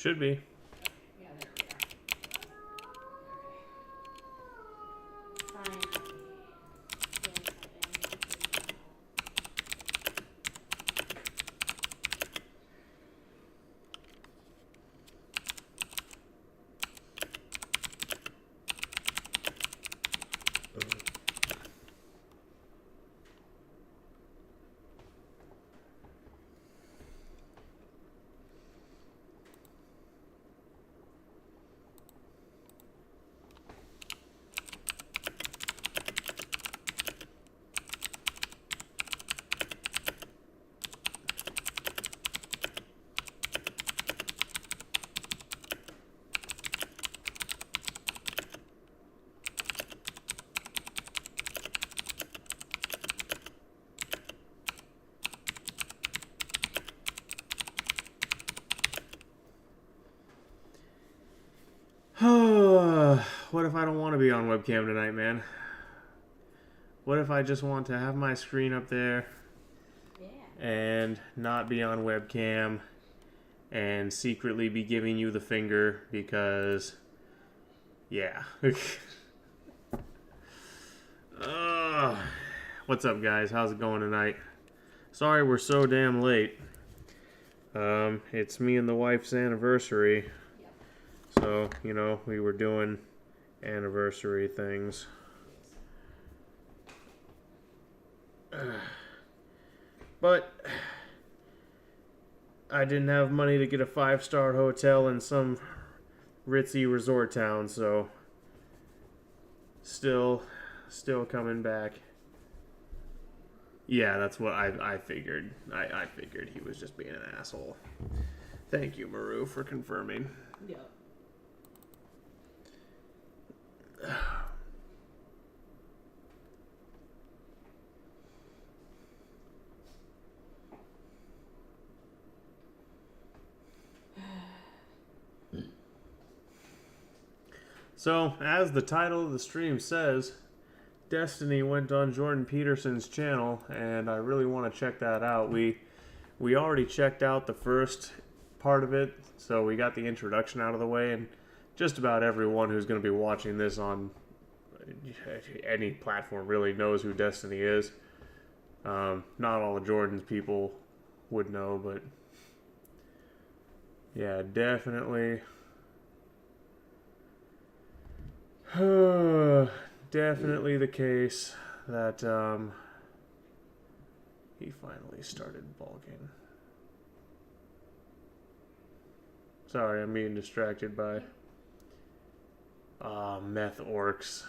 Should be. Yeah, there we are. Okay. Fine. What if I don't want to be on webcam tonight, man? What if I just want to have my screen up there and not be on webcam and secretly be giving you the finger because, yeah. What's up, guys? How's it going tonight? Sorry we're so damn late. It's me and the wife's anniversary. So, you know, we were doing anniversary things. But I didn't have money to get a 5-star hotel in some ritzy resort town, so still coming back. Yeah, that's what I figured. I figured he was just being an asshole. Thank you, Maru, for confirming. Yeah. So, as the title of the stream says, Destiny went on Jordan Peterson's channel, and I really want to check that out. We already checked out the first part of it, so we got the introduction out of the way, and just about everyone who's going to be watching this on any platform really knows who Destiny is. Not all of Jordan's people would know, but yeah, definitely. Definitely the case that he finally started bulking. Sorry, I'm being distracted by meth orcs.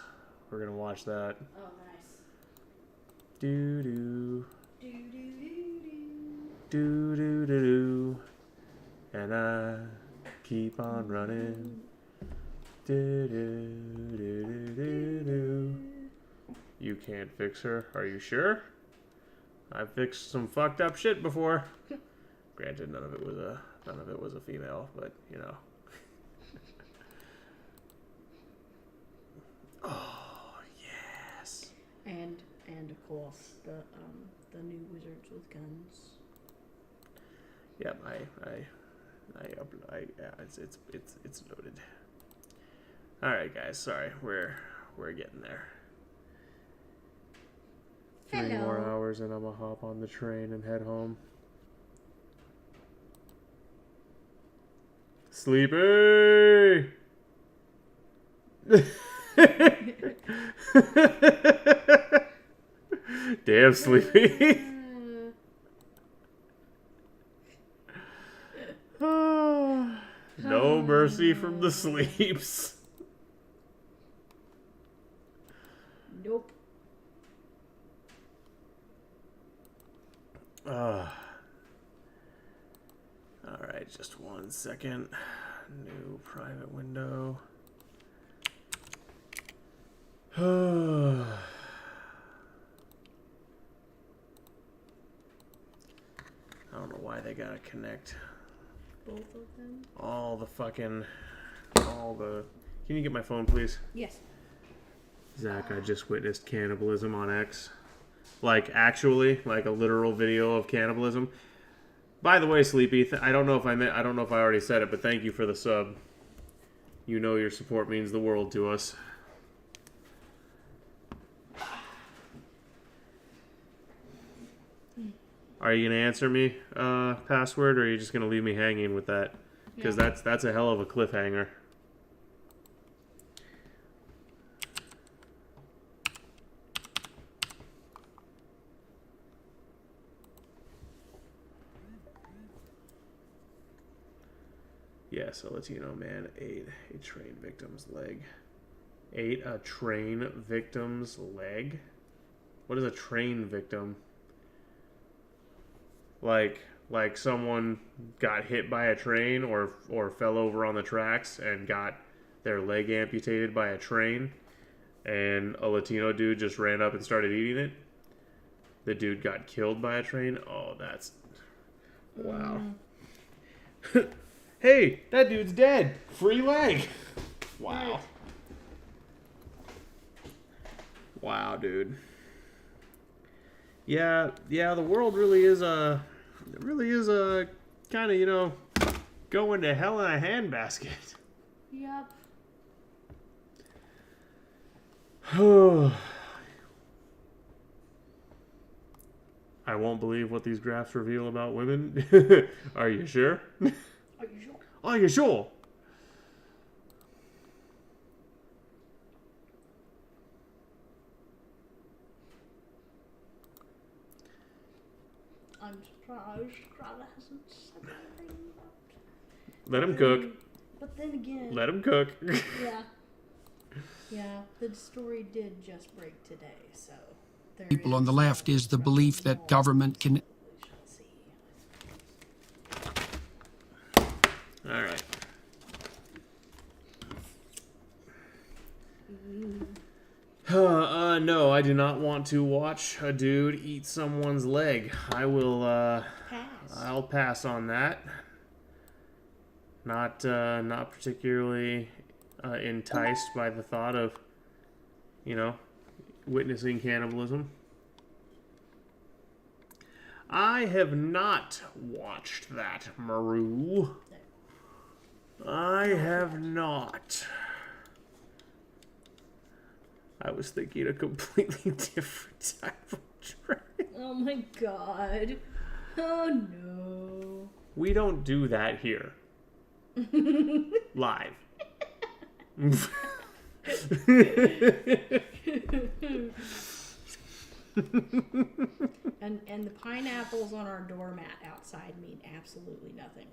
We're gonna watch that. Oh, nice. Do do Do do do do do do do, and I keep on running. Do, do, do, do, do, do. You can't fix her. Are you sure? I've fixed some fucked up shit before. Granted, none of it was a female, but you know. Oh yes. And of course the new wizards with guns. Yep, it's loaded. All right, guys. Sorry, we're getting there. 3 more hours, and I'm gonna hop on the train and head home. Sleepy. Damn, Sleepy. No mercy from the sleeps. Nope. Alright, just 1 second. New private window. I don't know why they gotta connect Both of them? Can you get my phone, please? Yes. Zach, I just witnessed cannibalism on X. Like, actually, like a literal video of cannibalism. By the way, Sleepy, I don't know if I don't know if I already said it, but thank you for the sub. You know your support means the world to us. Are you gonna answer me, password, or are you just gonna leave me hanging with that? Because that's a hell of a cliffhanger. Yes, a Latino man ate a train victim's leg. Ate a train victim's leg? What is a train victim? Like someone got hit by a train or fell over on the tracks and got their leg amputated by a train, and a Latino dude just ran up and started eating it. The dude got killed by a train. Oh, that's wow. Hey, that dude's dead. Free leg. Wow. Wow, dude. Yeah, the world really is a kind of, you know, going to hell in a handbasket. Yep. I won't believe what these graphs reveal about women. Are you sure? Are you sure? Are you sure? I'm surprised Strada hasn't said anything about. Let him cook. But then again. Let him cook. Yeah. Yeah, the story did just break today, so. People on the left is the belief that government can. All right. No, I do not want to watch a dude eat someone's leg. I will, Pass. I'll pass on that. Not particularly enticed by the thought of, you know, witnessing cannibalism. I have not watched that, Maru. I have not. I was thinking a completely different type of train. Oh my god. Oh no. We don't do that here. Live. And the pineapples on our doormat outside mean absolutely nothing.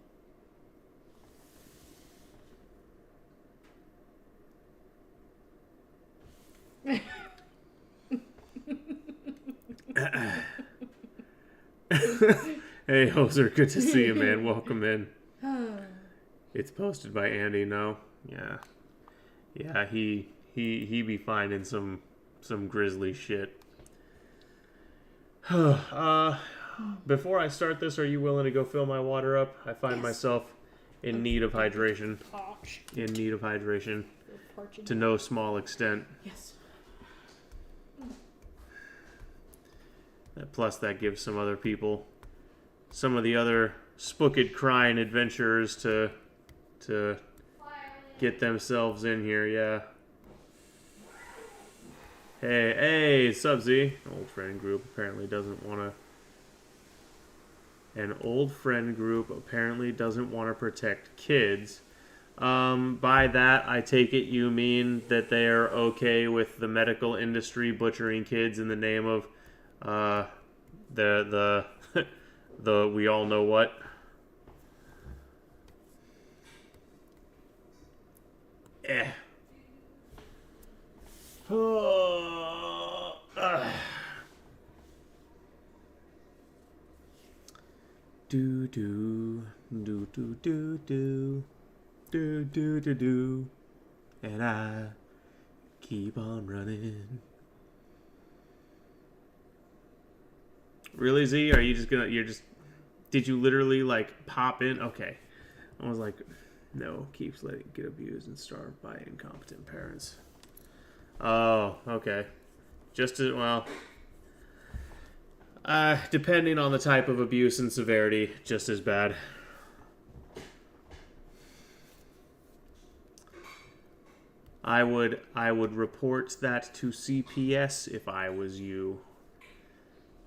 Hey, Hoser, good to see you, man. Welcome in. It's posted by Andy. No, yeah, he be finding some grisly shit. Before I start this, are you willing to go fill my water up? I find myself in need of hydration. In need of hydration, to no small extent. Yes. Plus, that gives some other people, some of the other spooked crying adventurers to get themselves in here. Yeah. Hey, Subsy. Old friend group apparently doesn't want to. An old friend group apparently doesn't want to protect kids. By that, I take it you mean that they are okay with the medical industry butchering kids in the name of the we all know what. Do do do do do do do do do do, and I keep on running. Really, Z? Are you just gonna? Did you literally like pop in? Okay, I was like, no, keeps letting get abused and starved by incompetent parents. Oh, okay. Just as well. Depending on the type of abuse and severity, just as bad. I would report that to CPS if I was you.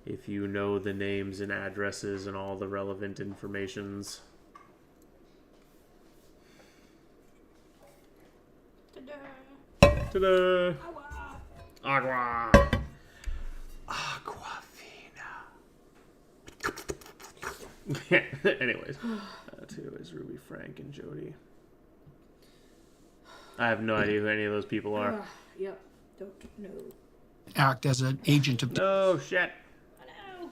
If you know the names and addresses and all the relevant informations. Ta-da! Agua! Aquafina. Anyways, two is Ruby, Frank, and Jody. I have no idea who any of those people are. Yep. Don't know. Act as an agent of... No shit. I know.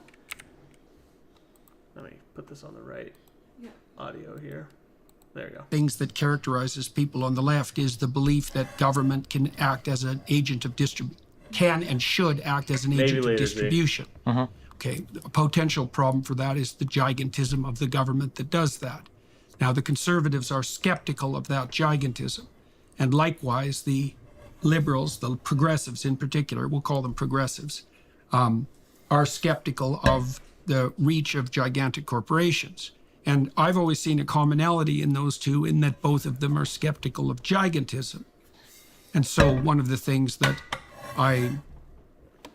Let me put this on the right audio here. There you go. Things that characterizes people on the left is the belief that government can act as an agent of can and should act as an agent of distribution. Okay, a potential problem for that is the gigantism of the government that does that. Now, the conservatives are skeptical of that gigantism. And likewise, the liberals, the progressives in particular, we'll call them progressives, are skeptical of the reach of gigantic corporations. And I've always seen a commonality in those two in that both of them are skeptical of gigantism. And so one of the things that I'm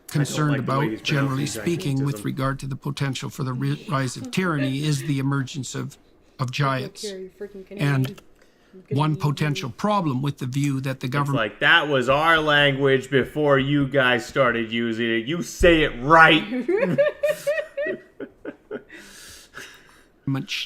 concerned about, generally speaking, with regard to the potential for the rise of tyranny is the emergence of giants. And one potential problem with the view that the government... It's like, that was our language before you guys started using it. You say it right.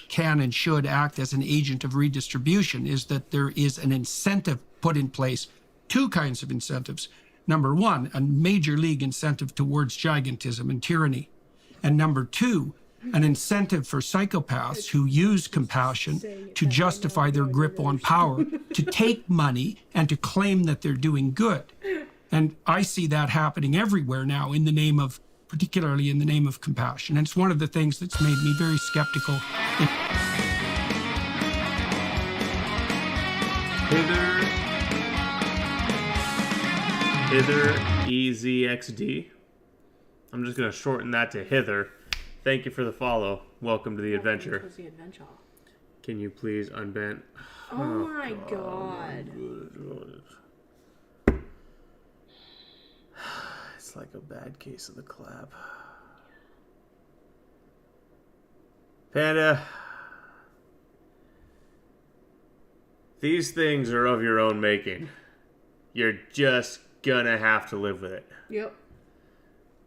Can and should act as an agent of redistribution is that there is an incentive put in place, two kinds of incentives. Number one, a major league incentive towards gigantism and tyranny. And number two, an incentive for psychopaths who use compassion to justify their grip on power, to take money and to claim that they're doing good. And I see that happening everywhere now in the name of, particularly in the name of compassion. And it's one of the things that's made me very skeptical. Hither EZXD. I'm just going to shorten that to Hither. Thank you for the follow. Welcome to the adventure. Can you please unbend? Oh my god. It's like a bad case of the clap. Panda. These things are of your own making. You're just gonna have to live with it. Yep.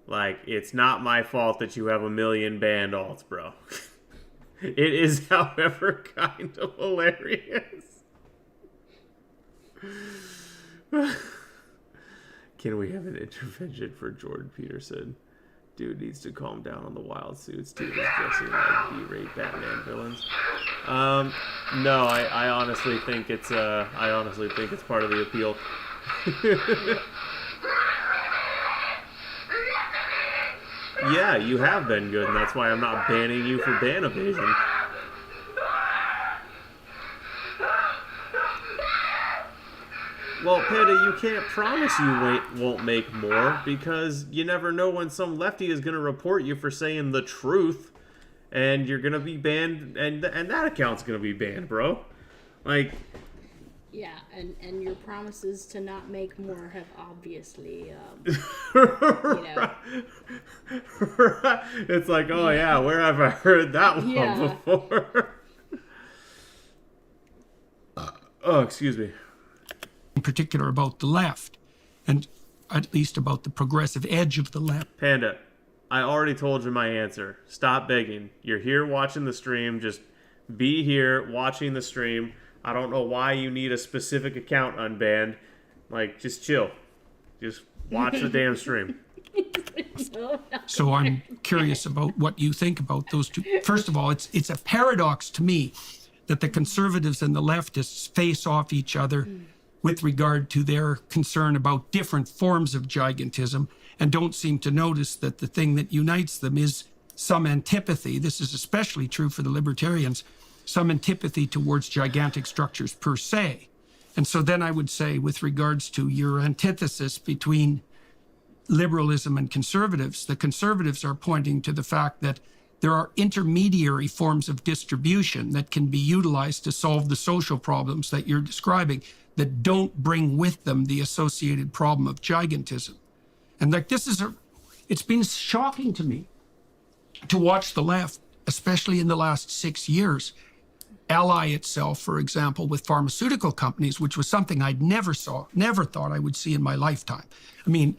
Like, it's not my fault that you have a million band alts, bro. It is, however, kind of hilarious. Can we have an intervention for Jordan Peterson? Dude needs to calm down on the wild suits, too. He's dressing like B-rate Batman villains. No, I honestly think it's part of the appeal. Yeah, you have been good, and that's why I'm not banning you for ban evasion. Well, Panda, you can't promise you won't make more, because you never know when some lefty is going to report you for saying the truth, and you're going to be banned, and that account's going to be banned, bro. Like... Yeah, and your promises to not make more have obviously, It's like, oh yeah, where have I heard that one before? Oh, excuse me. In particular about the left, and at least about the progressive edge of the left. Panda, I already told you my answer. Stop begging. You're here watching the stream. Just be here watching the stream. I don't know why you need a specific account unbanned. Like, just chill. Just watch the damn stream. So I'm curious about what you think about those two. First of all, it's a paradox to me that the conservatives and the leftists face off each other with regard to their concern about different forms of gigantism and don't seem to notice that the thing that unites them is some antipathy. This is especially true for the libertarians. Some antipathy towards gigantic structures per se. And so then I would say, with regards to your antithesis between liberalism and conservatives. The conservatives are pointing to the fact that there are intermediary forms of distribution that can be utilized to solve the social problems that you're describing that don't bring with them the associated problem of gigantism. And like it's been shocking to me to watch the left, especially in the last 6 years, ally itself, for example, with pharmaceutical companies, which was something I'd never thought I would see in my lifetime. I mean,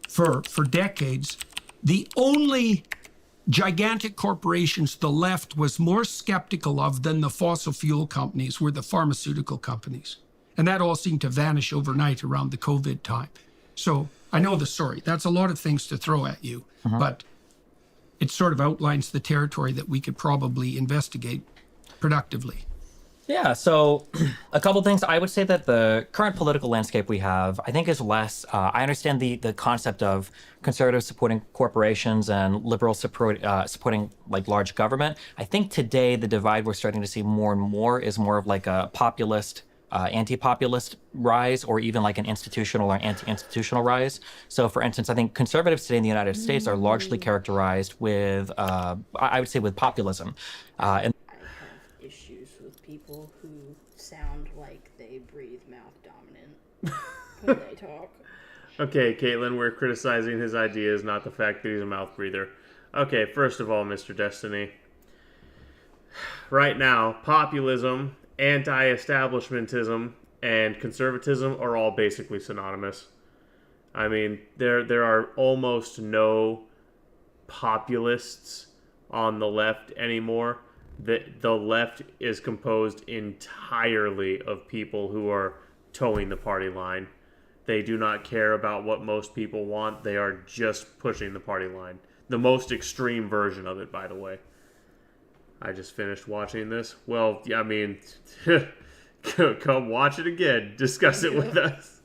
for decades, the only gigantic corporations the left was more skeptical of than the fossil fuel companies were the pharmaceutical companies. And that all seemed to vanish overnight around the COVID time. So I know the story. That's a lot of things to throw at you, but it sort of outlines the territory that we could probably investigate productively. Yeah, so a couple things. I would say that the current political landscape we have, I think, is less. I understand the concept of conservatives supporting corporations and liberals supporting like large government. I think today the divide we're starting to see more and more is more of like a populist, anti-populist rise, or even like an institutional or anti-institutional rise. So, for instance, I think conservatives today in the United States are largely characterized with, I would say, with populism, and issues with people who sound like they breathe mouth dominant when they talk. Okay, Caitlin, we're criticizing his ideas, not the fact that he's a mouth breather. Okay, first of all, Mr. Destiny. Right now, populism, anti-establishmentism, and conservatism are all basically synonymous. I mean, there are almost no populists on the left anymore. The left is composed entirely of people who are towing the party line. They do not care about what most people want. They are just pushing the party line. The most extreme version of it, by the way. I just finished watching this. Well, yeah, I mean, come watch it again. Discuss it with us.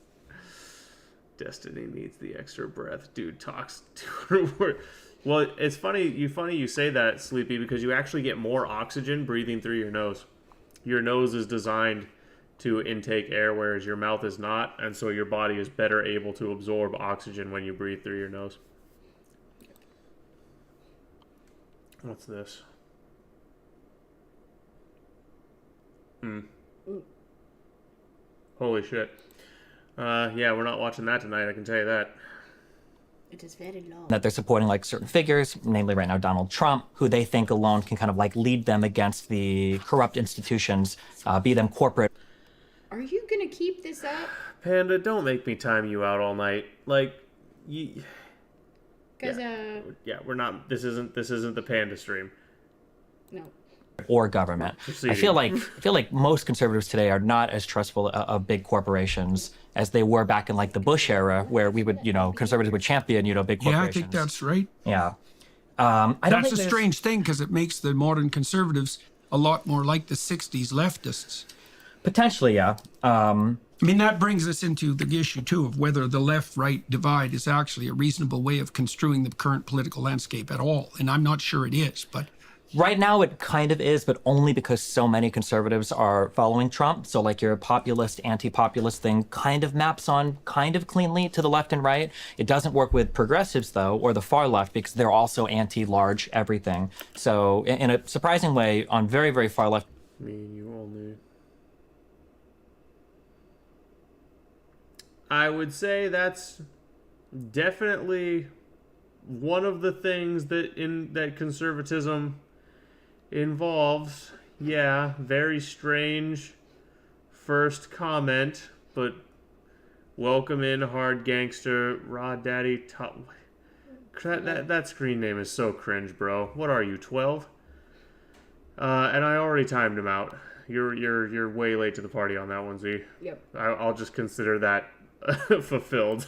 Destiny needs the extra breath. Dude talks 200 words. Well, it's funny you say that, Sleepy, because you actually get more oxygen breathing through your nose. Your nose is designed to intake air, whereas your mouth is not, and so your body is better able to absorb oxygen when you breathe through your nose. What's this? Holy shit. Yeah, we're not watching that tonight, I can tell you that. It is very long. that they're supporting like certain figures, namely right now Donald Trump, who they think alone can kind of like lead them against the corrupt institutions, be them corporate. Are you gonna keep this up? Panda, don't make me time you out all night. Like, you... Because Yeah, we're not... This isn't the Panda stream. No. Or government. I feel like most conservatives today are not as trustful of big corporations as they were back in like the Bush era, where we would, conservatives would champion, big corporations. Yeah, I think that's right. Yeah. That's a strange thing because it makes the modern conservatives a lot more like the 60s leftists. Potentially, yeah. I mean, that brings us into the issue, too, of whether the left-right divide is actually a reasonable way of construing the current political landscape at all. And I'm not sure it is, but... Right now it kind of is, but only because so many conservatives are following Trump. So like your populist, anti-populist thing kind of maps on kind of cleanly to the left and right. It doesn't work with progressives, though, or the far left, because they're also anti-large everything. So in a surprising way, on very, very far left... Me and you only... I would say that's definitely one of the things that conservatism involves. Yeah, very strange first comment, but welcome in, hard gangster, raw daddy. That screen name is so cringe, bro. What are you, 12? And I already timed him out. You're way late to the party on that one, Z. Yep. I'll just consider that fulfilled.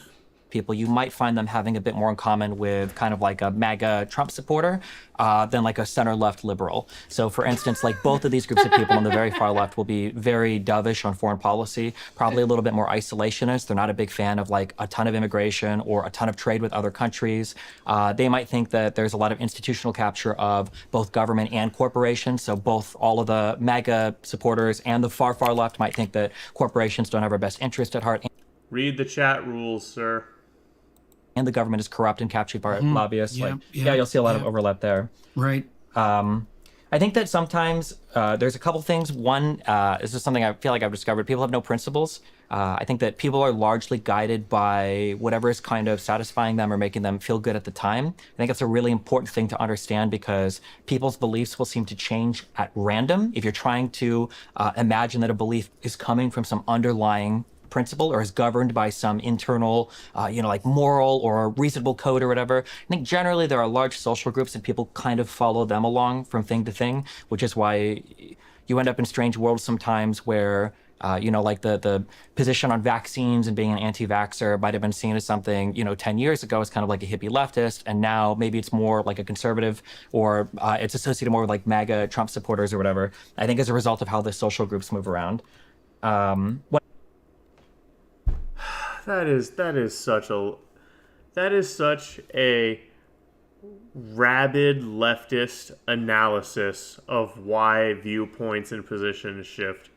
People, you might find them having a bit more in common with kind of like a MAGA Trump supporter than like a center-left liberal. So for instance, like both of these groups of people on the very far left will be very dovish on foreign policy, probably a little bit more isolationist. They're not a big fan of like a ton of immigration or a ton of trade with other countries. They might think that there's a lot of institutional capture of both government and corporations. So both all of the MAGA supporters and the far, far left might think that corporations don't have our best interest at heart. Read the chat rules, sir. and the government is corrupt and captured by lobbyists. Yeah, you'll see a lot of overlap there. Right. I think that sometimes there's a couple things. One, this is something I feel like I've discovered. People have no principles. I think that people are largely guided by whatever is kind of satisfying them or making them feel good at the time. I think that's a really important thing to understand because people's beliefs will seem to change at random. If you're trying to imagine that a belief is coming from some underlying principle or is governed by some internal, like moral or reasonable code or whatever. I think generally there are large social groups and people kind of follow them along from thing to thing, which is why you end up in strange worlds sometimes where, like the position on vaccines and being an anti-vaxxer might have been seen as something, 10 years ago as kind of like a hippie leftist. And now maybe it's more like a conservative or it's associated more with like MAGA Trump supporters or whatever. I think as a result of how the social groups move around. That is such a rabid leftist analysis of why viewpoints and positions shift.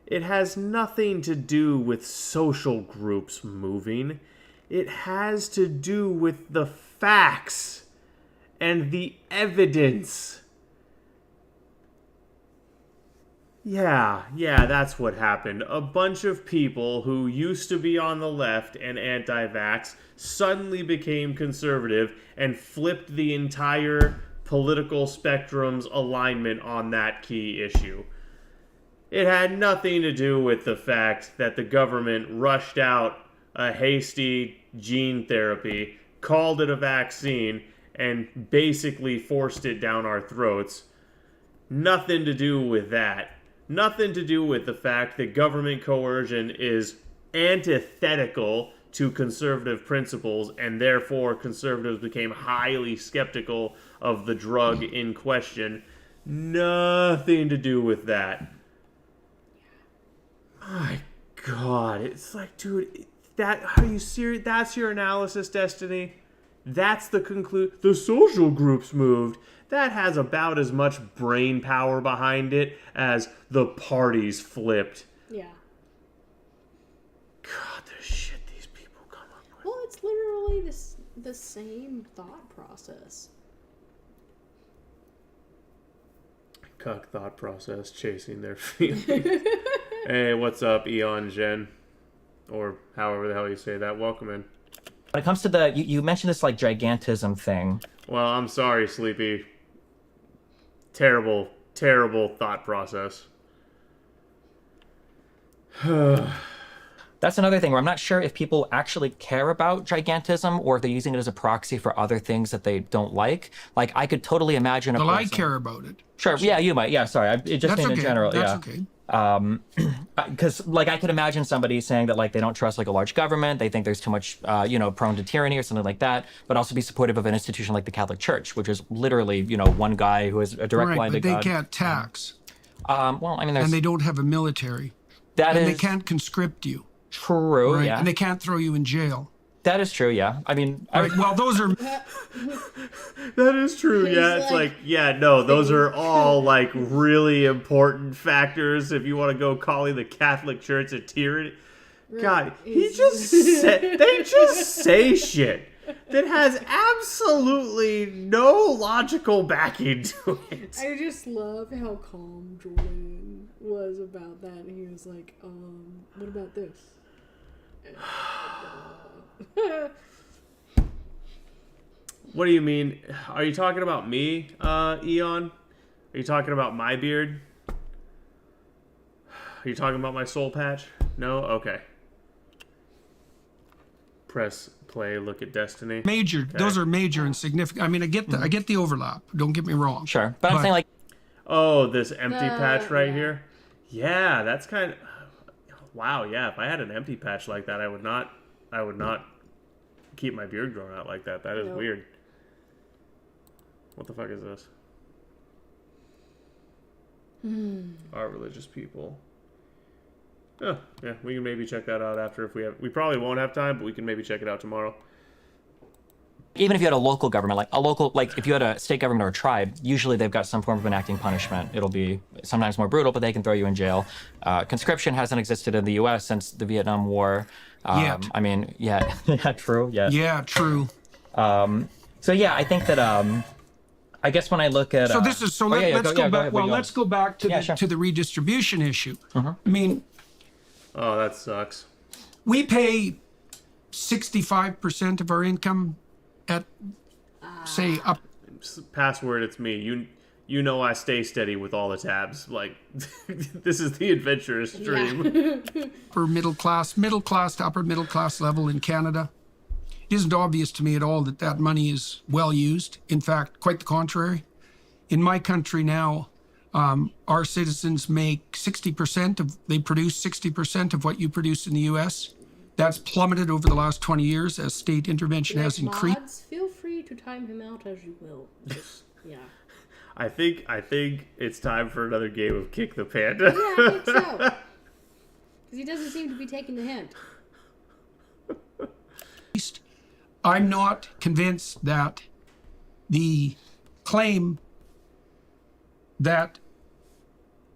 It has nothing to do with social groups moving. It has to do with the facts and the evidence. Yeah, that's what happened. A bunch of people who used to be on the left and anti-vax suddenly became conservative and flipped the entire political spectrum's alignment on that key issue. It had nothing to do with the fact that the government rushed out a hasty gene therapy, called it a vaccine, and basically forced it down our throats. Nothing to do with that. Nothing to do with the fact that government coercion is antithetical to conservative principles, and therefore conservatives became highly skeptical of the drug in question. Nothing to do with that. My God, it's like, dude, are you serious? That's your analysis, Destiny? That's the conclusion. The social groups moved. That has about as much brain power behind it as the parties flipped. Yeah. God, the shit these people come up with. Well, it's literally the same thought process. Cuck thought process, chasing their feelings. Hey, what's up, Eon Jen? Or however the hell you say that. Welcome in. When it comes to you mentioned this like gigantism thing. Well, I'm sorry, Sleepy. Terrible, terrible thought process. That's another thing where I'm not sure if people actually care about gigantism or if they're using it as a proxy for other things that they don't like. Like, I could totally imagine Well, I care about it. Sure, yeah, you might. Yeah, sorry. It just meant in general. That's yeah. okay. Because, like, I could imagine somebody saying that, like, they don't trust, like, a large government, they think there's too much, prone to tyranny or something like that, but also be supportive of an institution like the Catholic Church, which is literally, one guy who has a direct line to God. Right, but they can't tax. Well, I mean, there's... And they don't have a military. They can't conscript you. True, right? Yeah. And they can't throw you in jail. That is true, yeah. I mean... Right, well, those are... That is true, yeah. It's like, those are all, like, really important factors if you want to go calling the Catholic Church a tyranny. God, they just say shit that has absolutely no logical backing to it. I just love how calm Jordan was about that. And he was like, what about this? What do you mean? Are you talking about me, Eon? Are you talking about my beard? Are you talking about my soul patch? No? Okay. Press play, look at Destiny. Major. Okay. Those are major and significant. I mean, I get the overlap. Don't get me wrong. Sure. But I'm saying, like... Oh, this empty patch right here? Yeah, that's kind of... Wow, yeah, if I had an empty patch like that, I would not keep my beard grown out like that. That is weird. What the fuck is this? Our religious people. Oh, yeah, we can maybe check that out after if we probably won't have time, but we can maybe check it out tomorrow. Even if you had a local government, like if you had a state government or a tribe, usually they've got some form of enacting punishment. It'll be sometimes more brutal, but they can throw you in jail. Conscription hasn't existed in the U.S. since the Vietnam War. Yet. I mean, yeah, true. Yeah. Yeah, true. So yeah, I think that I guess when I look at so this is so let's go back. Well, let's go back to sure. the redistribution issue. I mean, Oh, that sucks. we pay 65% of our income at, say, up. Password, it's me. You know I stay steady with all the tabs. Like, this is the adventurous stream. Upper middle class to upper middle class level in Canada. It isn't obvious to me at all that that money is well used. In fact, quite the contrary. In my country now, our citizens make 60% they produce 60% of what you produce in the U.S. That's plummeted over the last 20 years as state intervention has increased. Mods, feel free to time him out as you will. Just, yeah. I think it's time for another game of Kick the Panda. Yeah, I think so. Because he doesn't seem to be taking the hint. I'm not convinced that the claim that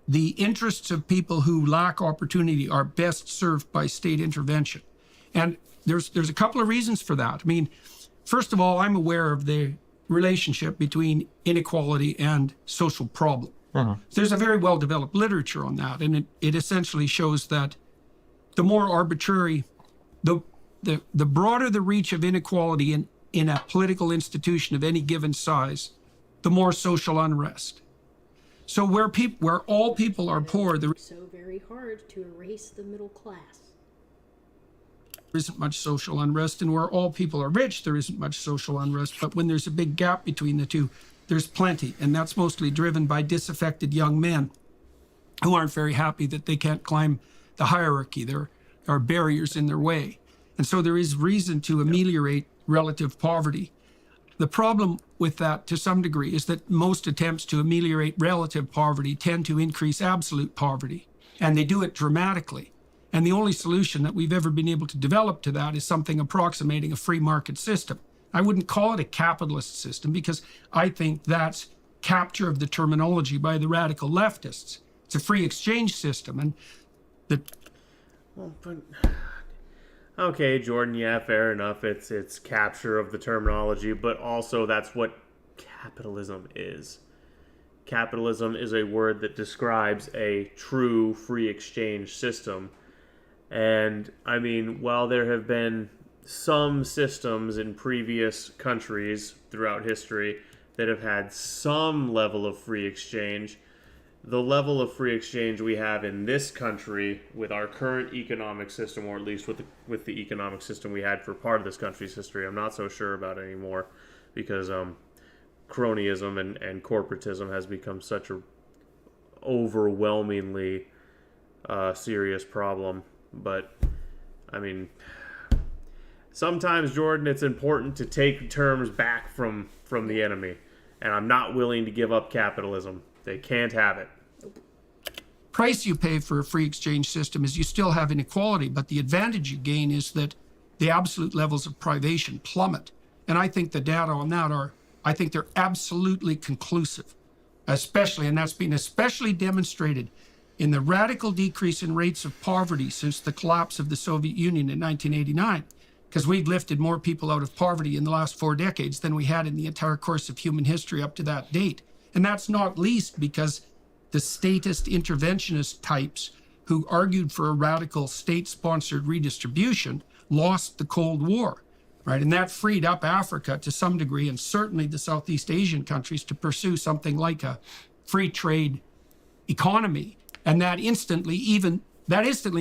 the interests of people who lack opportunity are best served by state intervention. And there's a couple of reasons for that. I mean, first of all, I'm aware of the relationship between inequality and social problem. There's a very well-developed literature on that, and it essentially shows that the more arbitrary, the broader the reach of inequality in a political institution of any given size, the more social unrest. So where all people are poor, there So very hard to erase the middle class. isn't much social unrest, and where all people are rich, there isn't much social unrest. But when there's a big gap between the two, there's plenty, and that's mostly driven by disaffected young men who aren't very happy that they can't climb the hierarchy. There are barriers in their way. And so there is reason to ameliorate relative poverty. The problem with that, to some degree, is that most attempts to ameliorate relative poverty tend to increase absolute poverty, and they do it dramatically. And the only solution that we've ever been able to develop to that is something approximating a free market system. I wouldn't call it a capitalist system because I think that's capture of the terminology by the radical leftists. It's a free exchange system, and Well, but okay, Jordan, yeah, fair enough. It's capture of the terminology, but also that's what capitalism is. Capitalism is a word that describes a true free exchange system. And I mean, while there have been some systems in previous countries throughout history that have had some level of free exchange, the level of free exchange we have in this country with our current economic system, or at least with the economic system we had for part of this country's history, I'm not so sure about anymore, because cronyism and corporatism has become such a overwhelmingly serious problem. But I mean, sometimes, Jordan, it's important to take terms back from the enemy, and I'm not willing to give up capitalism. They can't have it. price you pay for a free exchange system is you still have inequality, but the advantage you gain is that the absolute levels of privation plummet. And I think the data on that I think they're absolutely conclusive, especially, and that's been especially demonstrated in the radical decrease in rates of poverty since the collapse of the Soviet Union in 1989, because we've lifted more people out of poverty in the last 4 decades than we had in the entire course of human history up to that date. And that's not least because the statist interventionist types who argued for a radical state-sponsored redistribution lost the Cold War, right? And that freed up Africa to some degree, and certainly the Southeast Asian countries, to pursue something like a free trade economy. And that instantly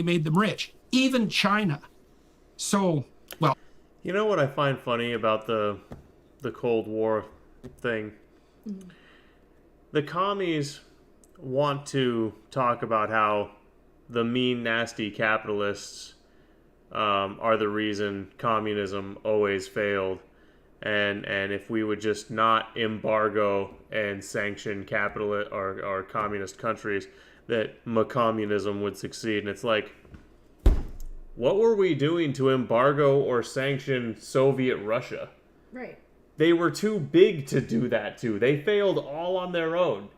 made them rich, even China. So, well. You know what I find funny about the Cold War thing? Mm-hmm. The commies want to talk about how the mean, nasty capitalists are the reason communism always failed. And if we would just not embargo and sanction capitalist or communist countries, that communism would succeed. And it's like, what were we doing to embargo or sanction Soviet Russia? Right. They were too big to do that to. They failed all on their own.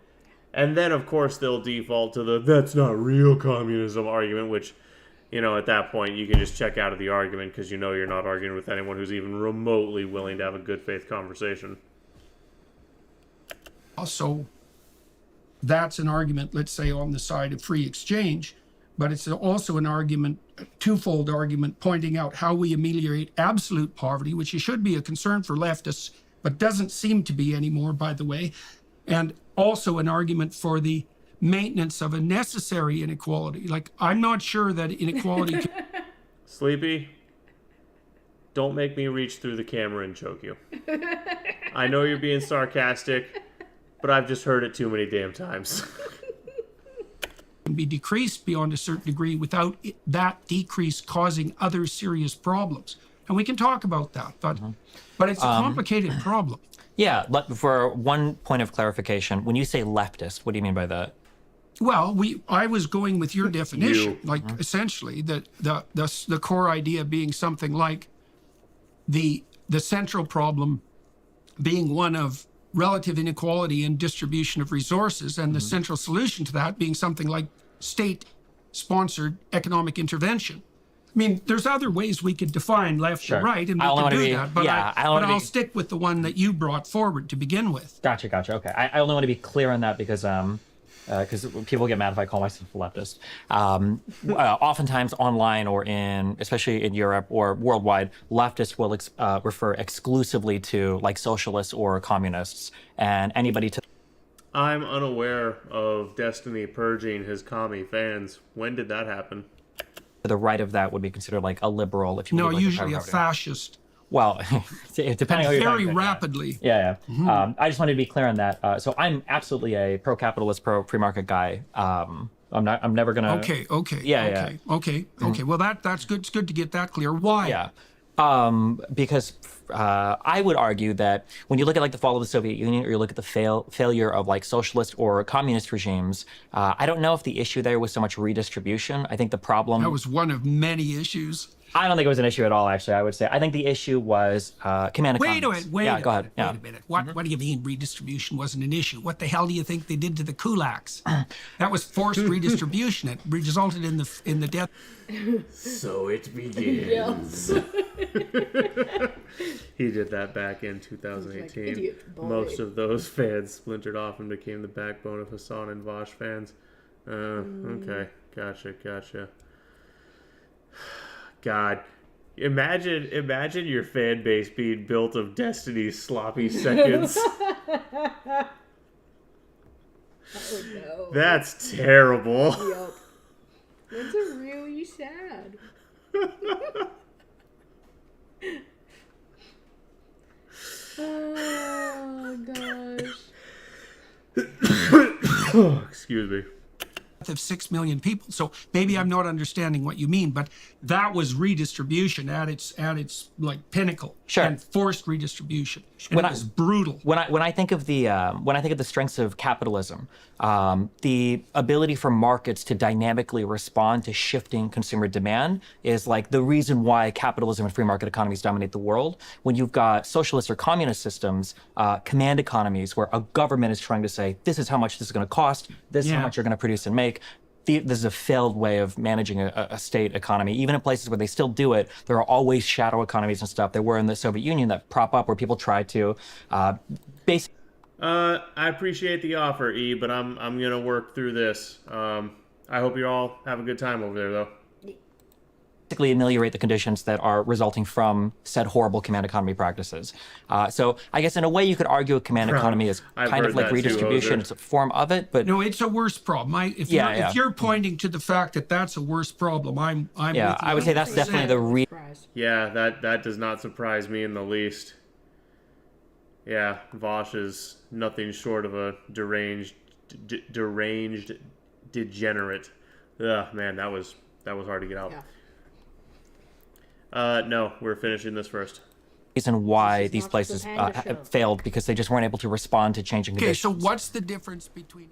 And then, of course, they'll default to the "that's not real communism" argument, which, you know, at that point, you can just check out of the argument because you know you're not arguing with anyone who's even remotely willing to have a good faith conversation. Also, that's an argument, let's say, on the side of free exchange, but it's also an argument, a twofold argument, pointing out how we ameliorate absolute poverty, which should be a concern for leftists, but doesn't seem to be anymore, by the way, and also an argument for the maintenance of a necessary inequality. Like, I'm not sure that inequality Sleepy, don't make me reach through the camera and choke you. I know you're being sarcastic, but I've just heard it too many damn times. can be decreased beyond a certain degree without that decrease causing other serious problems. And we can talk about that, but it's a complicated problem. Yeah, for one point of clarification, when you say leftist, what do you mean by that? Well, I was going with your definition, essentially the core idea being something like the central problem being one of relative inequality in distribution of resources, and the central solution to that being something like state-sponsored economic intervention. I mean, there's other ways we could define left or right, and we can do that, but, I'll stick with the one that you brought forward to begin with. Gotcha. Okay. I only want to be clear on that because people get mad if I call myself a leftist. Oftentimes online or especially in Europe or worldwide, leftists will refer exclusively to like socialists or communists, and anybody to... I'm unaware of Destiny purging his commie fans. When did that happen? the right of that would be considered like a liberal. If you no, usually a fascist. Well, depending on who you're very rapidly. Yeah. I just wanted to be clear on that. So I'm absolutely a pro-capitalist, pro-free market guy. I'm never gonna. Okay. Yeah. Okay. Well, that's good. It's good to get that clear. Why? Yeah. Because I would argue that when you look at like the fall of the Soviet Union, or you look at the failure of like socialist or communist regimes, I don't know if the issue there was so much redistribution. I think the problem... That was one of many issues. I don't think it was an issue at all, actually, I would say. I think the issue was command economies. Wait a minute. Go ahead. Wait a minute. What do you mean redistribution wasn't an issue? What the hell do you think they did to the kulaks? That was forced redistribution. It resulted in the death. So it begins. He did that back in 2018. Like, most of those fans splintered off and became the backbone of Hassan and Vosh fans. Okay. Gotcha. God, imagine your fan base being built of Destiny's sloppy seconds. Oh, no. That's terrible. Yup. That's really sad. Oh, gosh. Excuse me. Of 6 million people. So maybe I'm not understanding what you mean, but that was redistribution at its like pinnacle. Sure. And forced redistribution. And it was brutal. When I think of the strengths of capitalism, the ability for markets to dynamically respond to shifting consumer demand is like the reason why capitalism and free market economies dominate the world. When you've got socialist or communist systems, command economies where a government is trying to say, this is how much this is going to cost, this is how much you're going to produce and make. This is a failed way of managing a state economy. Even in places where they still do it, there are always shadow economies and stuff. There were in the Soviet Union that prop up where people try to basically... I appreciate the offer, E, but I'm gonna work through this. I hope you all have a good time over there, though. Basically ameliorate the conditions that are resulting from said horrible command economy practices. So I guess in a way you could argue a command economy is kind of like redistribution. It's a form of it, but no, it's a worse problem. If you're pointing to the fact that that's a worse problem, I'm with you. I would say that's definitely the Yeah, that does not surprise me in the least. Yeah, Vosh is nothing short of a deranged degenerate. Ugh, man, that was hard to get out. Yeah. No, we're finishing this first. Reason why these places failed, because they just weren't able to respond to changing conditions. Okay, so what's the difference between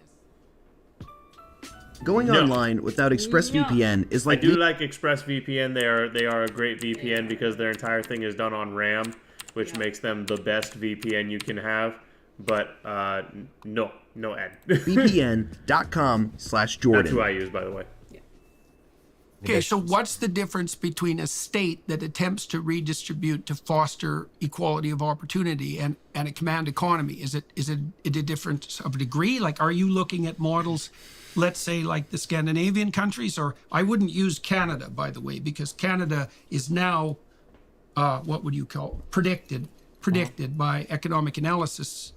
Going online without ExpressVPN is like... I do like ExpressVPN. They are a great VPN because their entire thing is done on RAM. which makes them the best VPN you can have. But no ad. VPN.com/Jordan. That's who I use, by the way. Okay, so what's the difference between a state that attempts to redistribute to foster equality of opportunity and a command economy? Is it a difference of degree? Like, are you looking at models, let's say, like the Scandinavian countries? Or I wouldn't use Canada, by the way, because Canada is now, what would you call, predicted by economic analysts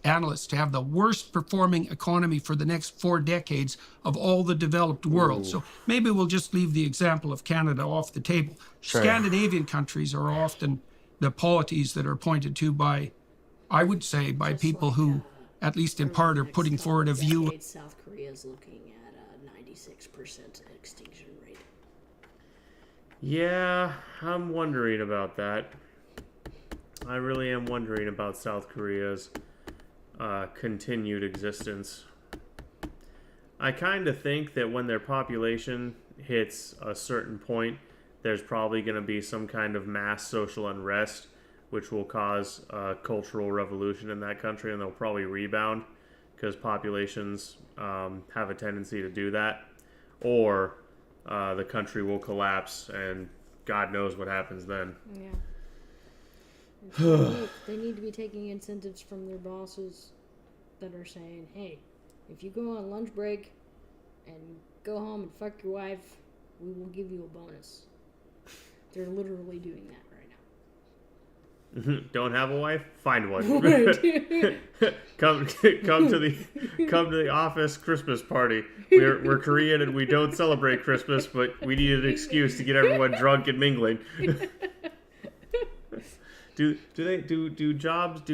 to have the worst performing economy for the next 4 decades of all the developed world. So maybe we'll just leave the example of Canada off the table. Sure. Scandinavian countries are often the polities that are pointed to by, I would say, by people who, at least in part, are putting forward a view. South Korea is looking at a 96% extinction rate. Yeah, I'm wondering about that. I really am wondering about South Korea's continued existence. I kind of think that when their population hits a certain point, there's probably going to be some kind of mass social unrest, which will cause a cultural revolution in that country, and they'll probably rebound because populations have a tendency to do that. Or the country will collapse, and God knows what happens then. Yeah. Look, they need to be taking incentives from their bosses that are saying, hey, if you go on lunch break and go home and fuck your wife, we will give you a bonus. They're literally doing that right now. Don't have a wife? Find one. come to the office Christmas party. We're Korean and we don't celebrate Christmas, but we need an excuse to get everyone drunk and mingling. Do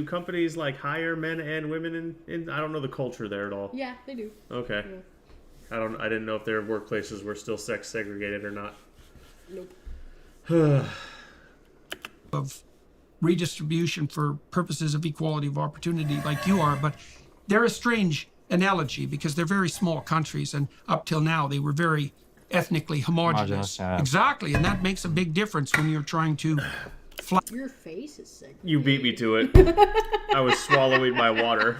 companies like hire men and women in I don't know the culture there at all. Yeah, they do. Okay. Yeah. I didn't know if their workplaces were still sex segregated or not. Nope. Of redistribution for purposes of equality of opportunity like you are, but they're a strange analogy because they're very small countries, and up till now they were very ethnically homogenous. Exactly, and that makes a big difference when you're trying to Your face is sick. You beat me to it. I was swallowing my water.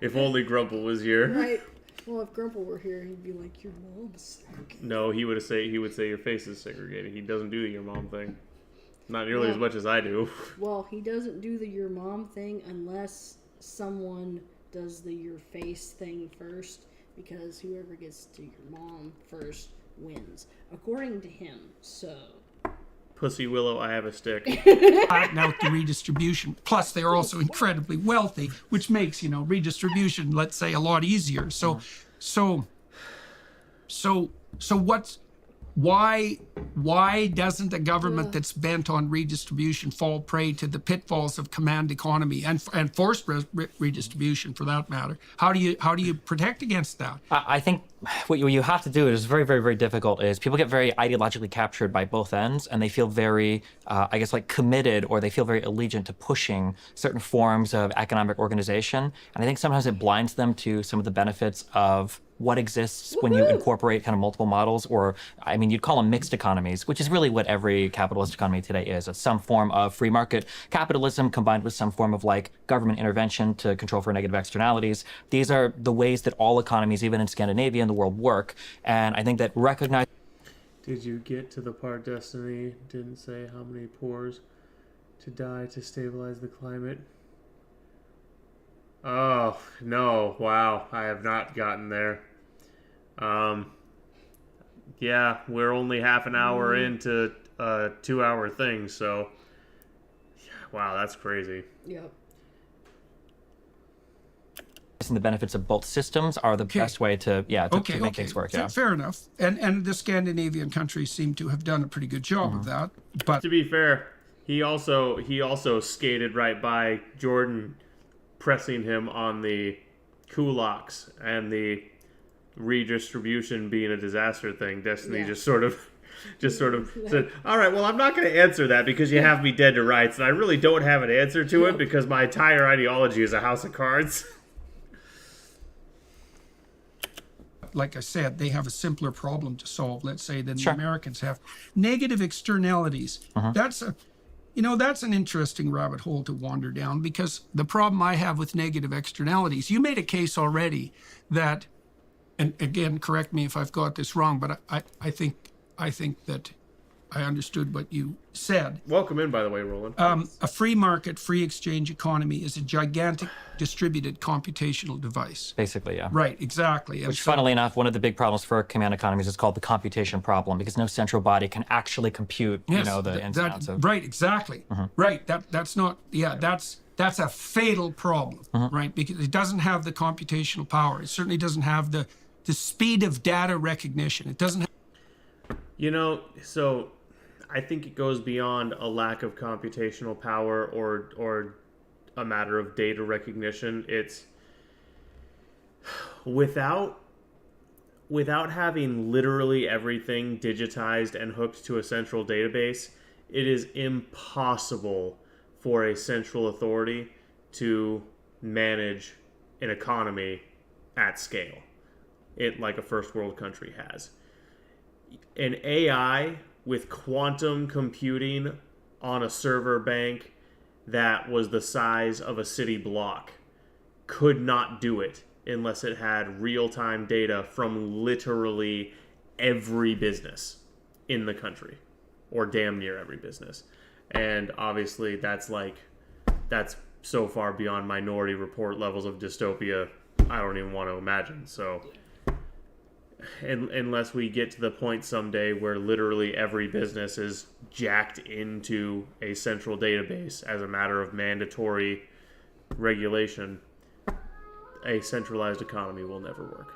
If only Grumple was here. Right. Well, if Grumple were here, he'd be like, your mom's sick. No, he would say your face is segregated. He doesn't do the your mom thing. Not nearly as much as I do. Well, he doesn't do the your mom thing unless someone does the your face thing first, because whoever gets to your mom first wins, according to him. So... Pussy Willow, I have a stick. flatten out the redistribution. Plus, they're also incredibly wealthy, which makes, redistribution, let's say, a lot easier. So what's why doesn't a government that's bent on redistribution fall prey to the pitfalls of command economy and forced redistribution, for that matter? How do you protect against that? I think what you have to do is very, very, very difficult. Is people get very ideologically captured by both ends, and they feel very, committed, or they feel very allegiant to pushing certain forms of economic organization. And I think sometimes it blinds them to some of the benefits of what exists when you incorporate kind of multiple models, or you'd call them mixed economies, which is really what every capitalist economy today is. It's some form of free market capitalism combined with some form of government intervention to control for negative externalities. These are the ways that all economies, even in Scandinavia and the world, work. And I think that recognize. Did you get to the part Destiny didn't say how many pores to die to stabilize the climate? Oh, no. Wow. I have not gotten there. Yeah, we're only half an hour into a 2-hour thing, so wow, that's crazy. Yep. And the benefits of both systems are the best way to make things work. Yeah. Fair enough. And the Scandinavian countries seem to have done a pretty good job of that. But to be fair, he also skated right by Jordan, pressing him on the kulaks and the redistribution being a disaster thing. Destiny just sort of said, all right, well, I'm not going to answer that because you have me dead to rights, and I really don't have an answer to it because my entire ideology is a house of cards. Like I said, they have a simpler problem to solve, let's say, than the Americans have. Negative externalities. That's You know, that's an interesting rabbit hole to wander down, because the problem I have with negative externalities, you made a case already that, and again, correct me if I've got this wrong, but I think that I understood what you said. Welcome in, by the way, Roland. A free market, free exchange economy is a gigantic distributed computational device. Basically, yeah. Right, exactly. And Which, funnily enough, one of the big problems for command economies is called the computation problem, because no central body can actually compute, yes, the ins and outs of. Right, exactly. Right, that's not, that's a fatal problem, right? Because it doesn't have the computational power. It certainly doesn't have the speed of data recognition. It doesn't have... So I think it goes beyond a lack of computational power or a matter of data recognition. It's without having literally everything digitized and hooked to a central database, it is impossible for a central authority to manage an economy at scale, like a first world country has. An AI with quantum computing on a server bank that was the size of a city block could not do it unless it had real-time data from literally every business in the country, or damn near every business. And obviously that's so far beyond Minority Report levels of dystopia I don't even want to imagine. So unless we get to the point someday where literally every business is jacked into a central database as a matter of mandatory regulation, a centralized economy will never work.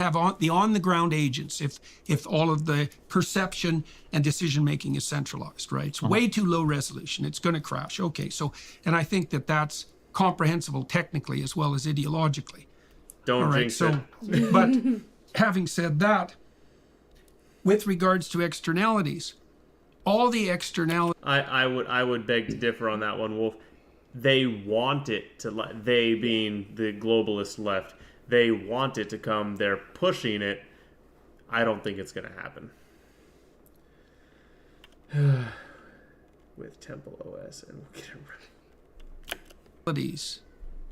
Have on-the-ground agents if all of the perception and decision-making is centralized, right? It's way too low resolution. It's going to crash. Okay, so, and I think that's comprehensible technically as well as ideologically. Don't jinx it. But having said that, with regards to externalities, all the externalities... I would beg to differ on that one, Wolf. They want it to, they being the globalist left, they want it to come. They're pushing it. I don't think it's going to happen. With Temple OS, and we'll get it right.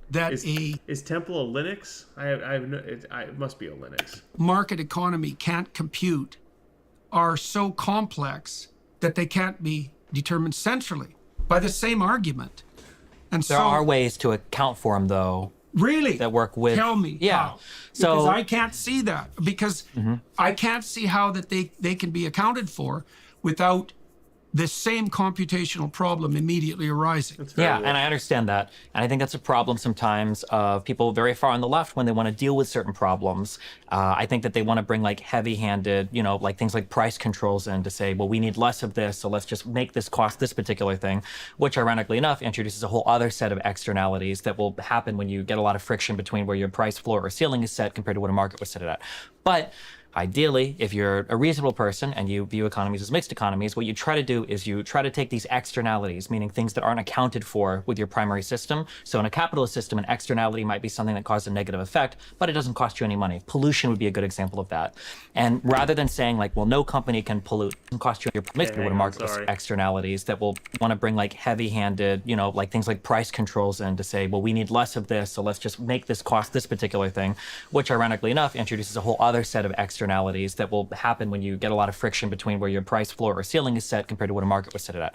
That is Temple a Linux? It must be a Linux. Market economy can't compute are so complex that they can't be determined centrally by the same argument. And there are ways to account for them, though. Really? That work with... Tell me how. So, because I can't see that. Because I can't see how that they can be accounted for without the same computational problem immediately arising. Yeah, and I understand that. And I think that's a problem sometimes of people very far on the left when they want to deal with certain problems. I think that they want to bring like heavy-handed, like things like price controls in to say, well, we need less of this, so let's just make this cost this particular thing, which ironically enough introduces a whole other set of externalities that will happen when you get a lot of friction between where your price floor or ceiling is set compared to what a market was set at. But ideally, if you're a reasonable person and you view economies as mixed economies, what you try to do is you try to take these externalities, meaning things that aren't accounted for with your primary system. So in a capitalist system, an externality might be something that causes a negative effect, but it doesn't cost you any money. Pollution would be a good example of that. And rather than saying like, well, no company can pollute, it doesn't cost you your permission with a market with externalities that will want to bring like heavy-handed, like things like price controls in to say, well, we need less of this, so let's just make this cost this particular thing, which ironically enough introduces a whole other set of externalities that will happen when you get a lot of friction between where your price floor or ceiling is set compared to what a market was set at.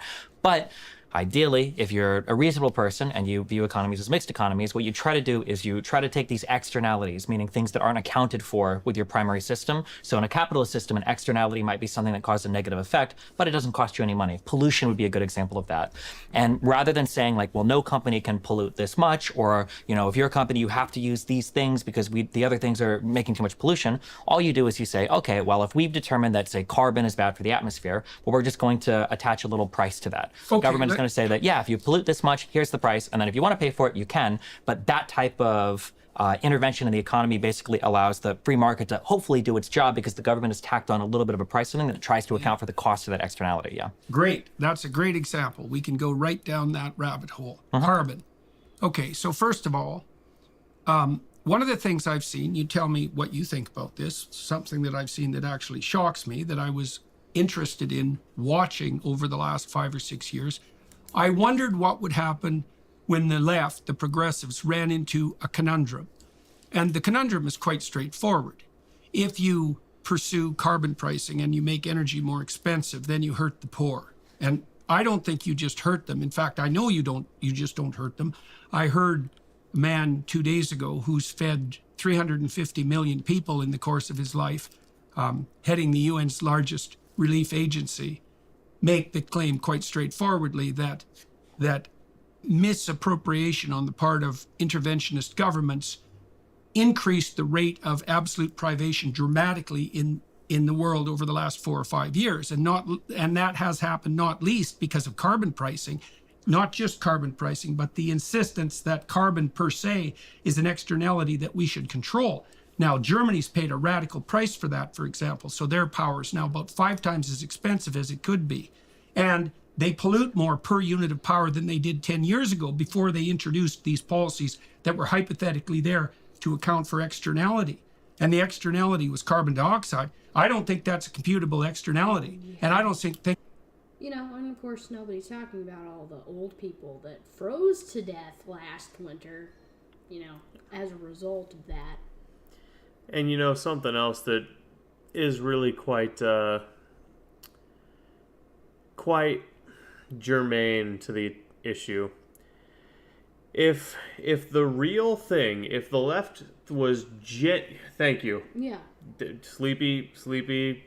But ideally, if you're a reasonable person and you view economies as mixed economies, what you try to do is you try to take these externalities, meaning things that aren't accounted for with your primary system. So in a capitalist system, an externality might be something that causes a negative effect, but it doesn't cost you any money. Pollution would be a good example of that. And rather than saying like, well, no company can pollute this much, or, if you're a company, you have to use these things because the other things are making too much pollution, all you do is you say, okay, well, if we've determined that, say, carbon is bad for the atmosphere, well, we're just going to attach a little price to that. Okay, government is going to say that, yeah, if you pollute this much, here's the price, and then if you want to pay for it, you can. But that type of intervention in the economy basically allows the free market to hopefully do its job because the government has tacked on a little bit of a price something that tries to account for the cost of that externality. Yeah. Great. That's a great example. We can go right down that rabbit hole. Carbon. Okay, so first of all, one of the things I've seen, you tell me what you think about this, something that I've seen that actually shocks me, that I was interested in watching over the last 5 or 6 years. I wondered what would happen when the left, the progressives, ran into a conundrum. And the conundrum is quite straightforward. If you pursue carbon pricing and you make energy more expensive, then you hurt the poor. And I don't think you just hurt them. In fact, I know you just don't hurt them. I heard a man 2 days ago who's fed 350 million people in the course of his life, heading the UN's largest relief agency, make the claim quite straightforwardly that misappropriation on the part of interventionist governments increased the rate of absolute privation dramatically in the world over the last 4 or 5 years. And that has happened not least because of carbon pricing, not just carbon pricing, but the insistence that carbon per se is an externality that we should control. Now, Germany's paid a radical price for that, for example. So their power is now about 5 times as expensive as it could be. And they pollute more per unit of power than they did 10 years ago before they introduced these policies that were hypothetically there to account for externality. And the externality was carbon dioxide. I don't think that's a computable externality. And I don't think... You know, and of course nobody's talking about all the old people that froze to death last winter, you know, as a result of that. And you know, something else that is really quite germane to the issue. If the real thing, if the left was thank you. Yeah. Sleepy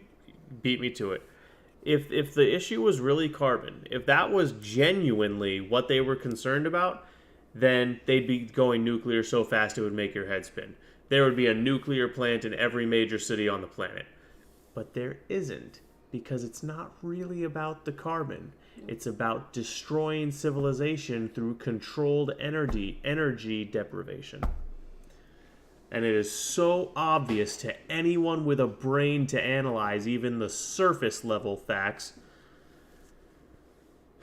beat me to it. If the issue was really carbon, if that was genuinely what they were concerned about, then they'd be going nuclear so fast it would make your head spin. There would be a nuclear plant in every major city on the planet. But there isn't, because it's not really about the carbon. It's about destroying civilization through controlled energy deprivation. And it is so obvious to anyone with a brain to analyze even the surface level facts.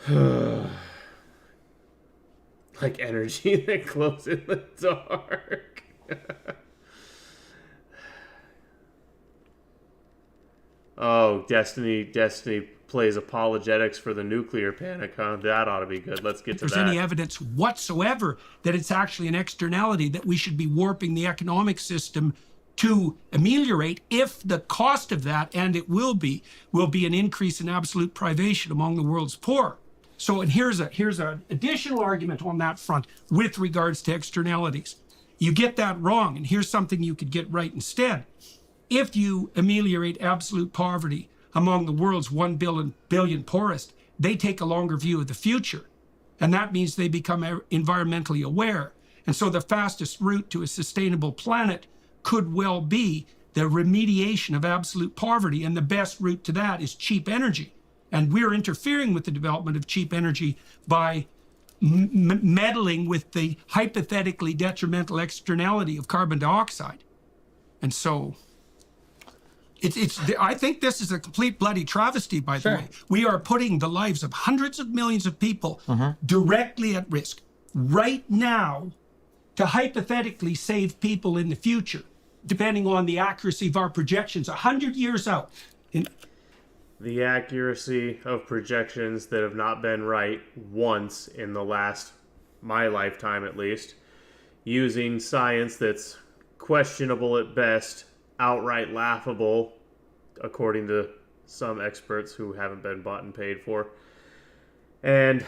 Like energy that glows in the dark. Oh, Destiny plays apologetics for the nuclear panic, huh? That ought to be good. Let's get to that. There's any evidence whatsoever that it's actually an externality that we should be warping the economic system to ameliorate if the cost of that, and it will be an increase in absolute privation among the world's poor. So, and here's an additional argument on that front with regards to externalities. You get that wrong, and here's something you could get right instead. If you ameliorate absolute poverty among the world's 1 billion poorest, they take a longer view of the future. And that means they become environmentally aware. And so the fastest route to a sustainable planet could well be the remediation of absolute poverty. And the best route to that is cheap energy. And we're interfering with the development of cheap energy by meddling with the hypothetically detrimental externality of carbon dioxide. And so... I think this is a complete bloody travesty, by the way. We are putting the lives of hundreds of millions of people directly at risk right now to hypothetically save people in the future, depending on the accuracy of our projections 100 years out. The accuracy of projections that have not been right once in my lifetime at least, using science that's questionable at best, outright laughable, according to some experts who haven't been bought and paid for. And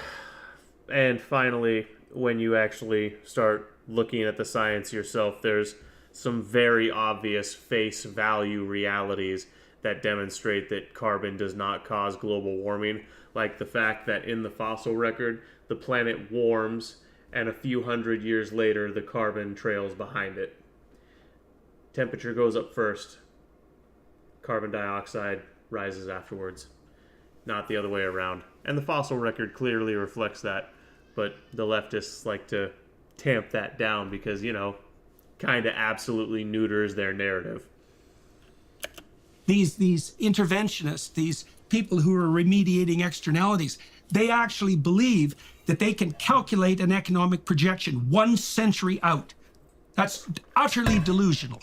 finally, when you actually start looking at the science yourself, there's some very obvious face value realities that demonstrate that carbon does not cause global warming, like the fact that in the fossil record, the planet warms, and a few hundred years later, the carbon trails behind it. Temperature goes up first. Carbon dioxide rises afterwards. Not the other way around. And the fossil record clearly reflects that. But the leftists like to tamp that down because, you know, kind of absolutely neuters their narrative. These interventionists, these people who are remediating externalities, they actually believe that they can calculate an economic projection 1 century out. That's utterly delusional.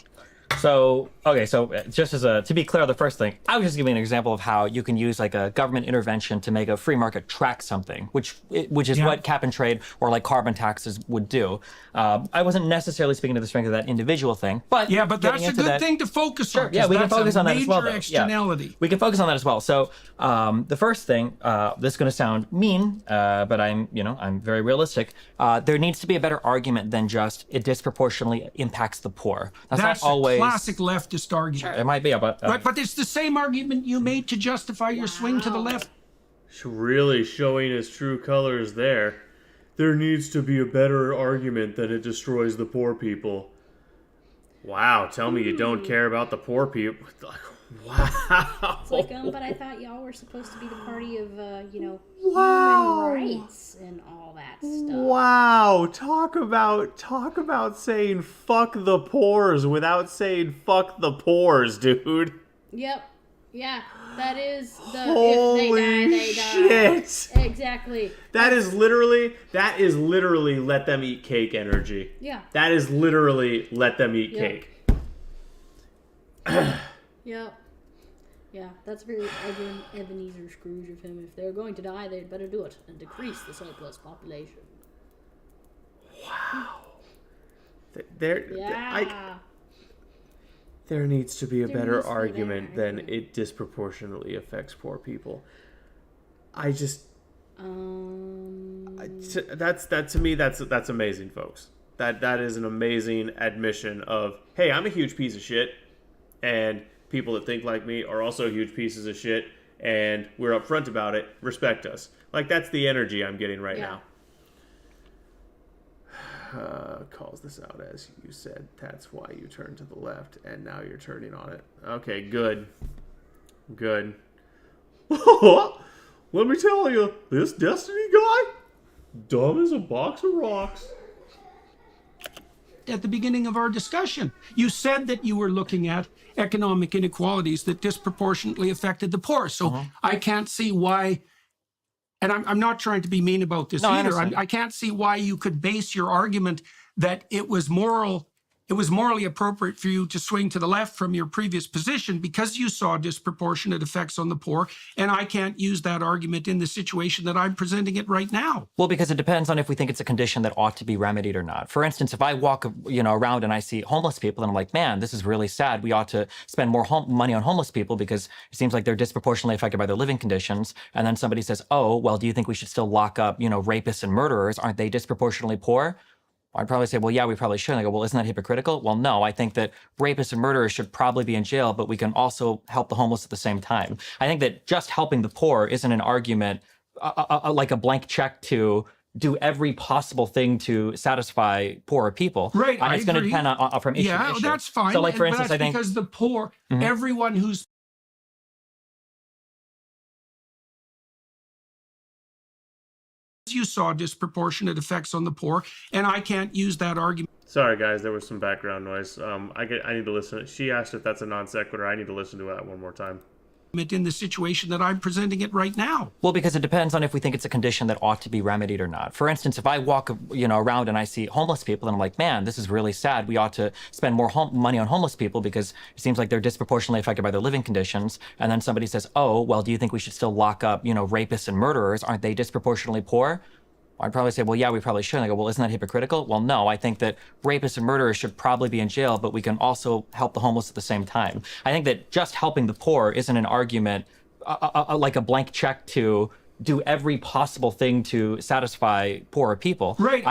So, okay, so just as to be clear, the first thing, I was just giving an example of how you can use like a government intervention to make a free market track something, which is what cap and trade or like carbon taxes would do. I wasn't necessarily speaking to the strength of that individual thing, but yeah, but that's a good thing to focus on. Yeah, we can focus on that as well. Externality. Yeah, we can focus on that as well. So, the first thing, this is going to sound mean, but I'm very realistic. There needs to be a better argument than just it disproportionately impacts the poor. That's not always a classic leftist argument. Sure, it might be, but it's the same argument you made to justify your swing to the left. Really showing his true colors there. There needs to be a better argument that it destroys the poor people. Wow, tell me you don't care about the poor people. Wow. It's like, but I thought y'all were supposed to be the party of, human rights and all that stuff. Wow. Talk about saying fuck the poors without saying fuck the poors, dude. Yep. Yeah. That is the holy if they die. Shit. Exactly. That is literally let them eat cake energy. Yeah. That is literally let them eat cake. Yep. Yeah, that's very Ebenezer Scrooge of him. If they're going to die, they'd better do it and decrease the surplus population. Wow. There needs to be a better argument than it disproportionately affects poor people. That's to me that's amazing, folks. That is an amazing admission of, hey, I'm a huge piece of shit, and people that think like me are also huge pieces of shit, and we're upfront about it. Respect us. Like, that's the energy I'm getting right now. Calls this out as you said. That's why you turned to the left, and now you're turning on it. Okay, good. Let me tell you, this Destiny guy, dumb as a box of rocks. At the beginning of our discussion, you said that you were looking at economic inequalities that disproportionately affected the poor. So I can't see why, and I'm not trying to be mean about this either. I can't see why you could base your argument that it was morally appropriate for you to swing to the left from your previous position because you saw disproportionate effects on the poor, and I can't use that argument in the situation that I'm presenting it right now. Well, because it depends on if we think it's a condition that ought to be remedied or not. For instance, if I walk, around and I see homeless people and I'm like, man, this is really sad. We ought to spend more money on homeless people because it seems like they're disproportionately affected by their living conditions. And then somebody says, oh, well, do you think we should still lock up, rapists and murderers? Aren't they disproportionately poor? I'd probably say, well, yeah, we probably should. And I go, well, isn't that hypocritical? Well, no, I think that rapists and murderers should probably be in jail, but we can also help the homeless at the same time. I think that just helping the poor isn't an argument like a blank check to do every possible thing to satisfy poorer people. Right, it's going to depend on from issue to issue. That's fine. So, like, for instance, I think because the poor, everyone who's you saw disproportionate effects on the poor, and I can't use that argument. Sorry, guys, there was some background noise. I need to listen. She asked if that's a non sequitur. I need to listen to that one more time. In the situation that I'm presenting it right now. Well, because it depends on if we think it's a condition that ought to be remedied or not. For instance, if I walk, around and I see homeless people and I'm like, man, this is really sad. We ought to spend more money on homeless people because it seems like they're disproportionately affected by their living conditions. And then somebody says, oh, well, do you think we should still lock up, rapists and murderers? Aren't they disproportionately poor? I'd probably say, well, yeah, we probably should. And I go, well, isn't that hypocritical? Well, no, I think that rapists and murderers should probably be in jail, but we can also help the homeless at the same time. I think that just helping the poor isn't an argument like a blank check to do every possible thing to satisfy poorer people. Right.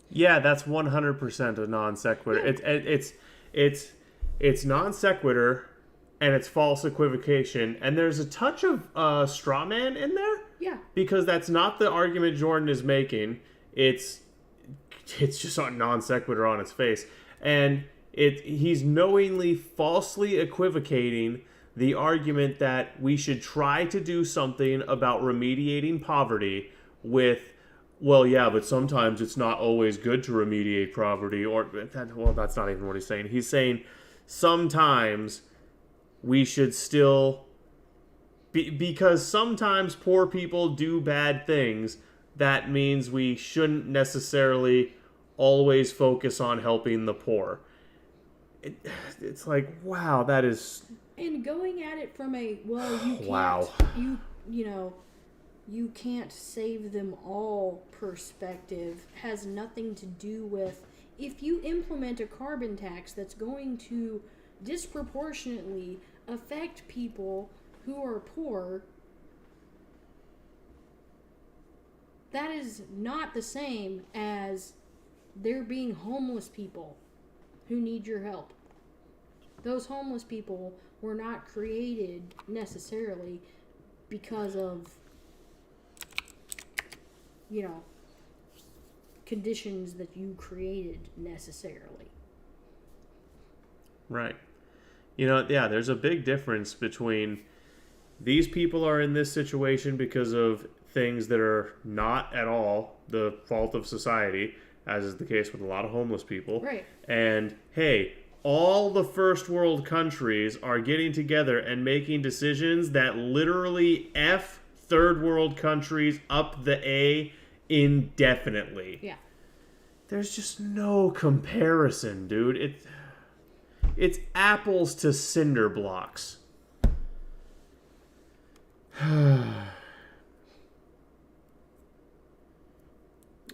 Yeah, that's 100% a non sequitur. Yeah. It's non sequitur, and it's false equivocation, and there's a touch of straw man in there. Yeah. Because that's not the argument Jordan is making. It's just a non sequitur on its face. And he's knowingly falsely equivocating the argument that we should try to do something about remediating poverty with, well, yeah, but sometimes it's not always good to remediate poverty. That's not even what he's saying. He's saying sometimes we should still... because sometimes poor people do bad things, that means we shouldn't necessarily always focus on helping the poor. it's like, wow, that is... And going at it from a, well, you can't, Wow. you know, you can't save them all perspective has nothing to do with, if you implement a carbon tax that's going to disproportionately affect people who are poor, that is not the same as there being homeless people who need your help. Those homeless people were not created necessarily because of, you know, conditions that you created necessarily. Right. You know, yeah, there's a big difference between these people are in this situation because of things that are not at all the fault of society, as is the case with a lot of homeless people. Right. And, hey, all the first world countries are getting together and making decisions that literally F third world countries up the A indefinitely. Yeah. There's just no comparison, dude. It's apples to cinder blocks.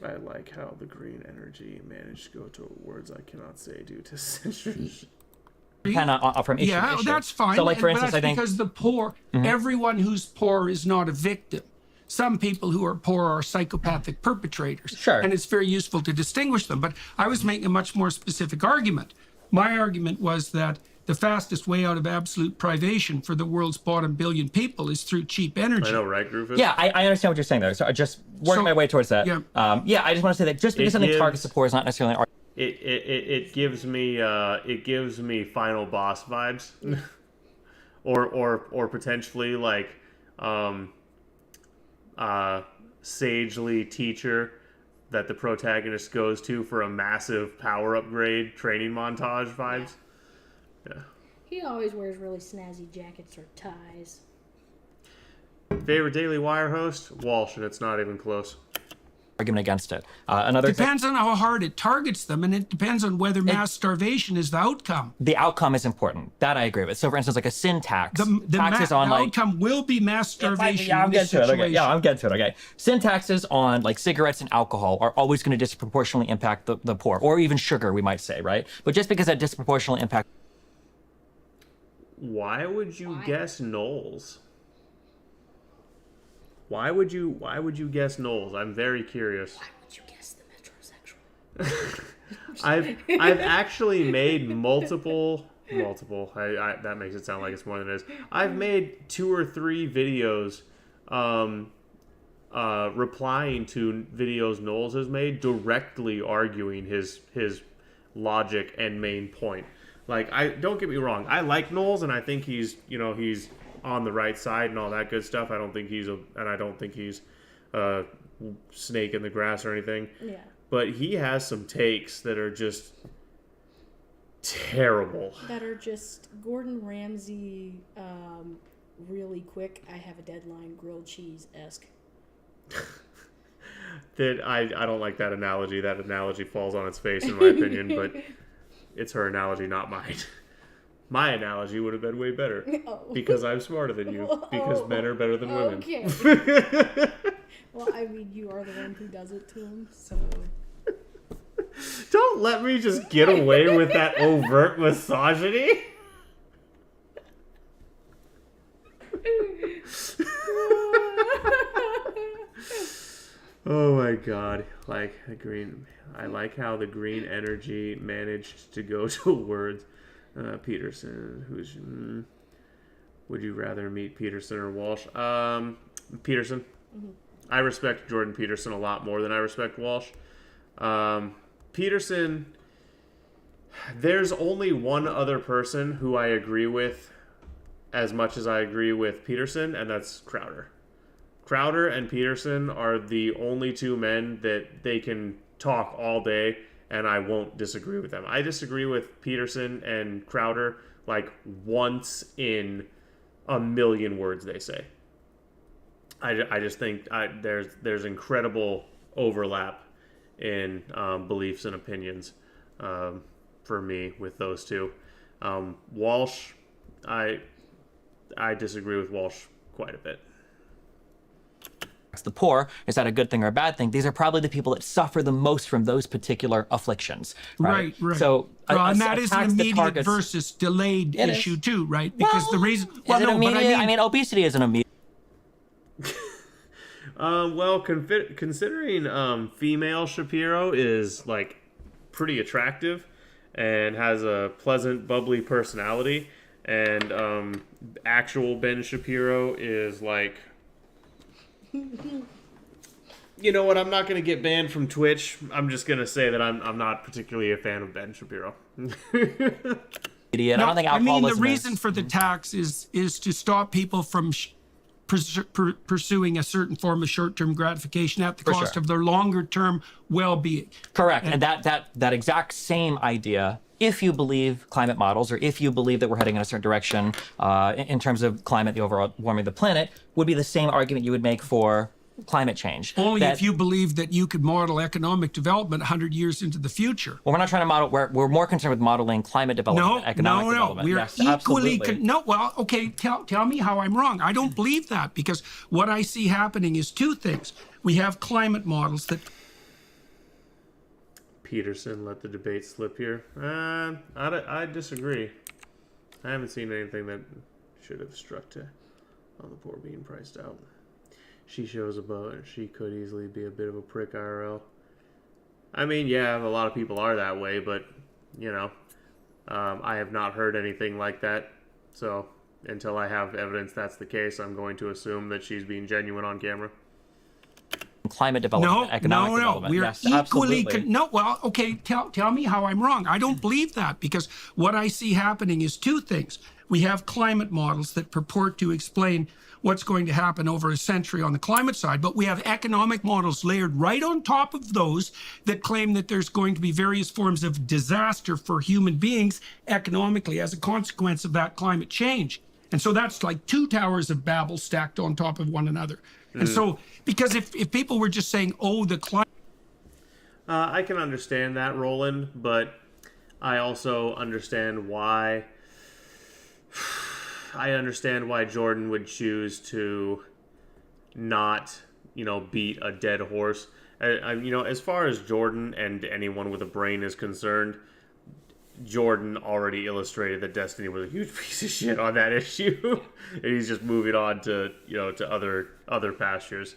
I like how the green energy managed to go to words I cannot say due to censorship. Kind of from issue to Yeah, issue. that's fine. So, like, for But instance, that's I think because the poor, everyone who's poor is not a victim. Some people who are poor are psychopathic perpetrators. Sure. And it's very useful to distinguish them. But I was making a much more specific argument. My argument was that the fastest way out of absolute privation for the world's bottom billion people is through cheap energy. I know, right, Rufus? Yeah, I understand what you're saying there. So I just working my way towards that. Yeah. I just want to say that just because something targets the poor is not necessarily an It gives me final boss vibes, or potentially like sagely teacher that the protagonist goes to for a massive power upgrade training montage vibes. Yeah. He always wears really snazzy jackets or ties. Favorite Daily Wire host? Walsh, and it's not even close. argument against it. Another Depends on how hard it targets them, and it depends on whether mass starvation is the outcome. the outcome is important. That I agree with. So, for instance, like a sin tax. Taxes on the like outcome will be mass starvation. Yeah, I'm in this getting to it. Okay. situation. Yeah, I'm getting to it. Okay. Sin taxes on like cigarettes and alcohol are always going to disproportionately impact the poor, or even sugar, we might say, right? But just because that disproportionately impacts. Why would you guess Knowles? Why would you guess Knowles? I'm very curious. Why would you guess the metrosexual? I've actually made multiple. That makes it sound like it's more than it is. I've made 2 or 3 videos, replying to videos Knowles has made, directly arguing his logic and main point. Like, don't get me wrong, I like Knowles and I think he's on the right side and all that good stuff. I don't think he's a snake in the grass or anything. Yeah. But he has some takes that are just terrible. That are just Gordon Ramsay, really quick, I have a deadline, grilled cheese-esque. That I don't like that analogy. That analogy falls on its face in my opinion, but it's her analogy, not mine. My analogy would have been way better. Oh. Because I'm smarter than you. Because men are better than women. Okay. Well, I mean, you are the one who does it to him, so... Don't let me just get away with that overt misogyny. Oh my god. I like how the green energy managed to go to words. Peterson, would you rather meet Peterson or Walsh? Peterson. Mm-hmm. I respect Jordan Peterson a lot more than I respect Walsh. Peterson, there's only one other person who I agree with as much as I agree with Peterson, and that's Crowder. Crowder and Peterson are the only 2 men that they can talk all day, and I won't disagree with them. I disagree with Peterson and Crowder like once in a million words they say. I just think there's incredible overlap in beliefs and opinions for me with those 2. Walsh, I disagree with Walsh quite a bit. The poor, is that a good thing or a bad thing? These are probably the people that suffer the most from those particular afflictions. Right. So, and that is an immediate targets... versus delayed issue too, right? Because the reason, well, no, but I mean, obesity is an immediate. Well, considering female Shapiro is like pretty attractive and has a pleasant, bubbly personality, and actual Ben Shapiro is like. You know what? I'm not going to get banned from Twitch. I'm just going to say that I'm not particularly a fan of Ben Shapiro. Idiot. No, I don't think alcoholism the reason for the tax is to stop people from pursuing a certain form of short-term gratification at the cost of their longer-term well-being. Correct. And that exact same idea, if you believe climate models, or if you believe that we're heading in a certain direction in terms of climate, the overall warming of the planet, would be the same argument you would make for climate change. Only if you believe that you could model economic development 100 years into the future. Well, we're not trying to model, we're more concerned with modeling climate development, economic development. We're yes, equally, well, okay, tell me how I'm wrong. I don't believe that, because what I see happening is two things. We have climate models that... Peterson let the debate slip here. I disagree. I haven't seen anything that should have struck on the poor being priced out. She shows she could easily be a bit of a prick IRL. I mean, yeah, a lot of people are that way, but, you know, I have not heard anything like that. So until I have evidence that's the case, I'm going to assume that she's being genuine on camera. Climate development, economic development. We're yes, equally... well, okay, tell me how I'm wrong. I don't believe that, because what I see happening is two things. We have climate models that purport to explain what's going to happen over a century on the climate side, but we have economic models layered right on top of those that claim that there's going to be various forms of disaster for human beings economically as a consequence of that climate change. And so that's like two towers of Babel stacked on top of one another. And so, because if people were just saying, oh, the climate... I can understand that, Roland, but I also understand why... I understand why Jordan would choose to not, beat a dead horse. As far as Jordan and anyone with a brain is concerned, Jordan already illustrated that Destiny was a huge piece of shit on that issue, and he's just moving on to other pastures.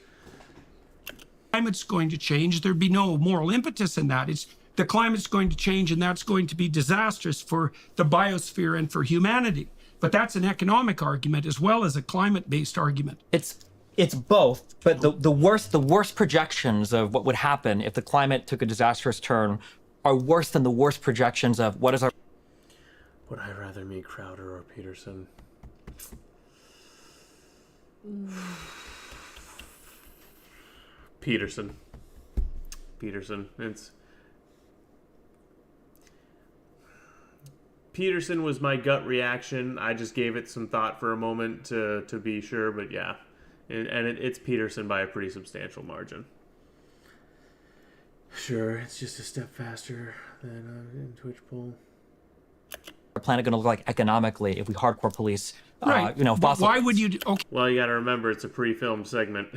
Climate's going to change. There'd be no moral impetus in that. It's the climate's going to change, and that's going to be disastrous for the biosphere and for humanity. But that's an economic argument as well as a climate-based argument. It's both, but the worst projections of what would happen if the climate took a disastrous turn are worse than the worst projections of what is our... Would I rather meet Crowder or Peterson? Peterson. Peterson was my gut reaction. I just gave it some thought for a moment to be sure, but yeah. It's Peterson by a pretty substantial margin. Sure, it's just a step faster than in Twitch poll. Our planet going to look like economically if we hardcore police, right. fossil... Why would you... Okay. Well, you got to remember it's a pre-filmed segment.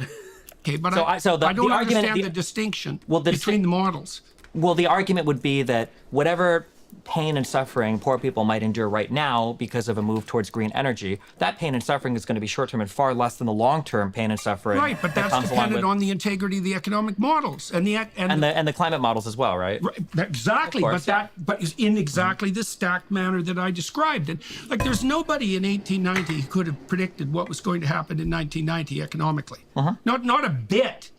Okay, but I don't understand the distinction between the models. Well, the argument would be that whatever pain and suffering poor people might endure right now because of a move towards green energy, that pain and suffering is going to be short-term and far less than the long-term pain and suffering. Right, but that's dependent on the integrity of the economic models and the climate models as well, right? Right, exactly, but in exactly the stacked manner that I described. And like, there's nobody in 1890 who could have predicted what was going to happen in 1990 economically. Not a bit.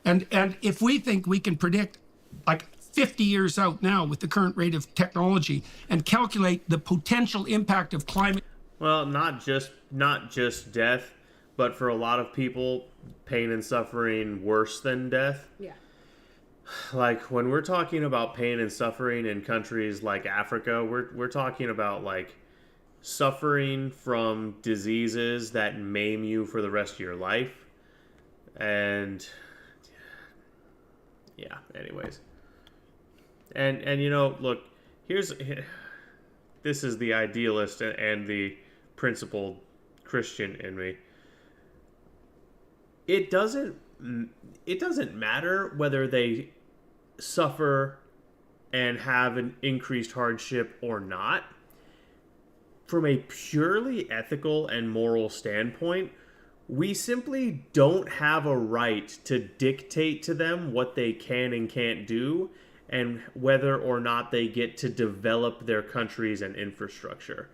And if we think we can predict, like, 50 years out now with the current rate of technology and calculate the potential impact of climate. Well, not just death, but for a lot of people, pain and suffering worse than death. Yeah. Like, when we're talking about pain and suffering in countries like Africa, we're talking about, like, suffering from diseases that maim you for the rest of your life. And yeah, anyways. And look, this is the idealist and the principled Christian in me. It doesn't matter whether they suffer and have an increased hardship or not. From a purely ethical and moral standpoint, we simply don't have a right to dictate to them what they can and can't do and whether or not they get to develop their countries and infrastructure.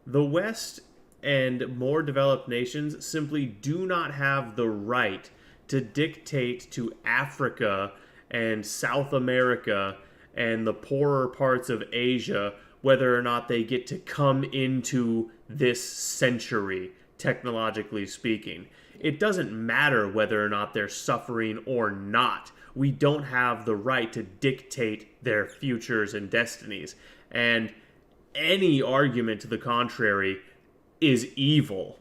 The West and more developed nations simply do not have the right to dictate to Africa and South America and the poorer parts of Asia whether or not they get to come into this century, technologically speaking. It doesn't matter whether or not they're suffering or not. We don't have the right to dictate their futures and destinies. And any argument to the contrary is evil.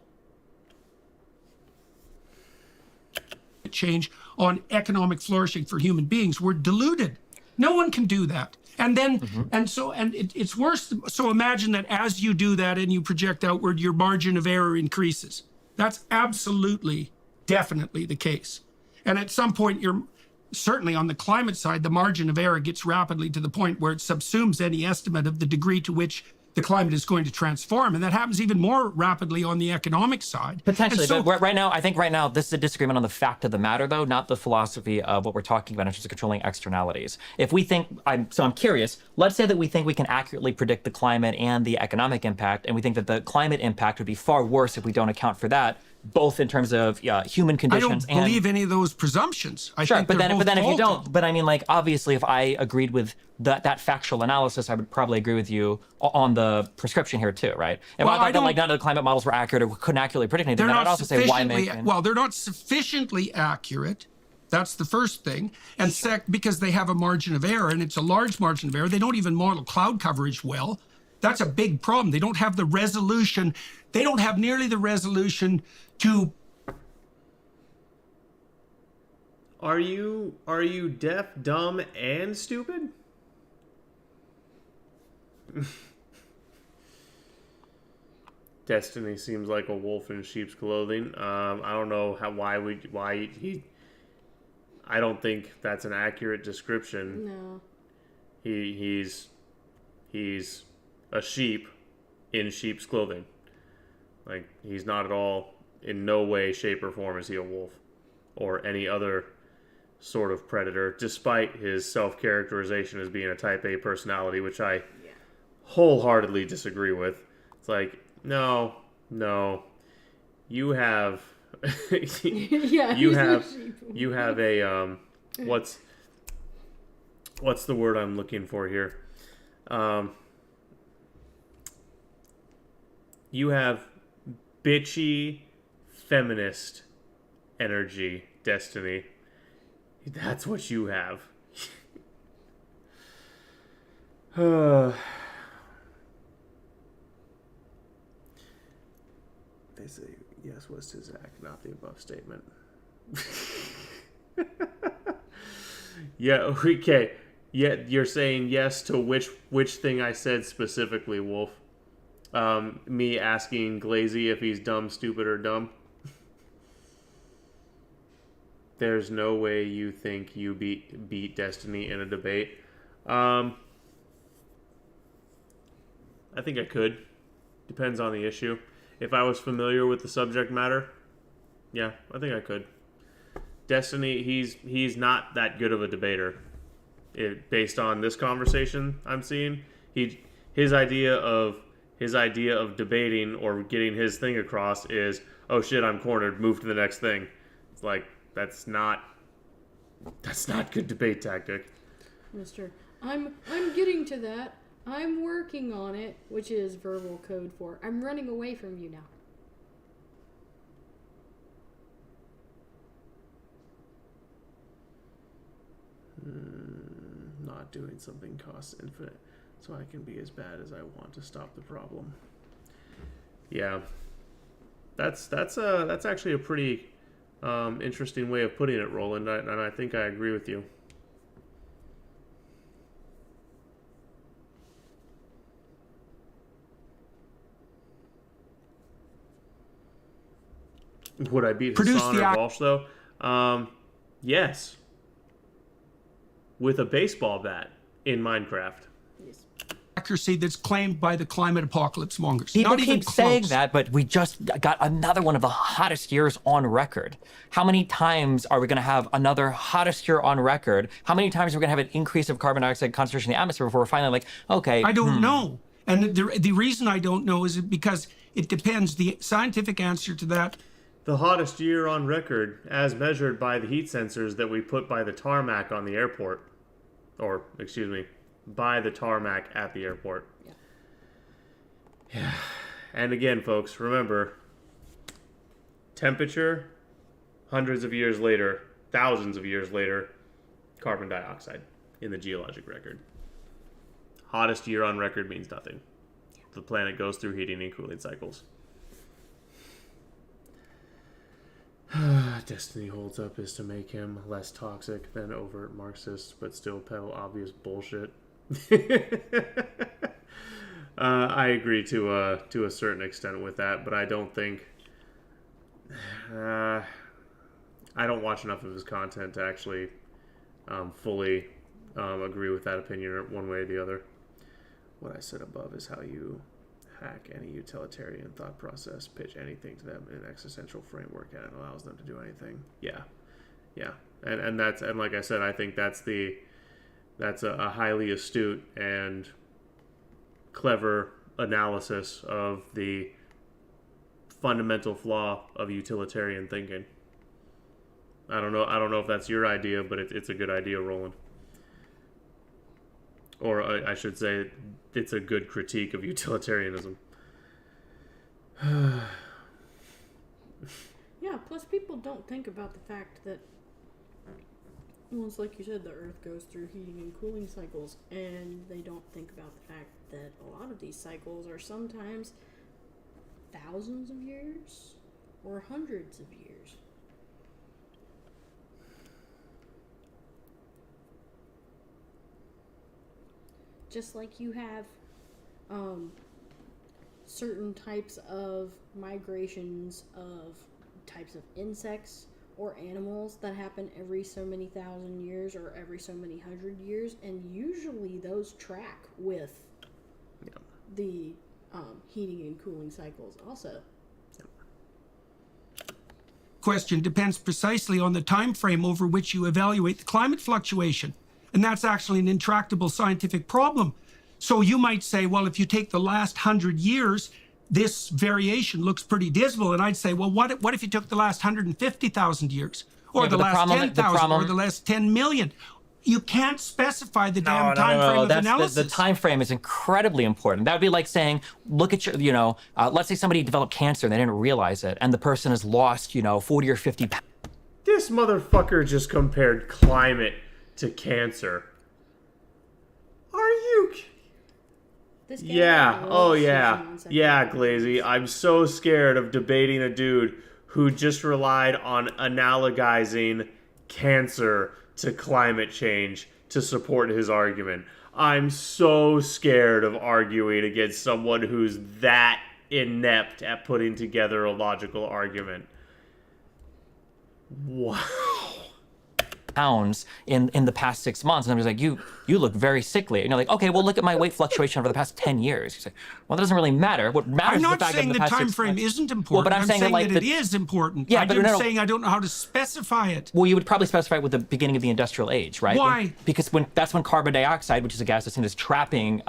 Change on economic flourishing for human beings. We're deluded. No one can do that. And then, it's worse. So imagine that as you do that and you project outward, your margin of error increases. That's absolutely, definitely the case. And at some point, certainly on the climate side, the margin of error gets rapidly to the point where it subsumes any estimate of the degree to which the climate is going to transform. And that happens even more rapidly on the economic side. Potentially, but right now, I think this is a disagreement on the fact of the matter, though, not the philosophy of what we're talking about in terms of controlling externalities. If we think, I'm curious, let's say that we think we can accurately predict the climate and the economic impact, and we think that the climate impact would be far worse if we don't account for that, both in terms of human conditions I don't believe any of those presumptions. Sure, but then if you don't, but I mean, like, obviously, if I agreed with that factual analysis, I would probably agree with you on the prescription here too, right? If I thought that like none of the climate models were accurate or couldn't accurately predict anything, then I'd also say why make? Well, they're not sufficiently accurate. That's the first thing. And because they have a margin of error, and it's a large margin of error, they don't even model cloud coverage well. That's a big problem. They don't have the resolution. They don't have nearly the resolution to. Are you deaf, dumb, and stupid? Destiny seems like a wolf in sheep's clothing. I don't know I don't think that's an accurate description. No. He's a sheep in sheep's clothing. Like, he's not at all, in no way, shape, or form is he a wolf or any other sort of predator, despite his self-characterization as being a type A personality, which I wholeheartedly disagree with. It's like, no, you have you have a what's the word I'm looking for here? You have bitchy feminist energy, Destiny. That's what you have. They say yes was to Zach, not the above statement. Yeah, okay. Yeah, you're saying yes to which thing I said specifically, Wolf? Me asking Glazy if he's dumb, stupid, or dumb? There's no way you think you beat Destiny in a debate. I think I could. Depends on the issue. If I was familiar with the subject matter, yeah, I think I could. Destiny, he's not that good of a debater. Based on this conversation I'm seeing, his idea of debating or getting his thing across is, oh shit, I'm cornered, move to the next thing. It's like, that's not good debate tactic. Mister, I'm getting to that. I'm working on it, which is verbal code for I'm running away from you now. Not doing something costs infinite, so I can be as bad as I want to stop the problem. Yeah, that's actually a pretty interesting way of putting it, Roland, and I think I agree with you. Would I beat produce Hassan the or Walsh, though? Yes. With a baseball bat in Minecraft. accuracy that's claimed by the climate apocalypse mongers. People Not even keep saying close. that, but we just got another one of the hottest years on record. How many times are we going to have another hottest year on record? How many times are we going to have an increase of carbon dioxide concentration in the atmosphere before we're finally like, okay. I don't know. And the reason I don't know is because it depends. The scientific answer to that. The hottest year on record, as measured by the heat sensors that we put by the tarmac on the airport. Or, excuse me, by the tarmac at the airport. Yeah. And again, folks, remember, temperature, hundreds of years later, thousands of years later, carbon dioxide in the geologic record. Hottest year on record means nothing. The planet goes through heating and cooling cycles. Destiny holds up is to make him less toxic than overt Marxists, but still peddle obvious bullshit. I agree to a certain extent with that, but I don't think I don't watch enough of his content to actually fully agree with that opinion one way or the other. What I said above is how you hack any utilitarian thought process, pitch anything to them in an existential framework, and it allows them to do anything. Yeah, and that's, and like I said, I think that's a highly astute and clever analysis of the fundamental flaw of utilitarian thinking. I don't know if that's your idea, but it's a good idea, Roland. Or I should say, it's a good critique of utilitarianism. Yeah, plus people don't think about the fact that, well, it's like you said, the Earth goes through heating and cooling cycles, and they don't think about the fact that a lot of these cycles are sometimes thousands of years or hundreds of years. Just like you have certain types of migrations of types of insects or animals that happen every so many thousand years or every so many hundred years, and usually those track with the heating and cooling cycles also. Question depends precisely on the time frame over which you evaluate the climate fluctuation. And that's actually an intractable scientific problem. So you might say, well, if you take the last 100 years, this variation looks pretty dismal. And I'd say, well, what if you took the last 150,000 years? Or the last 10,000 or the last 10 million? You can't specify the damn time frame of analysis. The time frame is incredibly important. That would be like saying, look at your, let's say somebody developed cancer and they didn't realize it, and the person has lost, 40 or 50 pounds. This motherfucker just compared climate to cancer. Are you? This guy Yeah. Oh loves yeah. sushi on Yeah, second Glazy. I'm so scared of debating a dude who just relied on analogizing cancer to climate change to support his argument. I'm so scared of arguing against someone who's that inept at putting together a logical argument. Wow. Pounds in the past 6 months, and I'm just like, you look very sickly, and you're like, okay, well, look at my weight fluctuation over the past 10 years. You say, well, that doesn't really matter. What matters I'm is not the fact saying that the the past time 6 frame months, isn't important. Well, but I'm saying that it is important. Yeah, I'm but saying I don't know how to specify it. Well, you would probably specify it with the beginning of the industrial age, right? Why? Because that's when carbon dioxide, which is a gas that's seen as trapping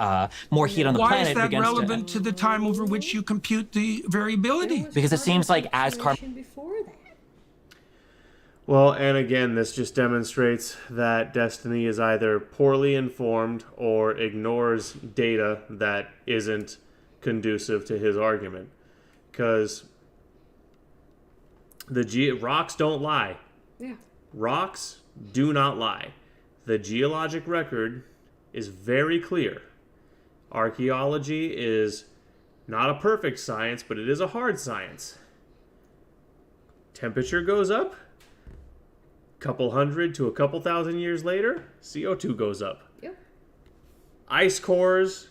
more heat on the Why planet, is that begins relevant to the time over which you compute the variability? Because it seems like as fluctuation before that. Well, and again, this just demonstrates that Destiny is either poorly informed or ignores data that isn't conducive to his argument. Because rocks don't lie. Yeah. Rocks do not lie. The geologic record is very clear. Archaeology is not a perfect science, but it is a hard science. Temperature goes up. Couple hundred to a couple thousand years later, CO2 goes up. Yep. Ice cores,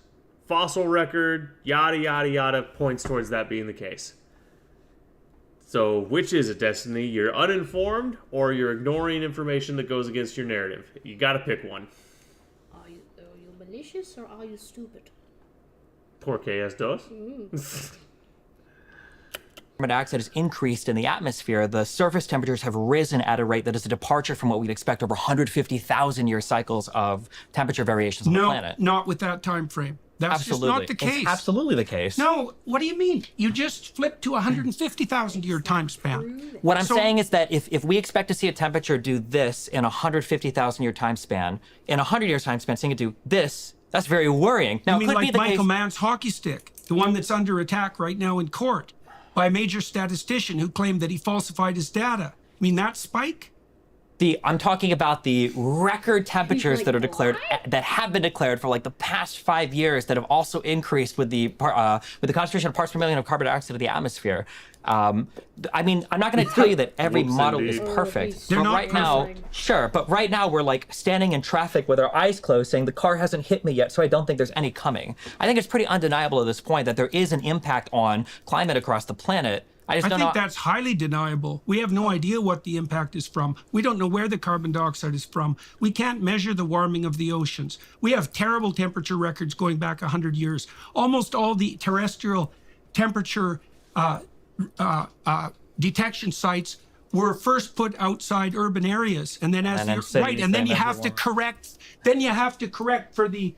fossil record, yada, yada, yada, points towards that being the case. So which is it, Destiny? You're uninformed or you're ignoring information that goes against your narrative? You got to pick one. Are you malicious or are you stupid? Porque es dos. Carbon dioxide has increased in the atmosphere, the surface temperatures have risen at a rate that is a departure from what we'd expect over 150,000 year cycles of temperature variations on the planet. No, not with that time frame. That's Absolutely. just not the case. It's absolutely the case. No, what do you mean? You just flipped to 150,000 year time span. What I'm saying is that if we expect to see a temperature do this in a 150,000 year time span, in a 100 year time span, seeing it do this, that's very worrying. Now, You mean it could be like the Michael case. Mann's hockey stick, the one that's under attack right now in court by a major statistician who claimed that he falsified his data? I mean, that spike? I'm talking about the record temperatures Like that are declared, what? that have been declared for like the past 5 years, that have also increased with the concentration of parts per million of carbon dioxide in the atmosphere. I mean, I'm not going to tell you that every Whoops, model indeed. is perfect. They're but not right now, perfect. sure, but right now we're like standing in traffic with our eyes closed, saying the car hasn't hit me yet, so I don't think there's any coming. I think it's pretty undeniable at this point that there is an impact on climate across the planet. I just I don't think know. that's highly deniable. We have no idea what the impact is from. We don't know where the carbon dioxide is from. We can't measure the warming of the oceans. We have terrible temperature records going back 100 years. Almost all the terrestrial temperature detection sites were first put outside urban areas, and then as And then you're cities, right, and then you then have to everyone. correct. Then you have to correct for the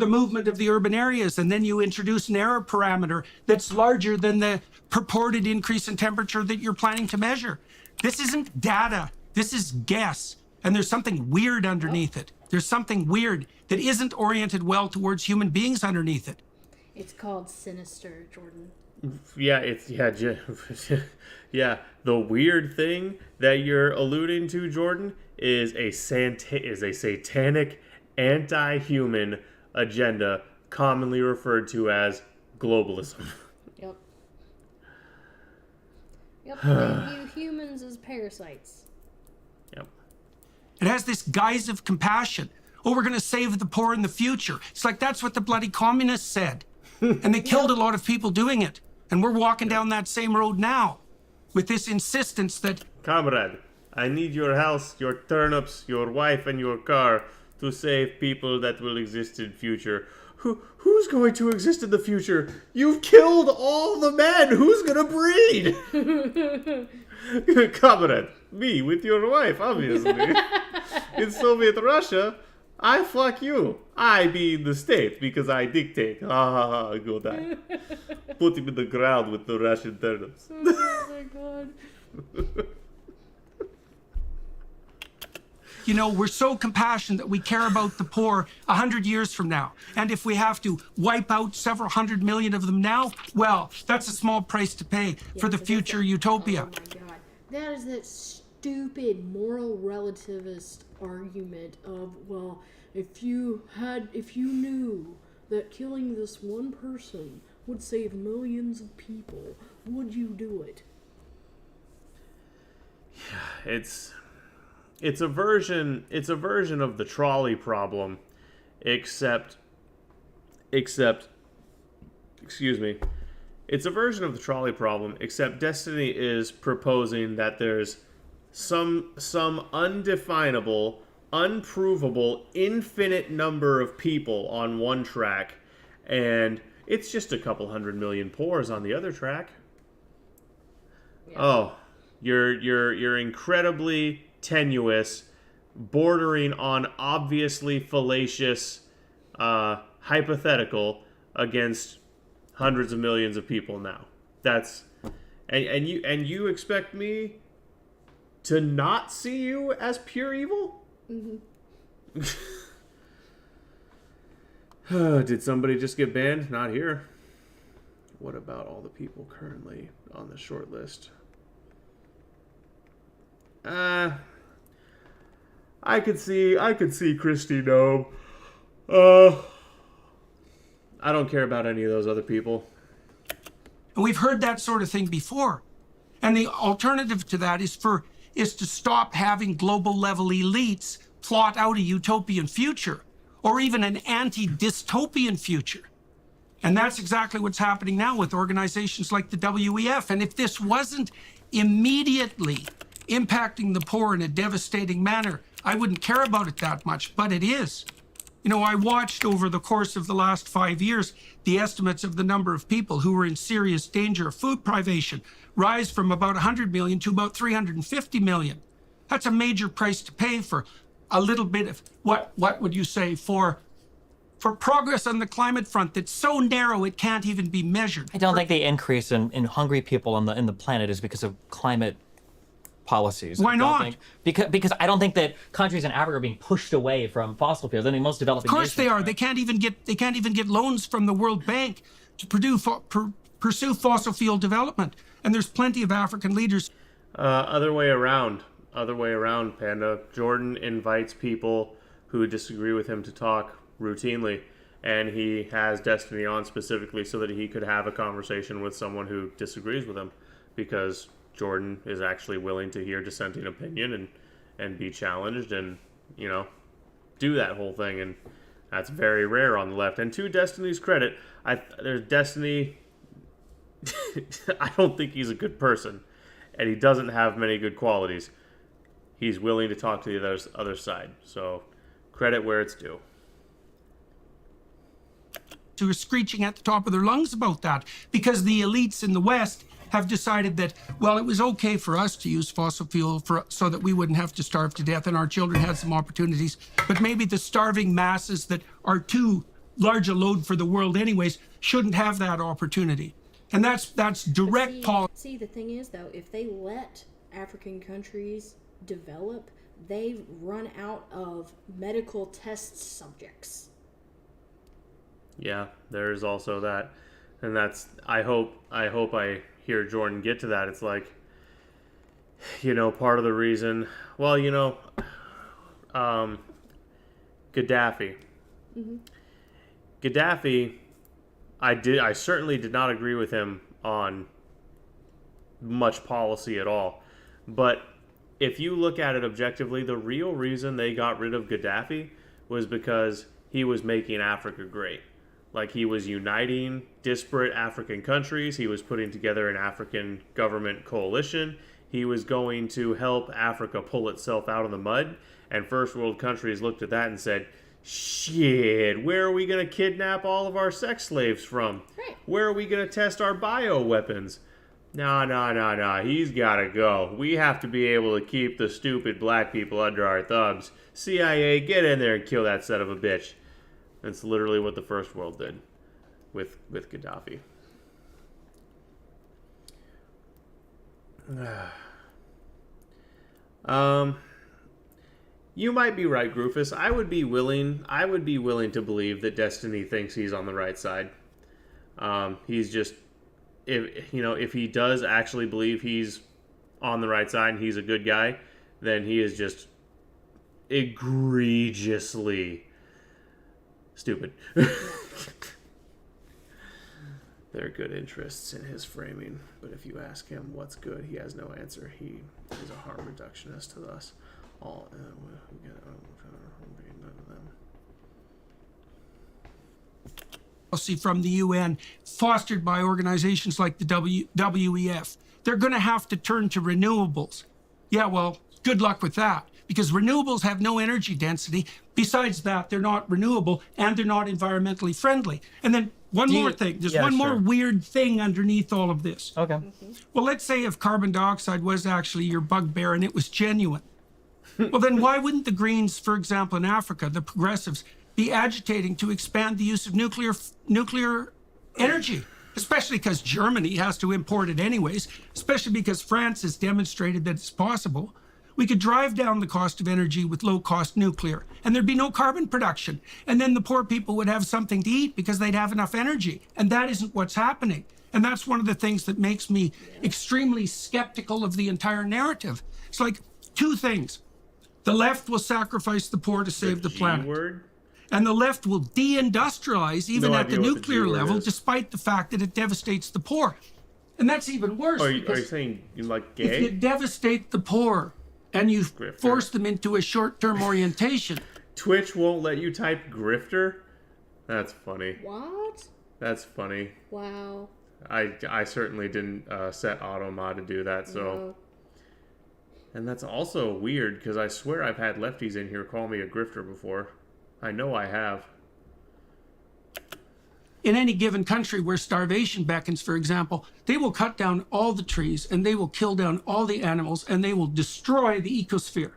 movement of the urban areas, and then you introduce an error parameter that's larger than the purported increase in temperature that you're planning to measure. This isn't data. This is guess, and there's something weird underneath it. There's something weird that isn't oriented well towards human beings underneath it. It's called sinister, Jordan. Yeah. The weird thing that you're alluding to, Jordan, is a satanic, anti-human agenda, commonly referred to as globalism. Yep, they view humans as parasites. Yep. It has this guise of compassion. Oh, we're going to save the poor in the future. It's like that's what the bloody communists said. And they killed a lot of people doing it. And we're walking down that same road now with this insistence that Comrade, I need your house, your turnips, your wife, and your car to save people that will exist in future. Who's going to exist in the future? You've killed all the men. Who's gonna breed? Comrade, me with your wife, obviously. In Soviet Russia, I fuck you. I be in the state because I dictate. Go die. Put him in the ground with the Russian turnips. Oh my god. you know, we're so compassionate that we care about the poor 100 years from now. And if we have to wipe out several 100 million of them now, well, that's a small price to pay for the future utopia. Oh my god. That is that stupid moral relativist argument of, well, if you knew that killing this one person would save millions of people, would you do it? It's a version of the trolley problem, except excuse me. It's a version of the trolley problem, except Destiny is proposing that there's some undefinable, unprovable, infinite number of people on one track, and it's just a couple 100 million pores on the other track. Yeah. Oh, you're incredibly tenuous, bordering on obviously fallacious, hypothetical against hundreds of millions of people now. That's and you expect me to not see you as pure evil? Mm-hmm. Did somebody just get banned? Not here. What about all the people currently on the short list? I could see Christy Nome. I don't care about any of those other people. And we've heard that sort of thing before. And the alternative to that is to stop having global level elites plot out a utopian future or even an anti-dystopian future. And that's exactly what's happening now with organizations like the WEF. And if this wasn't immediately impacting the poor in a devastating manner, I wouldn't care about it that much, but it is. You know, I watched over the course of the last 5 years the estimates of the number of people who were in serious danger of food privation rise from about 100 million to about 350 million. That's a major price to pay for a little bit of, what would you say, for progress on the climate front that's so narrow it can't even be measured. I don't think the increase in hungry people on the planet is because of climate policies. Why not? Because I don't think that countries in Africa are being pushed away from fossil fuels. I mean, most developing Of course they are. nations, right? They can't even get loans from the World Bank to pursue fossil fuel development. And there's plenty of African leaders. Other way around, Panda. Jordan invites people who disagree with him to talk routinely, and he has Destiny on specifically so that he could have a conversation with someone who disagrees with him, because Jordan is actually willing to hear dissenting opinion and be challenged and, you know, do that whole thing, and that's very rare on the left. And to Destiny's credit, there's Destiny. I don't think he's a good person, and he doesn't have many good qualities. He's willing to talk to the other side, so credit where it's due. Who are screeching at the top of their lungs about that, because the elites in the West have decided that, well, it was okay for us to use fossil fuel so that we wouldn't have to starve to death and our children had some opportunities, but maybe the starving masses that are too large a load for the world anyways shouldn't have that opportunity. And that's direct policy. See, the thing is, though, if they let African countries develop, they run out of medical test subjects. Yeah, there's also that, and that's. I hope I hear Jordan get to that. It's like, you know, part of the reason. Well, you know, Gaddafi. Mm-hmm. Gaddafi, I certainly did not agree with him on much policy at all, but if you look at it objectively, the real reason they got rid of Gaddafi was because he was making Africa great. Like, he was uniting disparate African countries. He was putting together an African government coalition. He was going to help Africa pull itself out of the mud. And first world countries looked at that and said, shit, where are we going to kidnap all of our sex slaves from? Right. Where are we going to test our bioweapons? No, he's got to go. We have to be able to keep the stupid black people under our thumbs. CIA, get in there and kill that son of a bitch. That's literally what the First World did with Gaddafi. You might be right, Groofus. I would be willing to believe that Destiny thinks he's on the right side. He's just, if he does actually believe he's on the right side and he's a good guy, then he is just egregiously stupid. There are good interests in his framing, but if you ask him what's good, he has no answer. He is a harm reductionist to us all. Policy from the UN, fostered by organizations like the WEF. They're going to have to turn to renewables. Yeah, well, good luck with that, because renewables have no energy density. Besides that, they're not renewable and they're not environmentally friendly. And then one more thing. There's one more weird thing underneath all of this. Okay. Mm-hmm. Well, let's say if carbon dioxide was actually your bugbear and it was genuine. Well, then why wouldn't the Greens, for example, in Africa, the progressives, be agitating to expand the use of nuclear energy? Especially because Germany has to import it anyways, especially because France has demonstrated that it's possible. We could drive down the cost of energy with low-cost nuclear, and there'd be no carbon production. And then the poor people would have something to eat because they'd have enough energy. And that isn't what's happening. And that's one of the things that makes me extremely skeptical of the entire narrative. It's like two things. The left will sacrifice the poor to save the planet. G-word? And the left will deindustrialize even at the nuclear level, despite the fact that it devastates the poor. And that's even worse. Are you saying you like gay? If you devastate the poor and you force them into a short-term orientation. Twitch won't let you type grifter? That's funny. What? That's funny. Wow. I certainly didn't set auto mod to do that. So, No. and that's also weird because I swear I've had lefties in here call me a grifter before. I know I have. In any given country where starvation beckons, for example, they will cut down all the trees and they will kill down all the animals and they will destroy the ecosphere.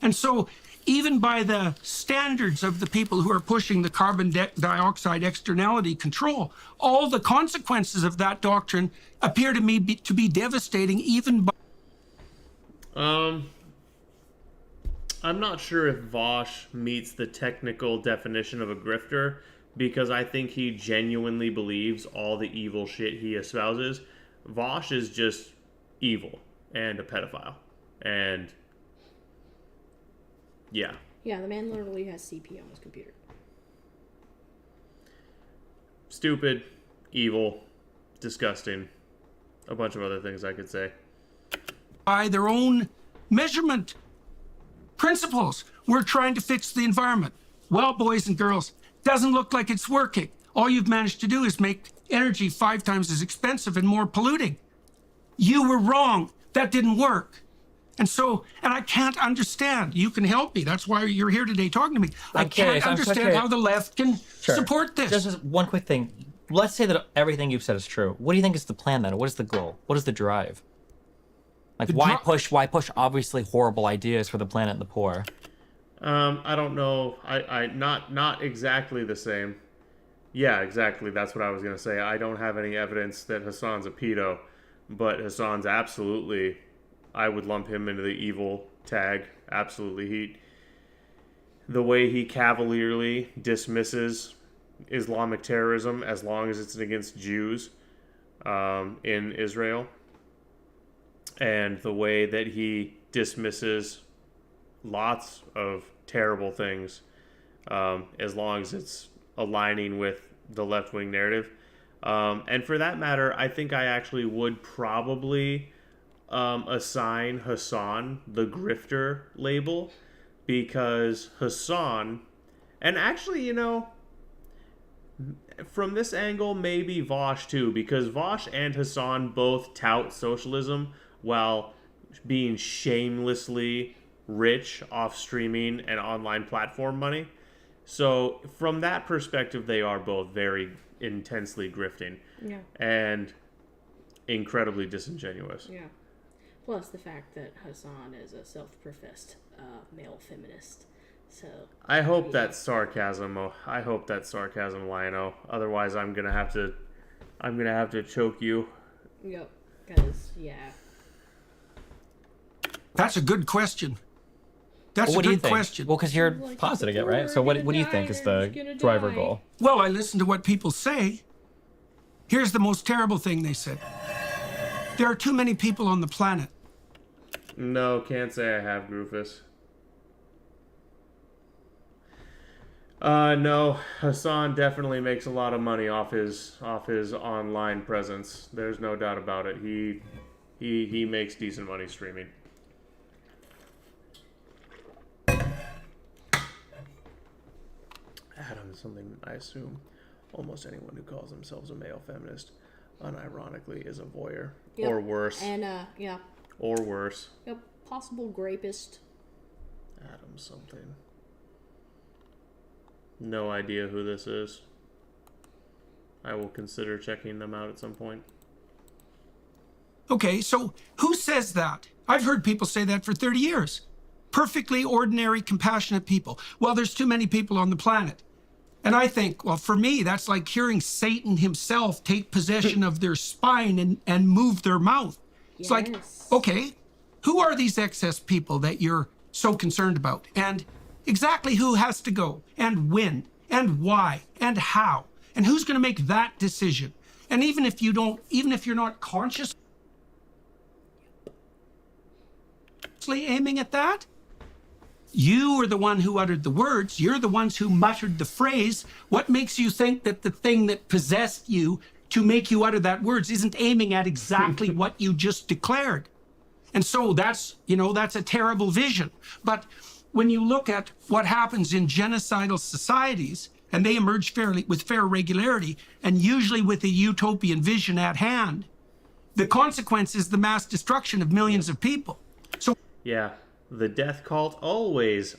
And so even by the standards of the people who are pushing the carbon dioxide externality control, all the consequences of that doctrine appear to me to be devastating even by... I'm not sure if Vosh meets the technical definition of a grifter, because I think he genuinely believes all the evil shit he espouses. Vosh is just evil and a pedophile. And yeah. Yeah, the man literally has CP on his computer. Stupid, evil, disgusting. A bunch of other things I could say. By their own measurement principles. We're trying to fix the environment. Well, boys and girls, doesn't look like it's working. All you've managed to do is make energy 5 times as expensive and more polluting. You were wrong. That didn't work. And I can't understand. You can help me. That's why you're here today talking to me. I can't understand how the left can support this. Just one quick thing. Let's say that everything you've said is true. What do you think is the plan then? What is the goal? What is the drive? Like, why push obviously horrible ideas for the planet and the poor? I don't know. Not exactly the same. Yeah, exactly. That's what I was going to say. I don't have any evidence that Hassan's a pedo, but Hassan's absolutely, I would lump him into the evil tag. Absolutely. The way he cavalierly dismisses Islamic terrorism as long as it's against Jews in Israel, and the way that he dismisses lots of terrible things as long as it's aligning with the left-wing narrative. And for that matter, I think I actually would probably assign Hassan the grifter label, because Hassan, and actually, you know, from this angle, maybe Vosh too, because Vosh and Hassan both tout socialism while being shamelessly rich off streaming and online platform money. So from that perspective, they are both very intensely grifting. Yeah. And incredibly disingenuous. Yeah. Plus the fact that Hassan is a self-professed male feminist. So I hope that's sarcasm. I hope that's sarcasm, Lionel. Otherwise, I'm gonna have to choke you. Yep. Because That's a good question. That's a good question. Well, because you're positing it, right? So what do you think is the driver goal? Well, I listen to what people say. Here's the most terrible thing they said. There are too many people on the planet. No, can't say I have, Groofus. No, Hassan definitely makes a lot of money off his online presence. There's no doubt about it. He makes decent money streaming. Adam is something I assume almost anyone who calls themselves a male feminist unironically is a voyeur. Yep. Or worse. And yeah. Or worse. Yep. Possible rapist. Adam something. No idea who this is. I will consider checking them out at some point. Okay, so who says that? I've heard people say that for 30 years. Perfectly ordinary, compassionate people. Well, there's too many people on the planet. And I think, well, for me, that's like hearing Satan himself take possession of their spine and move their mouth. It's like, okay, who are these excess people that you're so concerned about? And exactly who has to go, and when, and why, and how, and who's going to make that decision? And even if you're not consciously aiming at that, you are the one who uttered the words. You're the ones who muttered the phrase. What makes you think that the thing that possessed you to make you utter that words isn't aiming at exactly what you just declared? And so that's a terrible vision. But when you look at what happens in genocidal societies, and they emerge with fair regularity, and usually with a utopian vision at hand. The consequence is the mass destruction of millions of people. So Yeah, the death cult always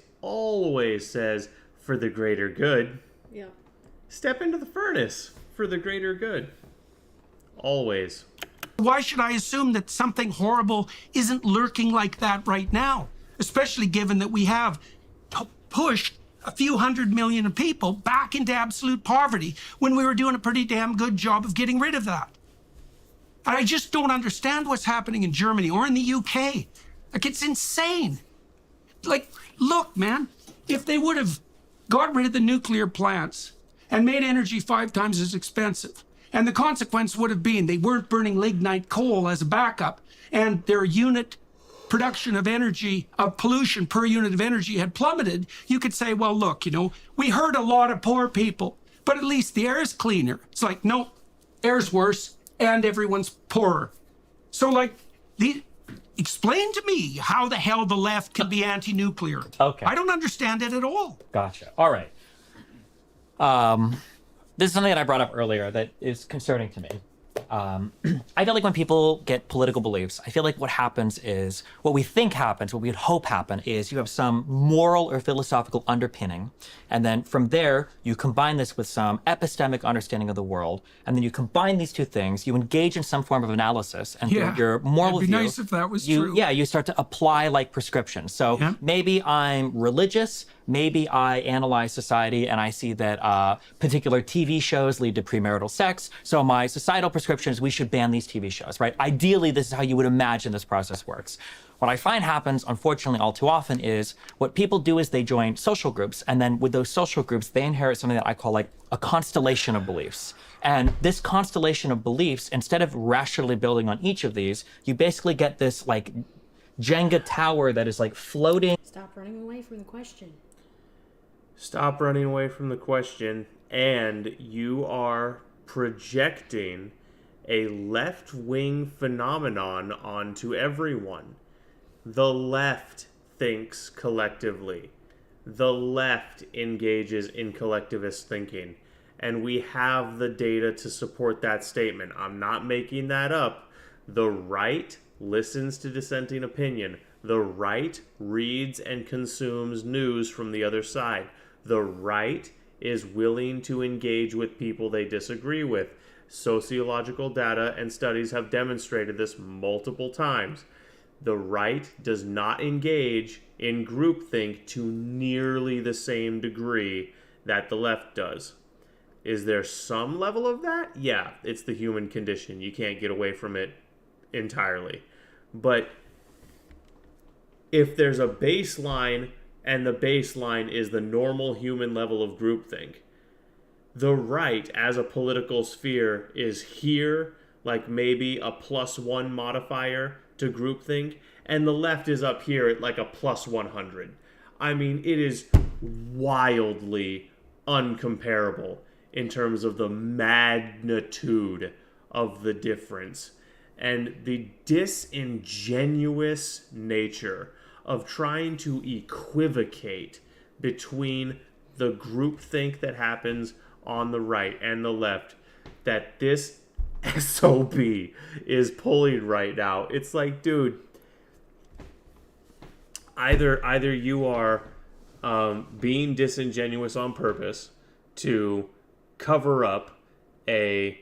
says, for the greater good. Yeah. Step into the furnace for the greater good. Always. why should I assume that something horrible isn't lurking like that right now? Especially given that we have pushed a few 100 million people back into absolute poverty when we were doing a pretty damn good job of getting rid of that. And I just don't understand what's happening in Germany or in the UK. Like, it's insane. Like, look, man, if they would have got rid of the nuclear plants and made energy 5 times as expensive, and the consequence would have been they weren't burning lignite coal as a backup, and their unit production of energy, of pollution per unit of energy had plummeted, you could say, well, look, you know, we hurt a lot of poor people, but at least the air is cleaner. It's like, no, air's worse, and everyone's poorer. So, like, explain to me how the hell the left can be anti-nuclear. Okay. I don't understand it at all. Gotcha. All right. This is something that I brought up earlier that is concerning to me. I feel like when people get political beliefs, I feel like what happens is, what we think happens, what we'd hope happen is you have some moral or philosophical underpinning, and then from there, you combine this with some epistemic understanding of the world, and then you combine these two things, you engage in some form of analysis, and through your moral it'd be view, nice if that was true. Yeah, you start to apply like prescriptions. So maybe I'm religious, maybe I analyze society and I see that particular TV shows lead to premarital sex. So my societal prescription is we should ban these TV shows, right? Ideally, this is how you would imagine this process works. What I find happens, unfortunately, all too often is what people do is they join social groups. And then with those social groups, they inherit something that I call like a constellation of beliefs. And this constellation of beliefs, instead of rationally building on each of these, you basically get this like Jenga tower that is like floating. Stop running away from the question. Stop running away from the question, and you are projecting a left-wing phenomenon onto everyone. The left thinks collectively. The left engages in collectivist thinking, and we have the data to support that statement. I'm not making that up. The right listens to dissenting opinion. The right reads and consumes news from the other side. The right is willing to engage with people they disagree with. Sociological data and studies have demonstrated this multiple times. The right does not engage in groupthink to nearly the same degree that the left does. Is there some level of that? Yeah, it's the human condition. You can't get away from it entirely. But if there's a baseline, and the baseline is the normal human level of groupthink, the right as a political sphere is here, like maybe a +1 modifier to groupthink, and the left is up here at like a +100. I mean, it is wildly uncomparable in terms of the magnitude of the difference and the disingenuous nature of trying to equivocate between the groupthink that happens on the right and the left that this SOB is pulling right now. It's like, dude, either you are being disingenuous on purpose to cover up a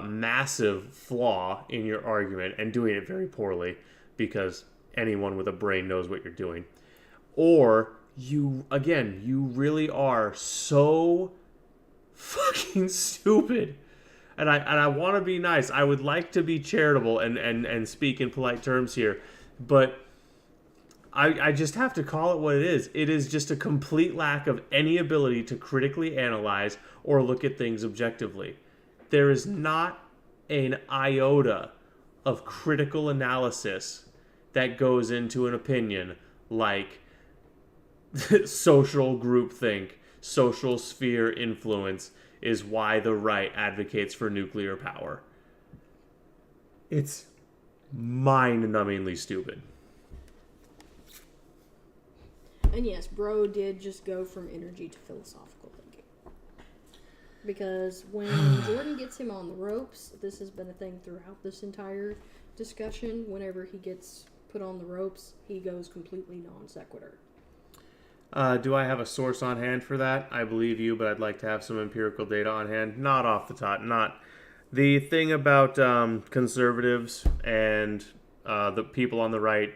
massive flaw in your argument and doing it very poorly because anyone with a brain knows what you're doing, or you really are so fucking stupid. And I want to be nice. I would like to be charitable and speak in polite terms here, but I just have to call it what it is. It is just a complete lack of any ability to critically analyze or look at things objectively. There is not an iota of critical analysis that goes into an opinion like social groupthink, social sphere influence is why the right advocates for nuclear power. It's mind-numbingly stupid. And yes, bro did just go from energy to philosophical thinking. Because when Jordan gets him on the ropes, this has been a thing throughout this entire discussion. Whenever he gets put on the ropes, he goes completely non sequitur. Do I have a source on hand for that? I believe you, but I'd like to have some empirical data on hand. Not off the top. Not the thing about conservatives and the people on the right.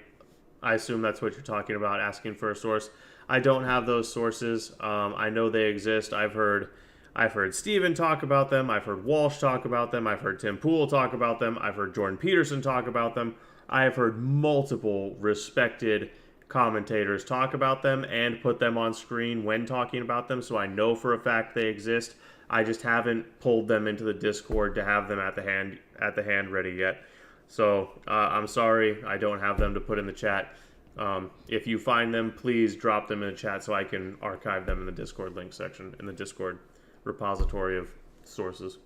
I assume that's what you're talking about, asking for a source. I don't have those sources. I know they exist. I've heard Steven talk about them. I've heard Walsh talk about them. I've heard Tim Pool talk about them. I've heard Jordan Peterson talk about them. I have heard multiple respected commentators talk about them and put them on screen when talking about them, so I know for a fact they exist. I just haven't pulled them into the Discord to have them at the hand ready yet. So I'm sorry, I don't have them to put in the chat. If you find them, please drop them in the chat so I can archive them in the Discord link section, in the Discord repository of sources.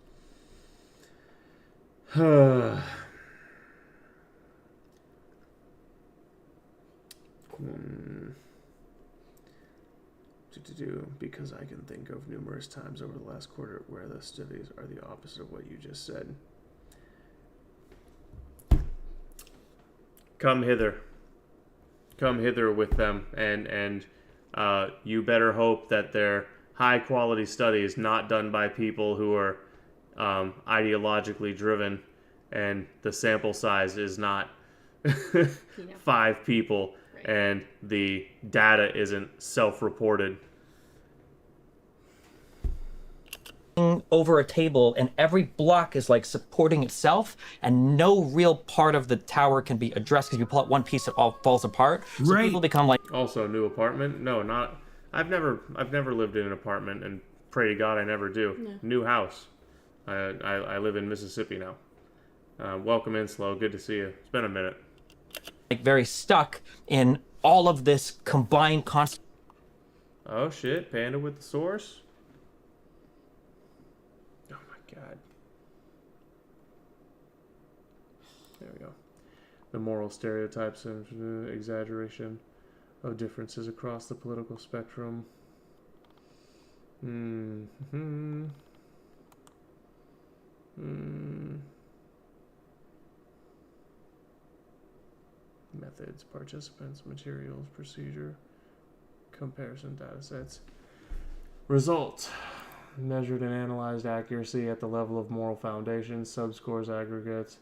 Because I can think of numerous times over the last quarter where the studies are the opposite of what you just said. Come hither with them, and you better hope that they're high quality studies, not done by people who are ideologically driven, and the sample size is not 5 people, right, and the data isn't self-reported. Over a table, and every block is like supporting itself, and no real part of the tower can be addressed because you pull out one piece, it all falls apart. So right. People become like, also new apartment. No, not. I've never lived in an apartment, and pray to God I never do. No. New house. I live in Mississippi now. Welcome in, Slow. Good to see you. It's been a minute. Like very stuck in all of this combined concept. Oh shit! Panda with the source. Oh my God. There we go. The moral stereotypes and exaggeration of differences across the political spectrum. Methods, participants, materials, procedure, comparison data sets. Result. Measured and analyzed accuracy at the level of moral foundations, subscores, aggregates.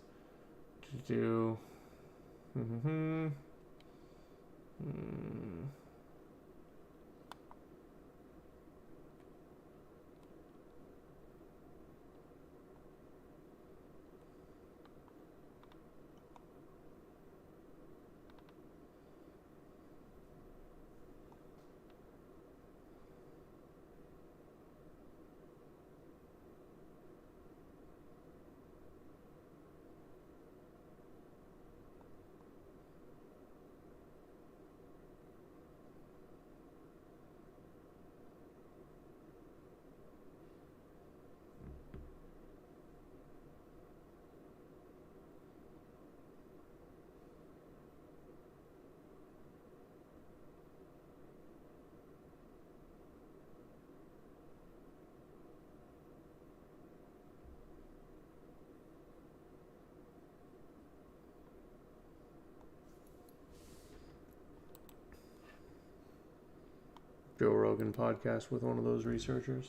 Joe Rogan podcast with one of those researchers.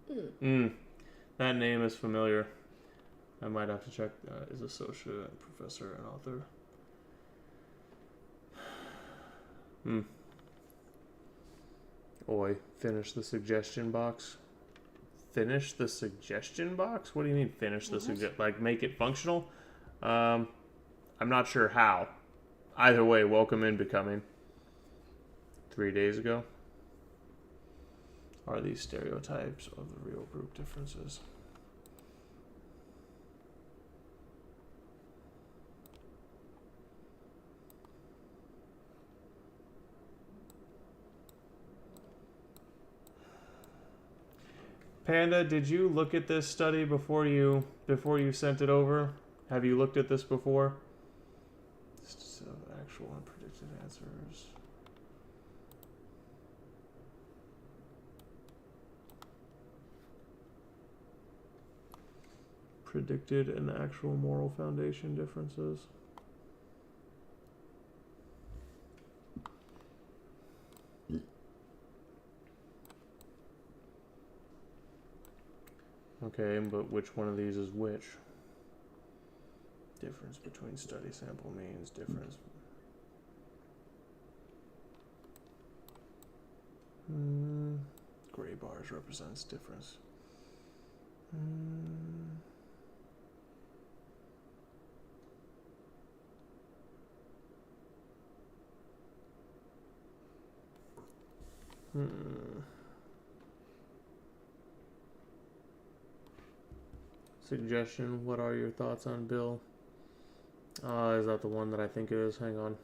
That name is familiar. I might have to check. Is associate professor and author. Oi, finish the suggestion box. Finish the suggestion box? What do you mean finish the suggestion? Like make it functional? I'm not sure how. Either way, welcome in becoming. 3 days ago. Are these stereotypes of the real group differences? Panda, did you look at this study before you sent it over? Have you looked at this before? Actual and predicted answers. predicted and actual moral foundation differences. Okay, but which one of these is which? Difference between study sample means difference. Gray bars represents difference. Suggestion, what are your thoughts on Bill? Is that the one that I think it is? Hang on.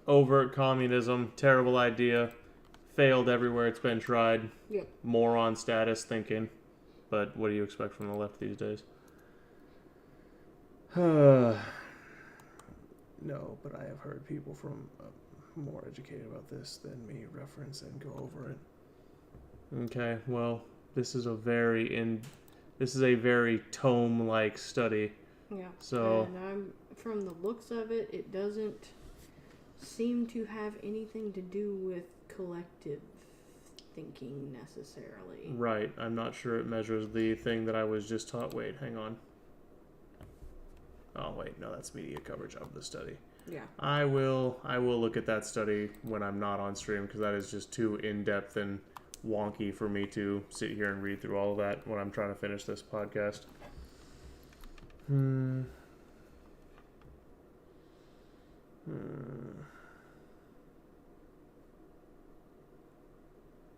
Overt communism, terrible idea, failed everywhere it's been tried. Yep. Moron status thinking. But what do you expect from the left these days? No, but I have heard people from more educated about this than me reference and go over it. Okay, well, this is a very tome-like study. Yeah. So, and from the looks of it, it doesn't seem to have anything to do with collective thinking necessarily. Right. I'm not sure it measures the thing that I was just taught. Wait, hang on. Oh, wait, no, that's media coverage of the study. Yeah. I will look at that study when I'm not on stream, because that is just too in-depth and wonky for me to sit here and read through all of that when I'm trying to finish this podcast.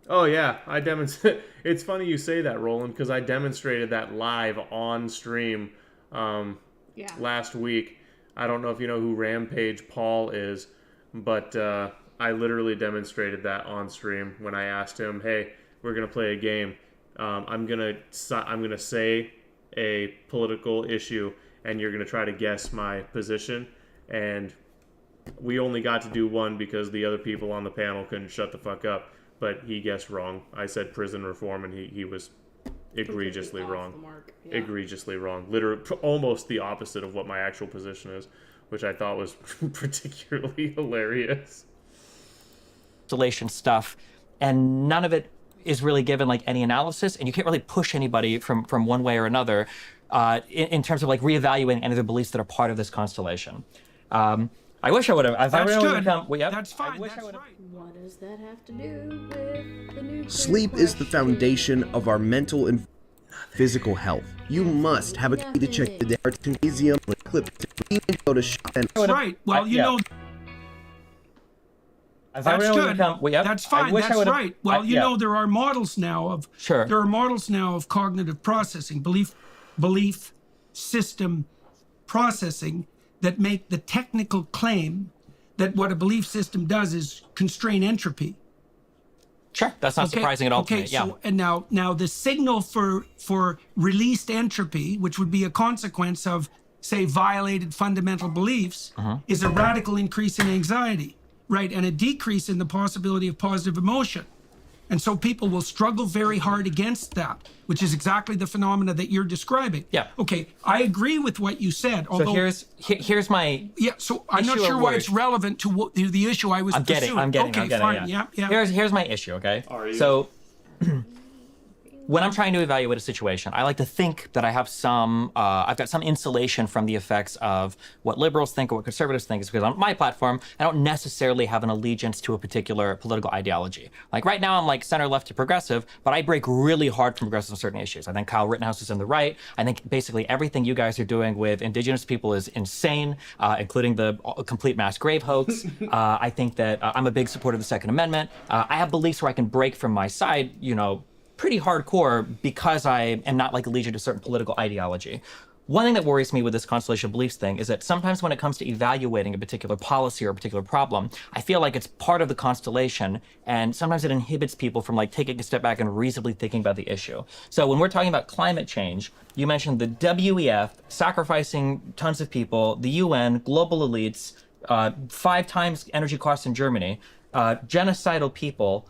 Oh yeah, I demonstrate. It's funny you say that, Roland, because I demonstrated that live on stream last week. I don't know if you know who Rampage Paul is, but I literally demonstrated that on stream when I asked him, "Hey, we're gonna play a game. I'm gonna say a political issue, and you're gonna try to guess my position." And we only got to do one because the other people on the panel couldn't shut the fuck up. But he guessed wrong. I said prison reform, and he was egregiously wrong. Yeah. Egregiously wrong. Literally, almost the opposite of what my actual position is, which I thought was particularly hilarious. Installation stuff, and none of it is really given like any analysis, and you can't really push anybody from one way or another in terms of like reevaluating any of the beliefs that are part of this constellation. I wish I would have. That's good. That's fine. That's right. What does that have to do with the new Sleep is the foundation of our mental and physical health. You must have a key to check the magnesium clip to even go to shop and. That's right. Well, you know. That's good. That's fine. That's right. Well, you know, there are models now of there are models now of cognitive processing, belief system processing, that make the technical claim that what a belief system does is constrain entropy. Sure, that's not surprising at all to me. Yeah. So, and now the signal for released entropy, which would be a consequence of, say, violated fundamental beliefs, is a radical increase in anxiety, right, and a decrease in the possibility of positive emotion. And so people will struggle very hard against that, which is exactly the phenomena that you're describing. Yeah. Okay, I agree with what you said. Although, so here's my so I'm not sure why it's relevant to the issue I was pursuing. I'm getting. Okay, fine. Yeah. Here's my issue. Okay. So when I'm trying to evaluate a situation, I like to think that I have I've got some insulation from the effects of what liberals think or what conservatives think, is because on my platform, I don't necessarily have an allegiance to a particular political ideology. Like right now, I'm like center left to progressive, but I break really hard from progressives on certain issues. I think Kyle Rittenhouse is in the right. I think basically everything you guys are doing with indigenous people is insane, including the complete mass grave hoax. I think that I'm a big supporter of the Second Amendment. I have beliefs where I can break from my side, pretty hardcore, because I am not like allegiant to certain political ideology. one thing that worries me with this constellation of beliefs thing is that sometimes when it comes to evaluating a particular policy or a particular problem, I feel like it's part of the constellation, and sometimes it inhibits people from like taking a step back and reasonably thinking about the issue. So when we're talking about climate change, you mentioned the WEF sacrificing tons of people, the UN, global elites, 5 times energy costs in Germany, genocidal people.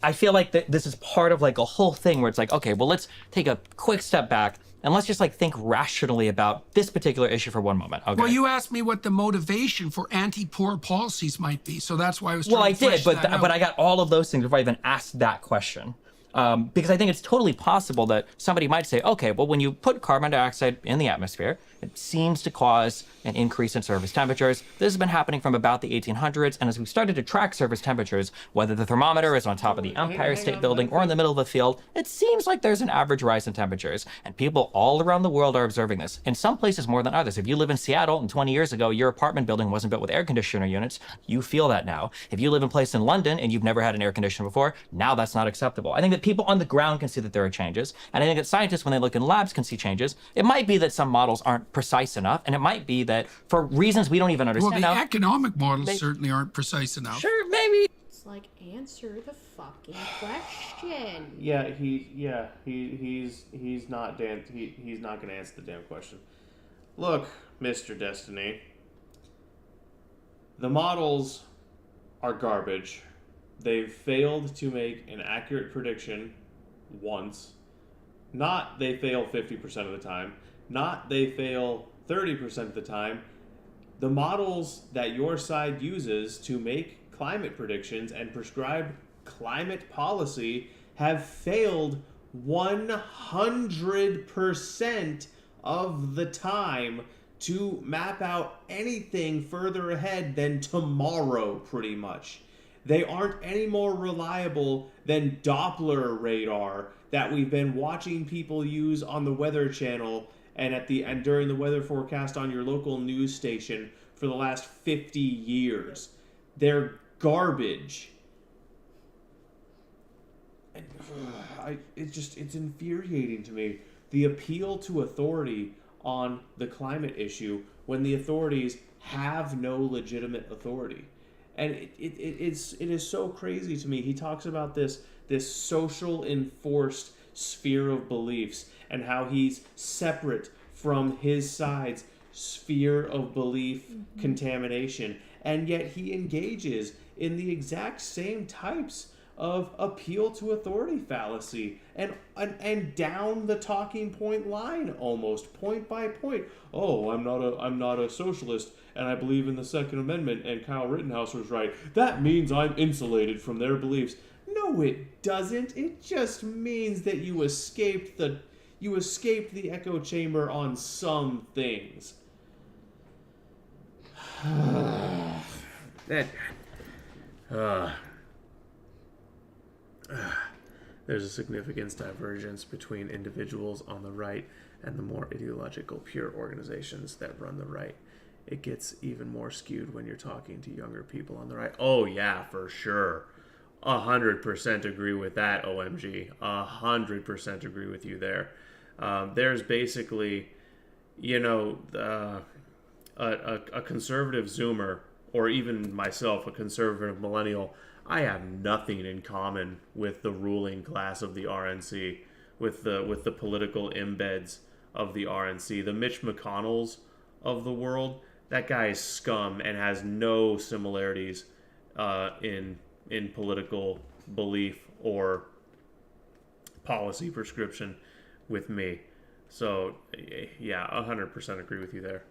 I feel like this is part of like a whole thing where it's like, okay, well, let's take a quick step back and let's just like think rationally about this particular issue for one moment. Okay. Well, you asked me what the motivation for anti-poor policies might be, so that's why I was trying Well, I to flesh did, that out. but I got all of those things before I even asked that question. Because I think it's totally possible that somebody might say, okay, well, when you put carbon dioxide in the atmosphere, it seems to cause an increase in surface temperatures. This has been happening from about the 1800s, and as we've started to track surface temperatures, whether the thermometer is on top of the Empire State Building or in the middle of a field, it seems like there's an average rise in temperatures, and people all around the world are observing this. In some places more than others. If you live in Seattle and 20 years ago, your apartment building wasn't built with air conditioner units, you feel that now. If you live in a place in London and you've never had an air conditioner before, now that's not acceptable. I think that people on the ground can see that there are changes, and I think that scientists, when they look in labs, can see changes. It might be that some models aren't precise enough, and it might be that for reasons we don't even understand Well, the now, economic models certainly aren't precise enough. sure, maybe. It's like, answer the fucking question. He's not going to answer the damn question. Look, Mr. Destiny, the models are garbage. They've failed to make an accurate prediction once. Not they fail 50% of the time. Not they fail 30% of the time. The models that your side uses to make climate predictions and prescribe climate policy have failed 100% of the time to map out anything further ahead than tomorrow, pretty much. They aren't any more reliable than Doppler radar that we've been watching people use on the Weather Channel and during the weather forecast on your local news station for the last 50 years. They're garbage. And it's infuriating to me. The appeal to authority on the climate issue when the authorities have no legitimate authority. And it is so crazy to me. He talks about this social enforced sphere of beliefs and how he's separate from his side's sphere of belief contamination. And yet he engages in the exact same types of appeal to authority fallacy and down the talking point line, almost point by point. Oh, I'm not a socialist, and I believe in the Second Amendment, and Kyle Rittenhouse was right. That means I'm insulated from their beliefs. No, it doesn't. It just means that you escaped the echo chamber on some things. There's a significant divergence between individuals on the right and the more ideological, pure organizations that run the right. It gets even more skewed when you're talking to younger people on the right. Oh yeah, for sure. 100% agree with that, OMG. 100% agree with you there. There's basically, a conservative Zoomer, or even myself, a conservative millennial. I have nothing in common with the ruling class of the RNC, with the political embeds of the RNC. The Mitch McConnells of the world, that guy is scum and has no similarities in political belief or policy prescription with me. So, yeah, 100% agree with you there.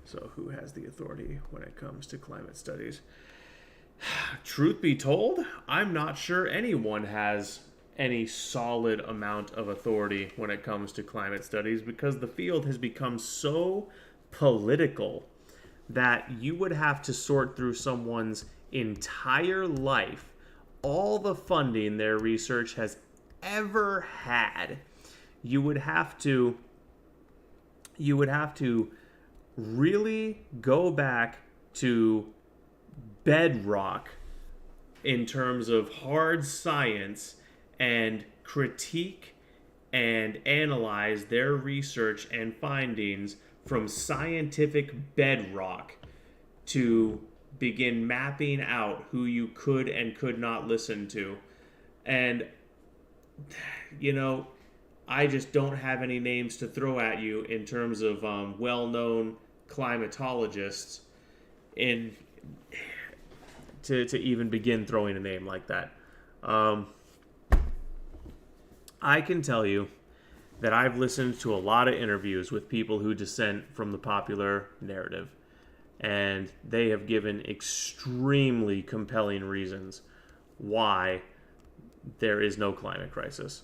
So, who has the authority when it comes to climate studies? Truth be told, I'm not sure anyone has any solid amount of authority when it comes to climate studies, because the field has become so political that you would have to sort through someone's entire life, all the funding their research has ever had. You would have to really go back to bedrock in terms of hard science and critique and analyze their research and findings from scientific bedrock to begin mapping out who you could and could not listen to. And, you know, I just don't have any names to throw at you in terms of well-known climatologists to even begin throwing a name like that. I can tell you that I've listened to a lot of interviews with people who dissent from the popular narrative, and they have given extremely compelling reasons why there is no climate crisis.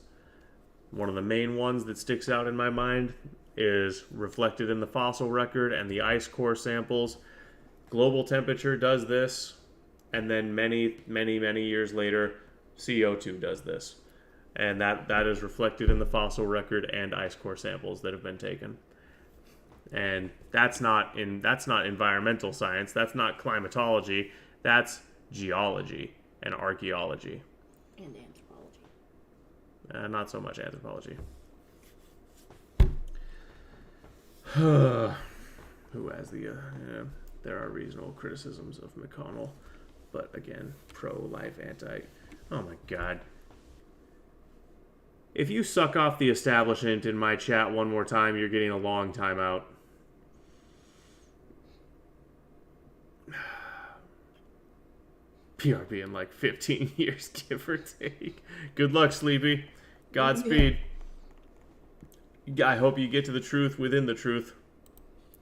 One of the main ones that sticks out in my mind is reflected in the fossil record and the ice core samples. Global temperature does this, and then many years later, CO2 does this. And that is reflected in the fossil record and ice core samples that have been taken. And that's not environmental science, that's not climatology, that's geology and archaeology. And anthropology. Not so much anthropology. Who has the... there are reasonable criticisms of McConnell, but again, pro-life, anti... Oh my god. If you suck off the establishment in my chat one more time, you're getting a long time out. PRB in like 15 years, give or take. Good luck, Sleepy. Godspeed. I hope you get to the truth within the truth.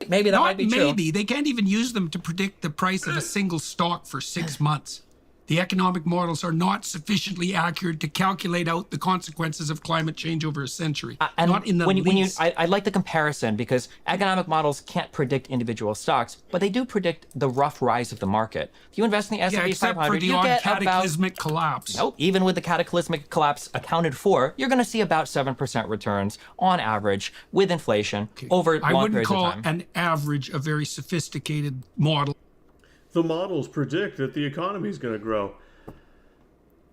Maybe that might be true. Maybe. They can't even use them to predict the price of a single stock for 6 months. The economic models are not sufficiently accurate to calculate out the consequences of climate change over a century. And not in the least. I like the comparison because economic models can't predict individual stocks, but they do predict the rough rise of the market. If you invest in the S&P except 500, for the you odd get cataclysmic collapse. Nope. Even with the cataclysmic collapse accounted for, you're going to see about 7% returns on average with inflation over I long wouldn't periods of call time. an average a very sophisticated model. The models predict that the economy is going to grow.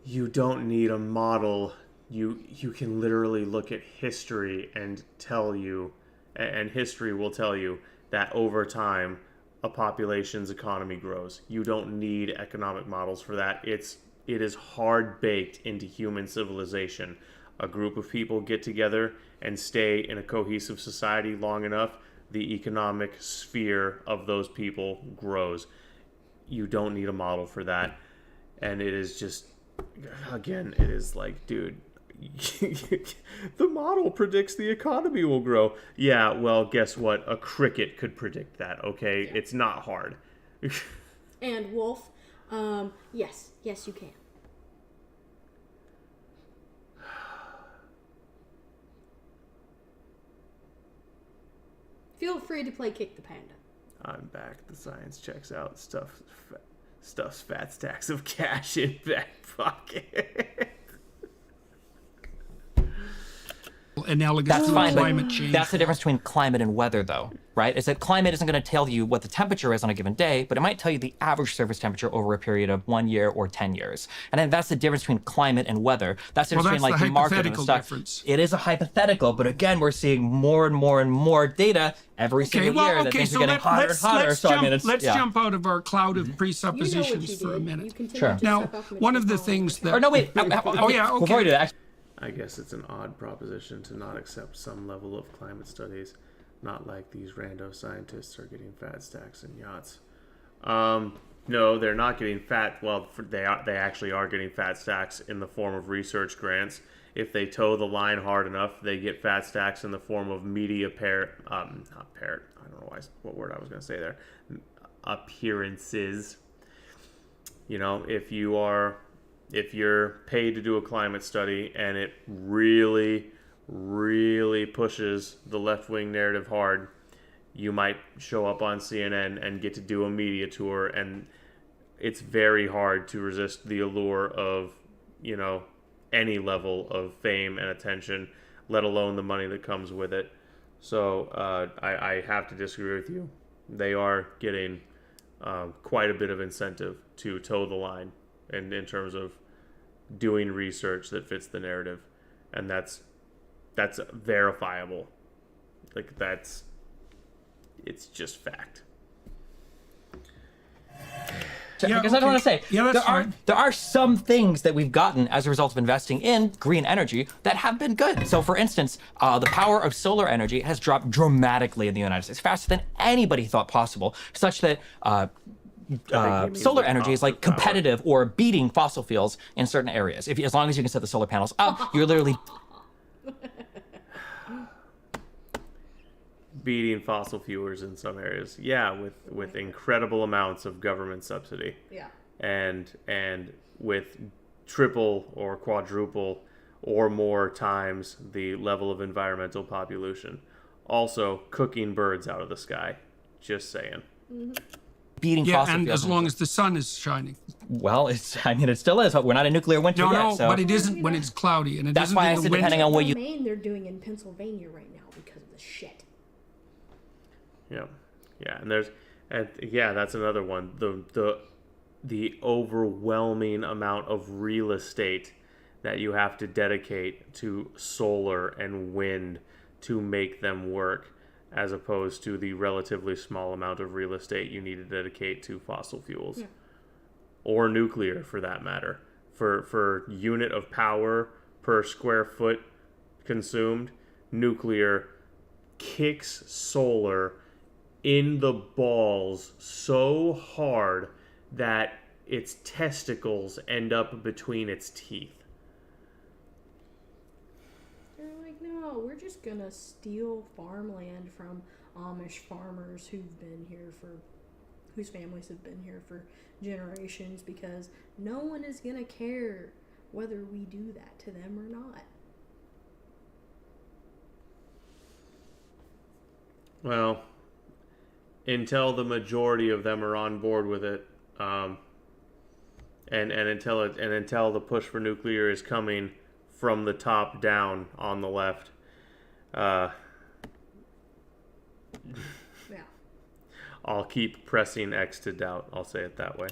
You don't need a model. You can literally look at history and tell you, and history will tell you that over time a population's economy grows. You don't need economic models for that. It is hard baked into human civilization. A group of people get together and stay in a cohesive society long enough, the economic sphere of those people grows. You don't need a model for that. And it is just, again, it is like, dude, the model predicts the economy will grow. Yeah, well, guess what? A cricket could predict that, okay? Yeah. It's not hard. And Wolf, yes, you can. Feel free to play Kick the Panda. I'm back. The science checks out. Stuffs fat stacks of cash in back pocket. Analogous That's to fine, climate but change. that's the difference between climate and weather, though, right? Is that climate isn't going to tell you what the temperature is on a given day, but it might tell you the average surface temperature over a period of 1 year or 10 years. And then that's the difference between climate and weather. That's the difference between like the market and the stock. Difference. It is a hypothetical, but again, we're seeing more and more and more data every single year that things are getting hotter and hotter. Let's jump out of our cloud of presuppositions for a minute. Sure. Now, one of the things that... Or no, wait. Oh, yeah, okay. Before we do that, I guess it's an odd proposition to not accept some level of climate studies, not like these rando scientists are getting fat stacks and yachts. No, they're not getting fat. Well, they actually are getting fat stacks in the form of research grants. If they toe the line hard enough, they get fat stacks in the form of media not parrot. I don't know what word I was going to say there. Appearances. You know, if you're paid to do a climate study and it really, really pushes the left-wing narrative hard, you might show up on CNN and get to do a media tour, and it's very hard to resist the allure of, you know, any level of fame and attention, let alone the money that comes with it. So I have to disagree with you. They are getting quite a bit of incentive to toe the line in terms of doing research that fits the narrative, and that's That's verifiable. Like, it's just fact. Yeah, because I don't want to say, that's fine. there are some things that we've gotten as a result of investing in green energy that have been good. So, for instance, the power of solar energy has dropped dramatically in the United States, faster than anybody thought possible, such that solar energy is like competitive or beating fossil fuels in certain areas. As long as you can set the solar panels up, you're literally beating fossil fuels in some areas. Yeah, with incredible amounts of government subsidy. Yeah. And with triple or quadruple or more times the level of environmental population. Also, cooking birds out of the sky. Just saying. beating fossil and fuels. as long as the sun is shining. Well, it still is. We're not a nuclear winter yet. No, so. but it isn't when it's cloudy, and it That's isn't why I in the said winter. depending on what you. Maine, they're doing in Pennsylvania right now because of the shit. Yeah, and that's another one. The overwhelming amount of real estate that you have to dedicate to solar and wind to make them work, as opposed to the relatively small amount of real estate you need to dedicate to fossil fuels, or nuclear for that matter. For unit of power per square foot consumed, nuclear kicks solar in the balls so hard that its testicles end up between its teeth. They're like, no, we're just gonna steal farmland from Amish farmers whose families have been here for generations, because no one is gonna care whether we do that to them or not. Well, until the majority of them are on board with it, and until the push for nuclear is coming from the top down on the left, Yeah. I'll keep pressing X to doubt. I'll say it that way.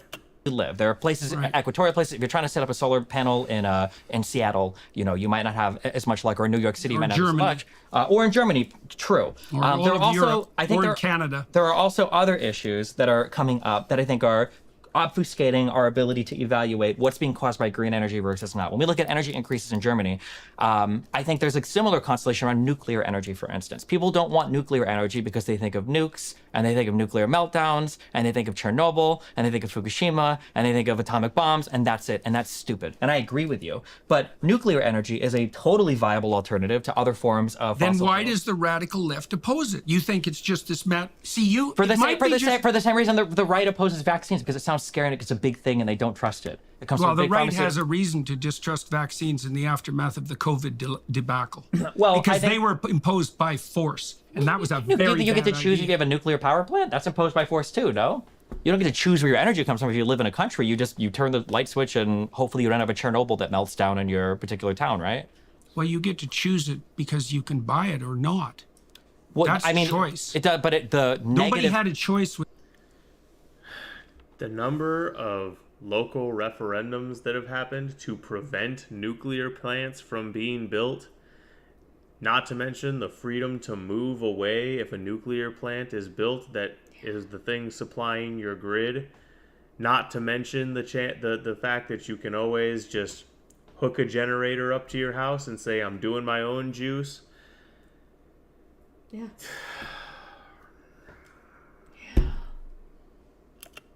Live. There are places, Right. equatorial places. If you're trying to set up a solar panel in Seattle, you might not have as much luck, or New York City Or might not have as Germany. much, or in Germany. True. Or all there of are also, Europe, I think or there, in Canada. There are also other issues that are coming up that I think are obfuscating our ability to evaluate what's being caused by green energy versus not. When we look at energy increases in Germany, I think there's a similar constellation around nuclear energy, for instance. People don't want nuclear energy because they think of nukes, and they think of nuclear meltdowns, and they think of Chernobyl, and they think of Fukushima, and they think of atomic bombs, and that's it. And that's stupid. And I agree with you. But nuclear energy is a totally viable alternative to other forms of Then fossil why fuels. does the radical left oppose it? You think it's just this See, you For the it same might be just- for the same reason the right opposes vaccines, because it sounds scary and it's a big thing and they don't trust it. It comes Well, from the big right pharmaceutical- has a reason to distrust vaccines in the aftermath of the COVID debacle. Well, I because think- they were imposed by force, and that was a very you get to bad choose idea. if you have a nuclear power plant. That's imposed by force too, no? You don't get to choose where your energy comes from if you live in a country. You turn the light switch and hopefully you don't have a Chernobyl that melts down in your particular town, right? Well, you get to choose it because you can buy it or not. Well, That's I mean, choice. It does, but the Nobody negative. had a choice with. The number of local referendums that have happened to prevent nuclear plants from being built, not to mention the freedom to move away if a nuclear plant is built that is the thing supplying your grid, not to mention the fact that you can always just hook a generator up to your house and say, I'm doing my own juice. Yeah.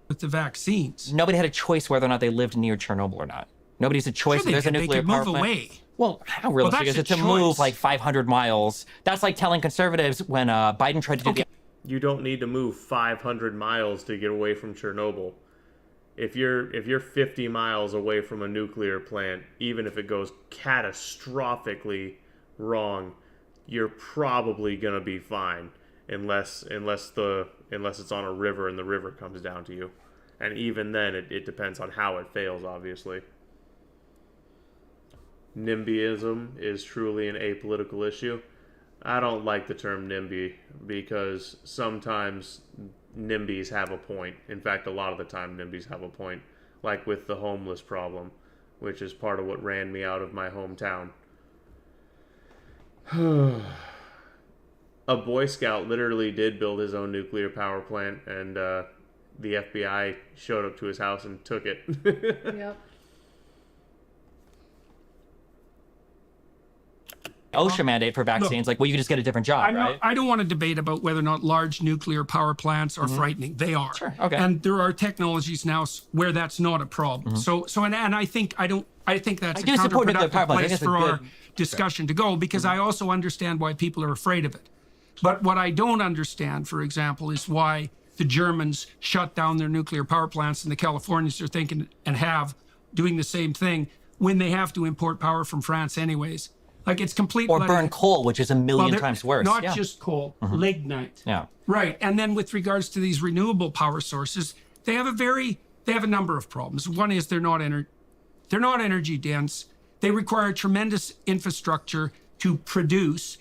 With the vaccines. Nobody had a choice whether or not they lived near Chernobyl or not. Nobody's a choice. Sure, If there's a they nuclear could power move plant. away. Well, how realistic that's is it a to move choice. like 500 miles? That's like telling conservatives when Biden tried to do the You don't need to move 500 miles to get away from Chernobyl. If you're 50 miles away from a nuclear plant, even if it goes catastrophically wrong, you're probably gonna be fine, unless it's on a river and the river comes down to you, and even then it depends on how it fails, obviously. NIMBYism is truly an apolitical issue. I don't like the term NIMBY because sometimes NIMBYs have a point. In fact, a lot of the time NIMBYs have a point, like with the homeless problem, which is part of what ran me out of my hometown. A Boy Scout literally did build his own nuclear power plant, and the FBI showed up to his house and took it. Yep. OSHA mandate for vaccines, like, well, you can just get a different job, right? I don't want to debate about whether or not large nuclear power plants are frightening. They are. Sure. Okay. And there are technologies now where that's not a problem. And I think that's a do support nuclear power counterproductive plants. I place think it's for a our good- discussion to go, because I also understand why people are afraid of it. But what I don't understand, for example, is why the Germans shut down their nuclear power plants and the Californians are thinking and doing the same thing when they have to import power from France anyways. Like, it's complete Or bloody- burn coal, which is a million times worse. Not Yeah. just coal, lignite. Yeah. Right. And then with regards to these renewable power sources, they have a number of problems. One is they're not energy dense. They require tremendous infrastructure to produce.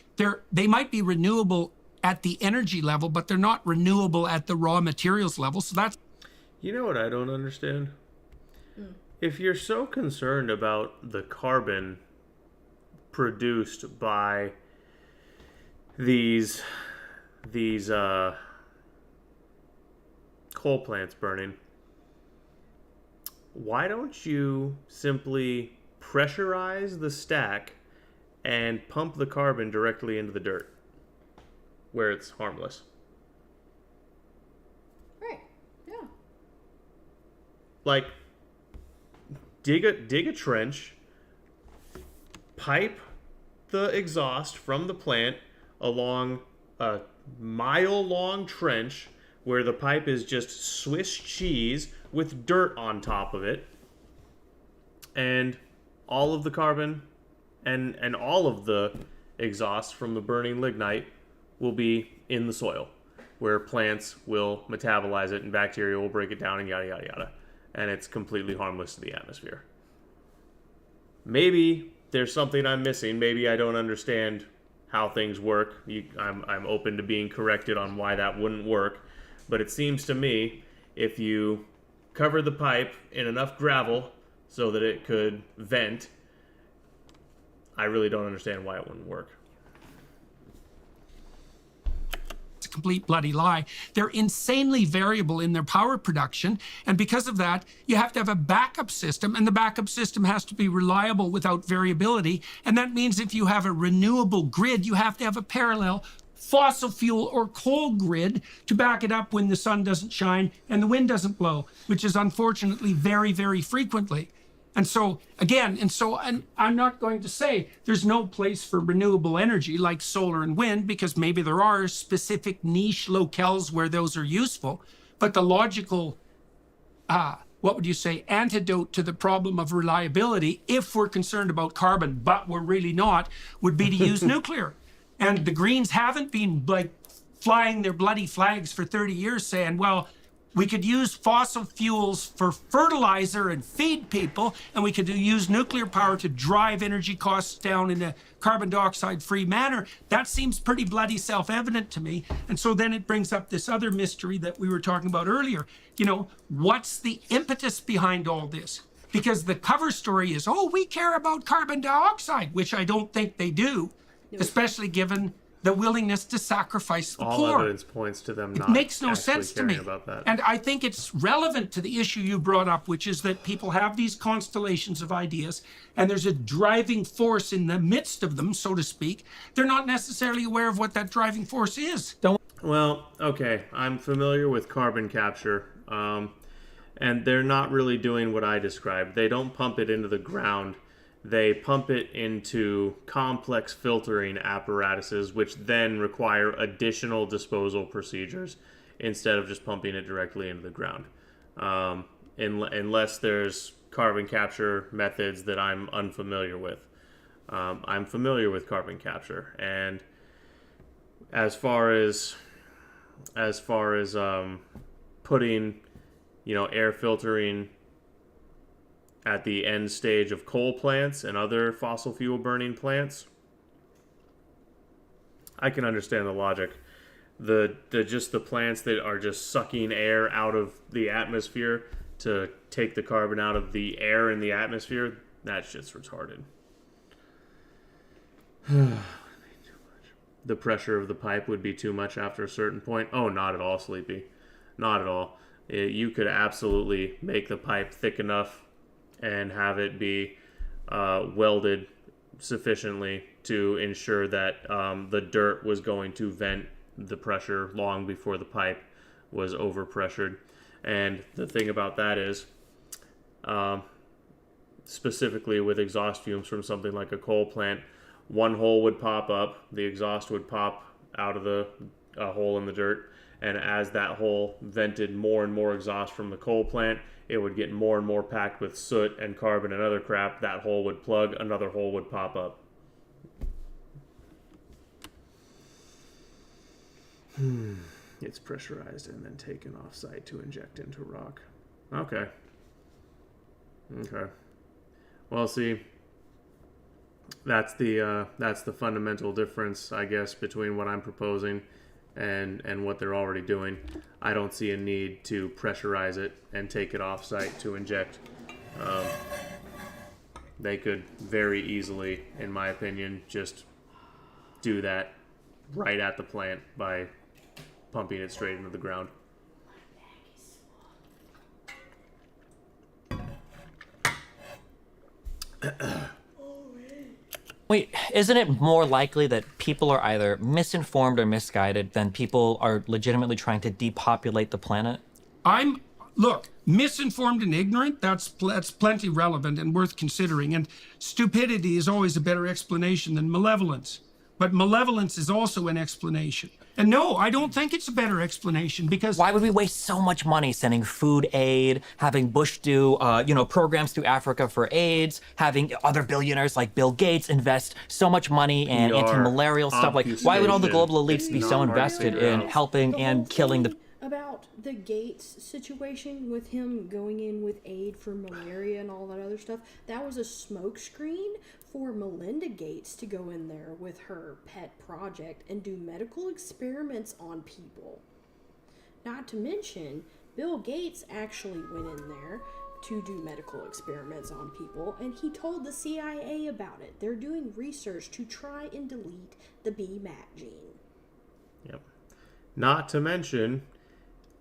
They might be renewable at the energy level, but they're not renewable at the raw materials level. So that's You know what I don't understand? If you're so concerned about the carbon produced by these coal plants burning, why don't you simply pressurize the stack and pump the carbon directly into the dirt where it's harmless? Right. Yeah. Like, dig a trench, pipe the exhaust from the plant along a mile-long trench where the pipe is just Swiss cheese with dirt on top of it, and all of the carbon and all of the exhaust from the burning lignite will be in the soil, where plants will metabolize it and bacteria will break it down and yada yada yada, and it's completely harmless to the atmosphere. Maybe there's something I'm missing. Maybe I don't understand how things work. I'm open to being corrected on why that wouldn't work, but it seems to me if you cover the pipe in enough gravel so that it could vent, I really don't understand why it wouldn't work. a complete bloody lie. They're insanely variable in their power production. And because of that, you have to have a backup system, and the backup system has to be reliable without variability. And that means if you have a renewable grid, you have to have a parallel fossil fuel or coal grid to back it up when the sun doesn't shine and the wind doesn't blow, which is unfortunately very, very frequently. And so, again, and I'm not going to say there's no place for renewable energy like solar and wind, because maybe there are specific niche locales where those are useful. But the logical, what would you say, antidote to the problem of reliability, if we're concerned about carbon, but we're really not, would be to use nuclear. And the Greens haven't been like flying their bloody flags for 30 years saying, well, we could use fossil fuels for fertilizer and feed people, and we could use nuclear power to drive energy costs down in a carbon dioxide-free manner. That seems pretty bloody self-evident to me. And so then it brings up this other mystery that we were talking about earlier. You know, what's the impetus behind all this? Because the cover story is, oh, we care about carbon dioxide, which I don't think they do, especially given the willingness to sacrifice the All poor. evidence points to them not It makes no actually sense to me. caring about that. And I think it's relevant to the issue you brought up, which is that people have these constellations of ideas, and there's a driving force in the midst of them, so to speak. They're not necessarily aware of what that driving force is. Well, okay, I'm familiar with carbon capture, and they're not really doing what I described. They don't pump it into the ground. They pump it into complex filtering apparatuses, which then require additional disposal procedures instead of just pumping it directly into the ground. Unless there's carbon capture methods that I'm unfamiliar with. I'm familiar with carbon capture, and as far as putting, air filtering at the end stage of coal plants and other fossil fuel burning plants, I can understand the logic. The plants that are just sucking air out of the atmosphere to take the carbon out of the air in the atmosphere, that shit's retarded. the pressure of the pipe would be too much after a certain point? Oh, not at all, Sleepy. Not at all. You could absolutely make the pipe thick enough and have it be welded sufficiently to ensure that the dirt was going to vent the pressure long before the pipe was overpressured. And the thing about that is, specifically with exhaust fumes from something like a coal plant, one hole would pop up, the exhaust would pop out of the hole in the dirt, and as that hole vented more and more exhaust from the coal plant, it would get more and more packed with soot and carbon and other crap. That hole would plug, another hole would pop up. It's pressurized and then taken off site to inject into rock. Okay. Well, see, that's the fundamental difference, I guess, between what I'm proposing and what they're already doing. I don't see a need to pressurize it and take it off site to inject. They could very easily, in my opinion, just do that right at the plant by pumping it straight into the ground. Wait, isn't it more likely that people are either misinformed or misguided than people are legitimately trying to depopulate the planet? Look, misinformed and ignorant, that's plenty relevant and worth considering. And stupidity is always a better explanation than malevolence. But malevolence is also an explanation. And no, I don't think it's a better explanation because... Why would we waste so much money sending food aid, having Bush do, programs to Africa for AIDS, having other billionaires like Bill Gates invest so much money in anti-malarial stuff? Like, why would all the global elites be so invested in helping and killing the... About the Gates situation with him going in with aid for malaria and all that other stuff, that was a smokescreen for Melinda Gates to go in there with her pet project and do medical experiments on people. Not to mention, Bill Gates actually went in there to do medical experiments on people, and he told the CIA about it. They're doing research to try and delete the BMAT gene. Yep. Not to mention,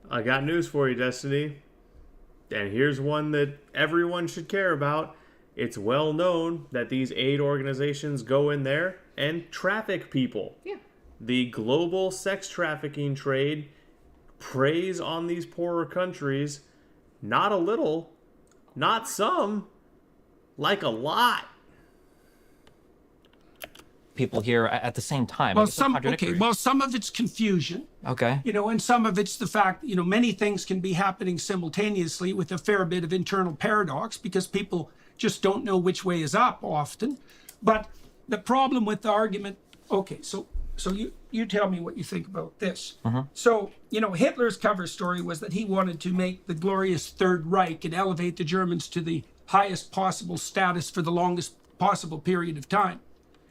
I got news for you, Destiny. And here's one that everyone should care about. It's well known that these aid organizations go in there and traffic people. Yeah. The global sex trafficking trade preys on these poorer countries, not a little, not some, like a lot. People here at the same time. Well, some of it's confusion. Okay. And some of it's the fact, many things can be happening simultaneously with a fair bit of internal paradox because people just don't know which way is up often. But the problem with the argument, okay, so you tell me what you think about this. So, Hitler's cover story was that he wanted to make the glorious Third Reich and elevate the Germans to the highest possible status for the longest possible period of time.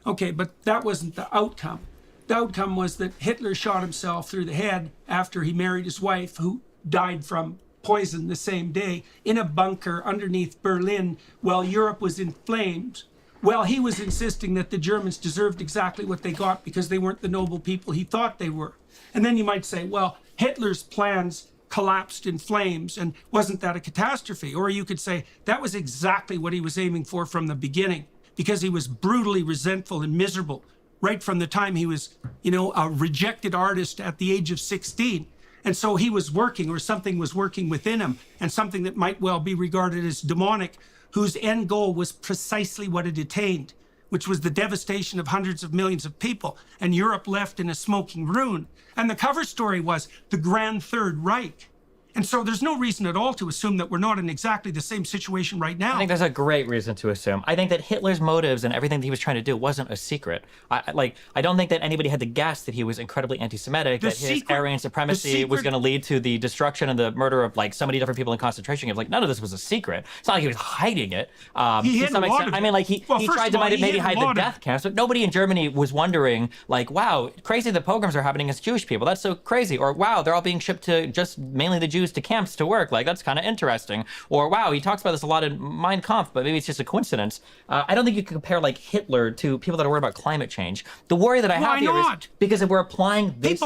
Okay, but that wasn't the outcome. The outcome was that Hitler shot himself through the head after he married his wife, who died from poison the same day, in a bunker underneath Berlin while Europe was in flames. Well, he was insisting that the Germans deserved exactly what they got because they weren't the noble people he thought they were. And then you might say, well, Hitler's plans collapsed in flames, and wasn't that a catastrophe? Or you could say that was exactly what he was aiming for from the beginning, because he was brutally resentful and miserable right from the time he was, a rejected artist at the age of 16. And so he was working, or something was working within him, and something that might well be regarded as demonic, whose end goal was precisely what it attained, which was the devastation of hundreds of millions of people, and Europe left in a smoking ruin. And the cover story was the Grand Third Reich. And so there's no reason at all to assume that we're not in exactly the same situation right now. I think there's a great reason to assume. I think that Hitler's motives and everything that he was trying to do wasn't a secret. I don't think that anybody had to guess that he was incredibly anti-Semitic, that his Aryan supremacy was going to lead to the destruction and the murder of so many different people in concentration camps. None of this was a secret. It's not like he was hiding it. He hid a lot of it. He tried to maybe hide the death camps, but nobody in Germany was wondering, wow, crazy that pogroms are happening against Jewish people. That's so crazy. Or wow, they're all being shipped to just mainly the Jews Jews to camps to work. Like, that's kind of interesting. Or, wow, he talks about this a lot in Mein Kampf, but maybe it's just a coincidence. I don't think you can compare, like, Hitler to people that are worried about climate change. The worry that I have here is because if we're applying this...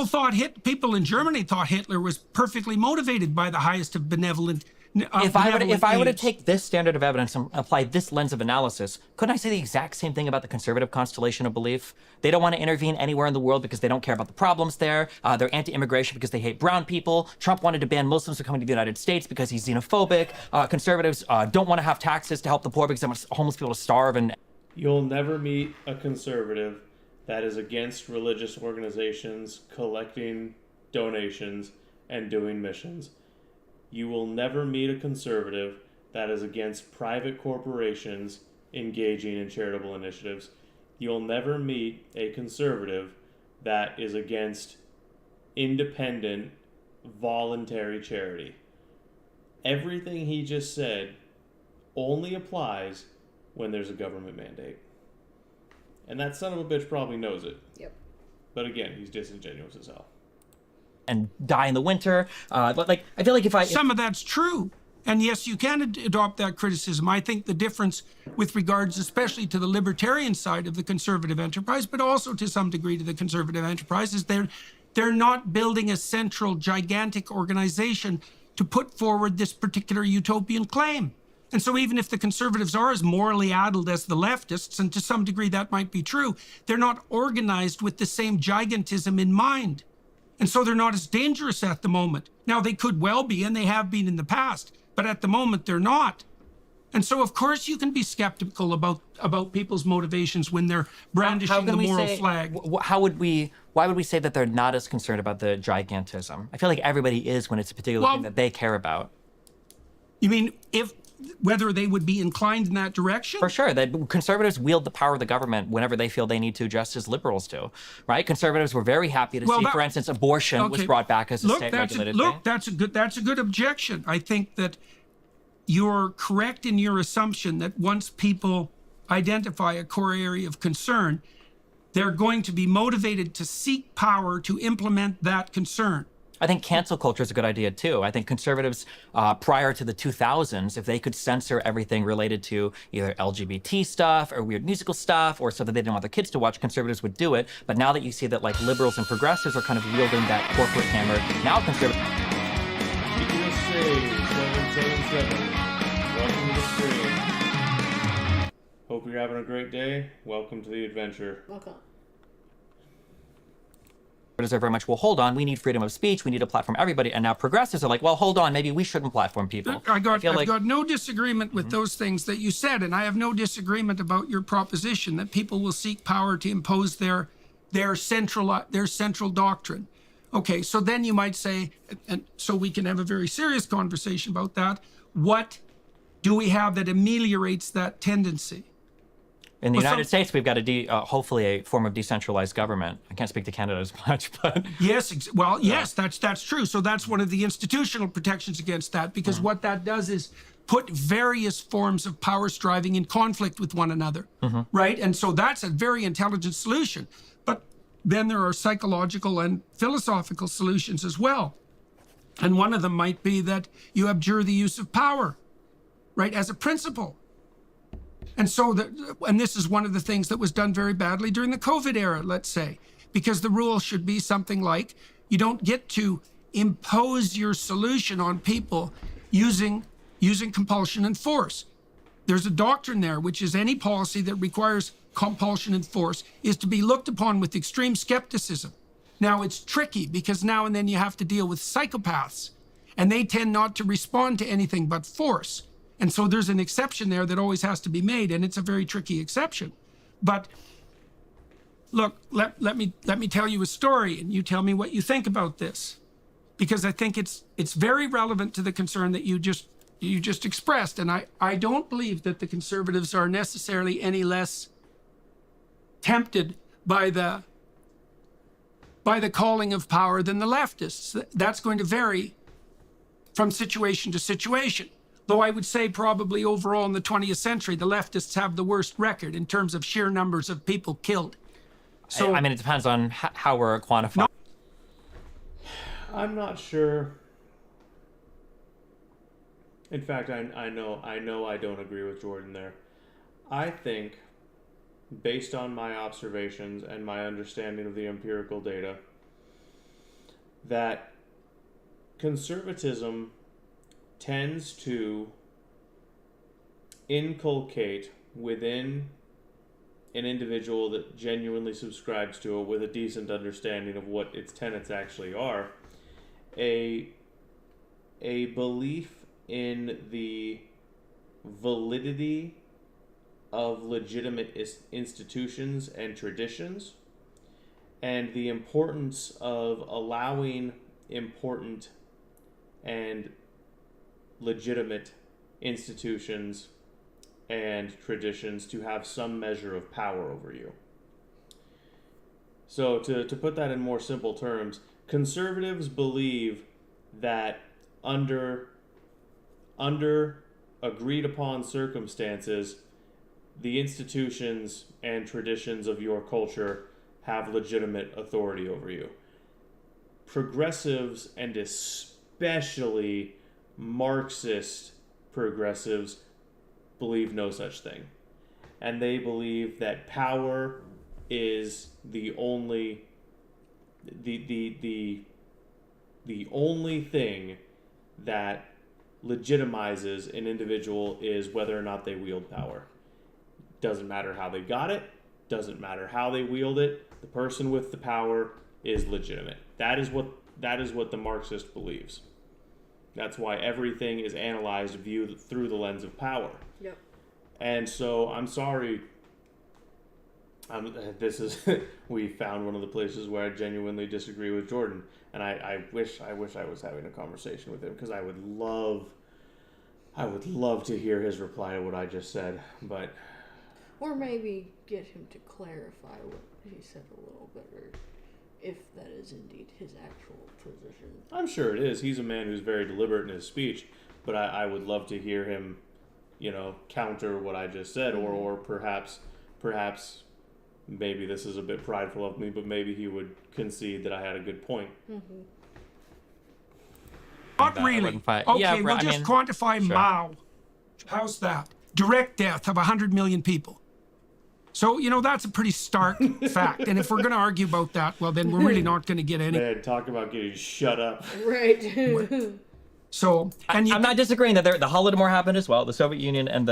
People in Germany thought Hitler was perfectly motivated by the highest of benevolent... If I were to take this standard of evidence and apply this lens of analysis, couldn't I say the exact same thing about the conservative constellation of belief? They don't want to intervene anywhere in the world because they don't care about the problems there. They're anti-immigration because they hate brown people. Trump wanted to ban Muslims from coming to the United States because he's xenophobic. Conservatives don't want to have taxes to help the poor because they want homeless people to starve. And you'll never meet a conservative that is against religious organizations collecting donations and doing missions. You will never meet a conservative that is against private corporations engaging in charitable initiatives. You'll never meet a conservative that is against independent, voluntary charity. Everything he just said only applies when there's a government mandate. And that son of a bitch probably knows it. Yep. But again, he's disingenuous as hell. And die in the winter. Like, I feel like some of that's true. And yes, you can adopt that criticism. I think the difference with regards especially to the libertarian side of the conservative enterprise, but also to some degree to the conservative enterprise, is they're not building a central, gigantic organization to put forward this particular utopian claim. And so even if the conservatives are as morally addled as the leftists, and to some degree that might be true, they're not organized with the same gigantism in mind. And so they're not as dangerous at the moment. Now, they could well be, and they have been in the past, but at the moment they're not. And so, of course, you can be skeptical about people's motivations when they're brandishing the moral flag. Why would we say that they're not as concerned about the gigantism? I feel like everybody is when it's a particular thing that they care about. You mean whether they would be inclined in that direction? For sure. Conservatives wield the power of the government whenever they feel they need to, just as liberals do, right? Conservatives were very happy to see, for instance, abortion was brought back as a state-regulated thing. That's a good objection. I think that you're correct in your assumption that once people identify a core area of concern, they're going to be motivated to seek power to implement that concern. I think cancel culture is a good idea too. I think conservatives prior to the 2000s, if they could censor everything related to either LGBT stuff or weird musical stuff or stuff that they didn't want their kids to watch, conservatives would do it. But now that you see that like liberals and progressives are kind of wielding that corporate hammer, now conservatives... USA 777, welcome to the stream. Hope you're having a great day. Welcome to the adventure. Welcome. Are very much, well, hold on, we need freedom of speech, we need to platform everybody, and now progressives are like, well, hold on, maybe we shouldn't platform people. I've got no disagreement with those things that you said, and I have no disagreement about your proposition that people will seek power to impose their central doctrine. Okay, so then you might say, and so we can have a very serious conversation about that, what do we have that ameliorates that tendency? In the United States, we've got hopefully a form of decentralized government. I can't speak to Canada as much, but... Yes, that's true. So that's one of the institutional protections against that, because what that does is put various forms of power striving in conflict with one another, right? And so that's a very intelligent solution. But then there are psychological and philosophical solutions as well. And one of them might be that you abjure the use of power, right, as a principle. And so, and this is one of the things that was done very badly during the COVID era, let's say, because the rule should be something like, you don't get to impose your solution on people using compulsion and force. There's a doctrine there, which is any policy that requires compulsion and force is to be looked upon with extreme skepticism. Now, it's tricky because now and then you have to deal with psychopaths, and they tend not to respond to anything but force. And so there's an exception there that always has to be made, and it's a very tricky exception. But look, let me tell you a story, and you tell me what you think about this, because I think it's very relevant to the concern that you just expressed. And I don't believe that the conservatives are necessarily any less tempted by the calling of power than the leftists. That's going to vary from situation to situation. Though I would say probably overall in the 20th century, the leftists have the worst record in terms of sheer numbers of people killed. So I mean, it depends on how we're quantifying. I'm not sure In fact, I know I don't agree with Jordan there. I think, based on my observations and my understanding of the empirical data, that conservatism tends to inculcate within an individual that genuinely subscribes to it with a decent understanding of what its tenets actually are, a belief in the validity of legitimate institutions and traditions, and the importance of allowing important and legitimate institutions and traditions to have some measure of power over you. So to put that in more simple terms, conservatives believe that under agreed upon circumstances, the institutions and traditions of your culture have legitimate authority over you. Progressives, and especially Marxist progressives, believe no such thing. And they believe that power is the only only thing that legitimizes an individual is whether or not they wield power. Doesn't matter how they got it, doesn't matter how they wield it, the person with the power is legitimate. That is what the Marxist believes. That's why everything is analyzed, viewed through the lens of power. Yep. And so, I'm sorry, this is we found one of the places where I genuinely disagree with Jordan, and I wish I was having a conversation with him, because I would love to hear his reply to what I just said, but or maybe get him to clarify what he said a little better, if that is indeed his actual position. I'm sure it is. He's a man who's very deliberate in his speech, but I would love to hear him, counter what I just said, or perhaps maybe this is a bit prideful of me, but maybe he would concede that I had a good point. Mm-hmm. Not really. Okay, yeah, we'll just quantify sure. Mao. How's that? Direct death of 100 million people. So, that's a pretty stark fact. And if we're going to argue about that, well, then we're really not going to get any. Man, talk about getting shut up. Right. So, I'm not disagreeing that the Holodomor happened as well. The Soviet Union and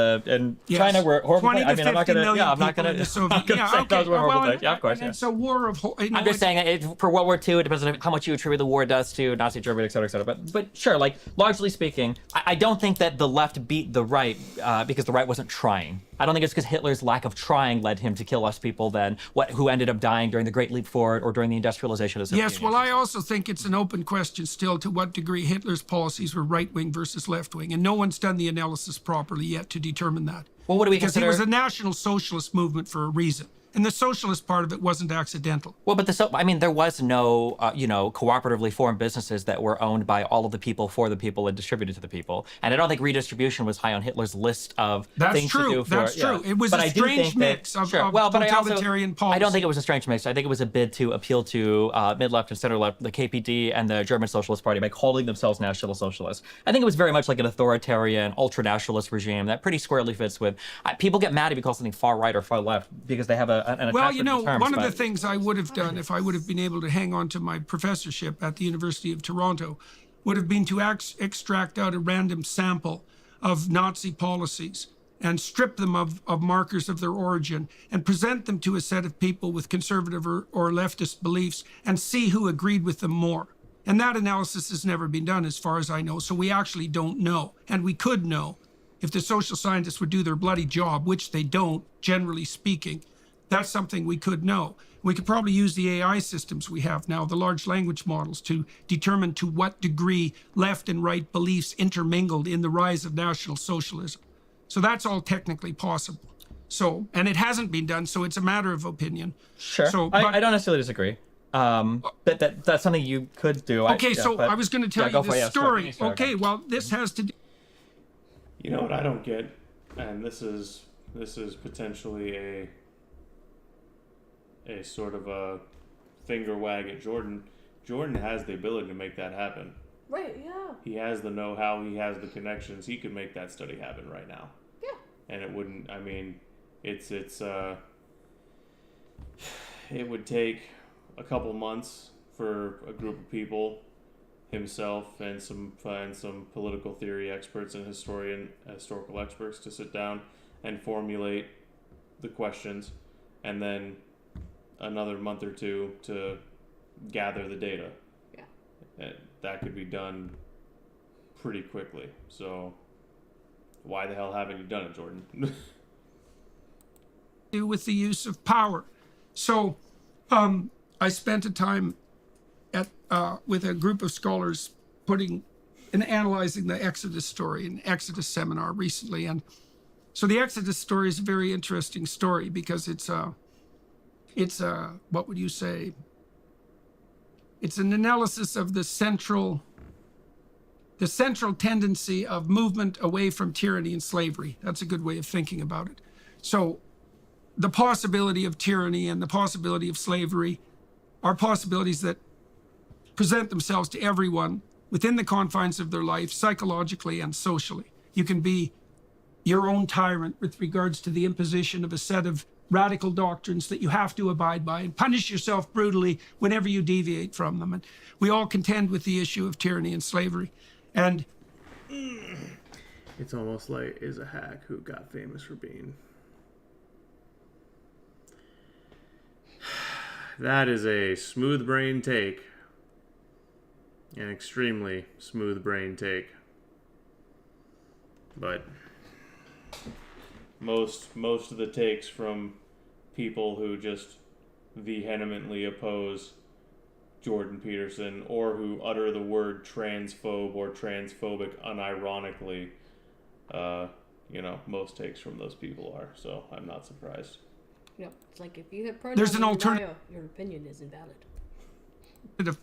yes, China were horrible. 20 to 50 I'm not going to. million Yeah, I'm not people going in the to. Soviet. Yeah, okay. Those were horrible things. Yeah, of course. And it's a war of. I'm just saying, for World War II, it depends on how much you attribute the war deaths to Nazi Germany, et cetera, et cetera. But sure, largely speaking, I don't think that the left beat the right because the right wasn't trying. I don't think it's because Hitler's lack of trying led him to kill less people than who ended up dying during the Great Leap Forward or during the industrialization of the Soviet Yes, Union. well, I also think it's an open question still to what degree Hitler's policies were right-wing versus left-wing, and no one's done the analysis properly yet to determine that. Well, what do we because consider? It was a national socialist movement for a reason. And the socialist part of it wasn't accidental. Well, but there was no, cooperatively formed businesses that were owned by all of the people for the people and distributed to the people. And I don't think redistribution was high on Hitler's list of things to do for. That's true. It was a strange mix of totalitarian policy. I don't think it was a strange mix. I think it was a bid to appeal to mid-left and center-left, the KPD and the German Socialist Party by calling themselves National Socialists. I think it was very much like an authoritarian, ultra-nationalist regime that pretty squarely fits with. People get mad if you call something far right or far left because they have well, one of the things I would have done if I would have been able to hang on to my professorship at the University of Toronto would have been to extract out a random sample of Nazi policies and strip them of markers of their origin and present them to a set of people with conservative or leftist beliefs and see who agreed with them more. And that analysis has never been done as far as I know, so we actually don't know. And we could know if the social scientists would do their bloody job, which they don't, generally speaking. That's something we could know. We could probably use the AI systems we have now, the large language models, to determine to what degree left and right beliefs intermingled in the rise of National Socialism. So that's all technically possible. So, and it hasn't been done, so it's a matter of opinion. Sure. So, I don't necessarily disagree. But that's something you could do. Okay, I was going to tell you this story. Sure, okay, well, this has to do... You know what I don't get, and this is potentially a sort of a finger wag at Jordan. Jordan has the ability to make that happen. Right, yeah. He has the know-how, he has the connections. He could make that study happen right now. Yeah. And it wouldn't, it would take a couple months for a group of people, himself and some political theory experts and historical experts, to sit down and formulate the questions, and then another month or two to gather the data. Yeah. And that could be done pretty quickly. So why the hell haven't you done it, Jordan? With the use of power. So I spent a time with a group of scholars putting and analyzing the Exodus story, an Exodus seminar recently. And so the Exodus story is a very interesting story because it's what would you say? It's an analysis of the central tendency of movement away from tyranny and slavery. That's a good way of thinking about it. So the possibility of tyranny and the possibility of slavery are possibilities that present themselves to everyone within the confines of their life, psychologically and socially. You can be your own tyrant with regards to the imposition of a set of radical doctrines that you have to abide by and punish yourself brutally whenever you deviate from them. And we all contend with the issue of tyranny and slavery. And it's almost like is a hack who got famous for being. That is a smooth brain take. An extremely smooth brain take. But most of the takes from people who just vehemently oppose Jordan Peterson or who utter the word transphobe or transphobic unironically, most takes from those people are. So I'm not surprised. Yep. It's like if you have pronouns there's an in your alternative. bio, your opinion is invalid.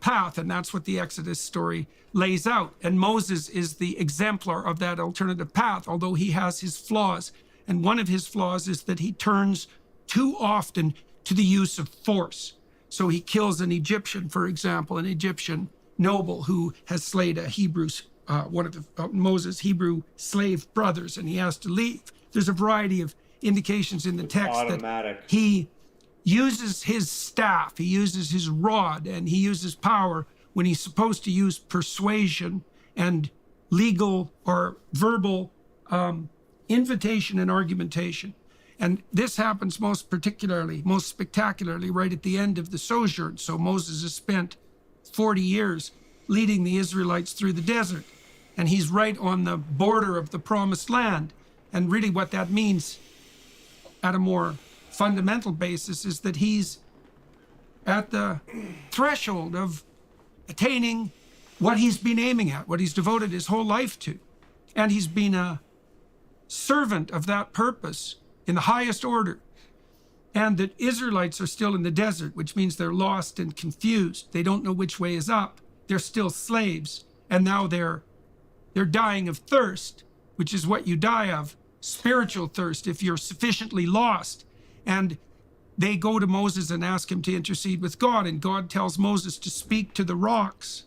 Path, and that's what the Exodus story lays out. And Moses is the exemplar of that alternative path, although he has his flaws. And one of his flaws is that he turns too often to the use of force. So he kills an Egyptian, for example, an Egyptian noble who has slayed a Hebrew, one of Moses' Hebrew slave brothers, and he has to leave. There's a variety of indications in the text that he uses his staff, he uses his rod, and he uses power when he's supposed to use persuasion and legal or verbal invitation and argumentation. And this happens most spectacularly right at the end of the sojourn. So Moses has spent 40 years leading the Israelites through the desert, and he's right on the border of the promised land. And really what that means at a more fundamental basis is that he's at the threshold of attaining what he's been aiming at, what he's devoted his whole life to. And he's been a servant of that purpose in the highest order. And the Israelites are still in the desert, which means they're lost and confused. They don't know which way is up. They're still slaves. And now they're dying of thirst, which is what you die of, spiritual thirst, if you're sufficiently lost. And they go to Moses and ask him to intercede with God. And God tells Moses to speak to the rocks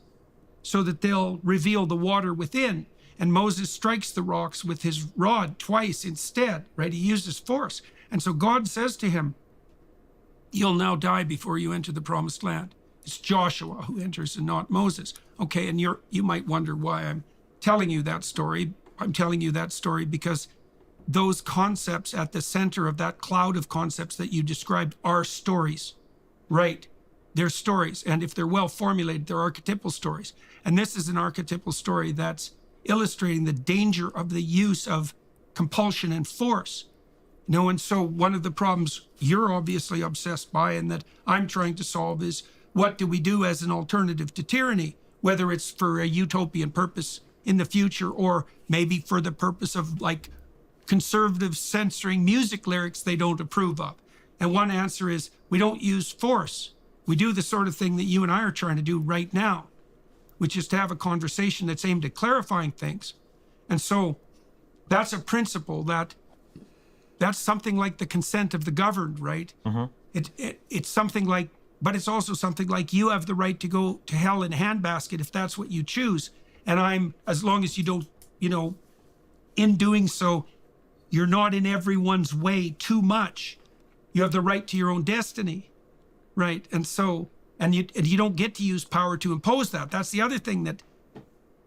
so that they'll reveal the water within. And Moses strikes the rocks with his rod twice instead, right? He uses force. And so God says to him, you'll now die before you enter the promised land. It's Joshua who enters and not Moses. Okay, and you might wonder why I'm telling you that story. I'm telling you that story because those concepts at the center of that cloud of concepts that you described are stories, right? They're stories. And if they're well formulated, they're archetypal stories. And this is an archetypal story that's illustrating the danger of the use of compulsion and force. And so one of the problems you're obviously obsessed by and that I'm trying to solve is what do we do as an alternative to tyranny, whether it's for a utopian purpose in the future or maybe for the purpose of like conservatives censoring music lyrics they don't approve of. And one answer is we don't use force. We do the sort of thing that you and I are trying to do right now, which is to have a conversation that's aimed at clarifying things. And so that's a principle that's something like the consent of the governed, right? Mm-hmm. It's something like, but it's also something like you have the right to go to hell in a handbasket if that's what you choose. And as long as you don't, in doing so, you're not in everyone's way too much. You have the right to your own destiny, right? And so, and you don't get to use power to impose that. That's the other thing that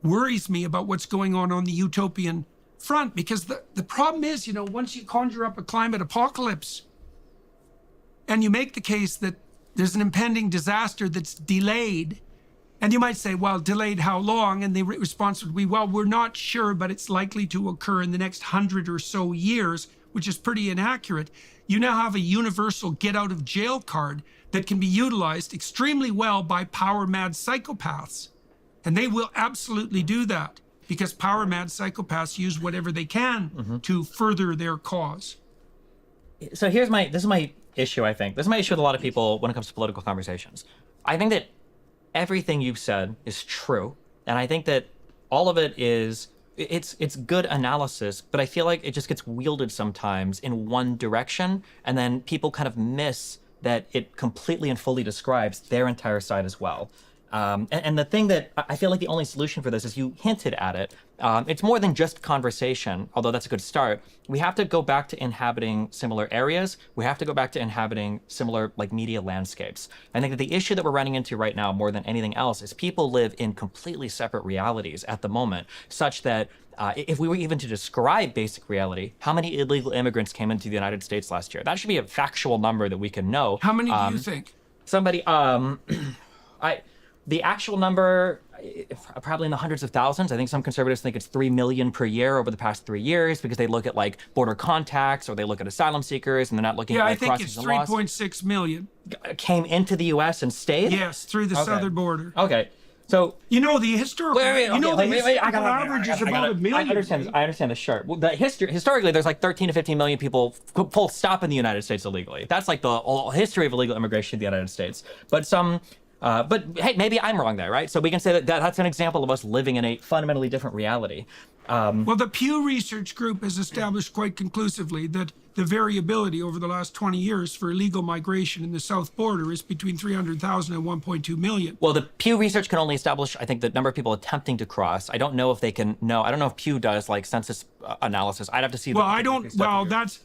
worries me about what's going on the utopian front, because the problem is, once you conjure up a climate apocalypse and you make the case that there's an impending disaster that's delayed, and you might say, well, delayed how long? And the response would be, well, we're not sure, but it's likely to occur in the next 100 or so years, which is pretty inaccurate. You now have a universal get out of jail card that can be utilized extremely well by power mad psychopaths. And they will absolutely do that, because power mad psychopaths use whatever they can to further their cause. So this is my issue, I think. This is my issue with a lot of people when it comes to political conversations. I think that everything you've said is true. And I think that all of it it's good analysis, but I feel like it just gets wielded sometimes in one direction. And then people kind of miss that it completely and fully describes their entire side as well. And the thing that I feel like the only solution for this is, you hinted at it. It's more than just conversation, although that's a good start. We have to go back to inhabiting similar areas. We have to go back to inhabiting similar media landscapes. I think that the issue that we're running into right now more than anything else is people live in completely separate realities at the moment, such that if we were even to describe basic reality, how many illegal immigrants came into the United States last year? That should be a factual number that we can know. How many do you think? The actual number, probably in the hundreds of thousands. I think some conservatives think it's 3 million per year over the past 3 years, because they look at border contacts, or they look at asylum seekers, and they're not looking at I think it's 3.6 million. Came into the U.S. and stayed? Yes, through the southern border. Okay. So the historical average is about 1 million. I understand this. Sure. Well, historically, there's 13 to 15 million people full stop in the United States illegally. That's the whole history of illegal immigration in the United States. But hey, maybe I'm wrong there, right? So we can say that's an example of us living in a fundamentally different reality. Well, the Pew Research Group has established quite conclusively that the variability over the last 20 years for illegal migration in the south border is between 300,000 and 1.2 million. Well, the Pew Research can only establish, I think, the number of people attempting to cross. I don't know if they can know. I don't know if Pew does census analysis. I'd have to see. Well, I don't. Well, that's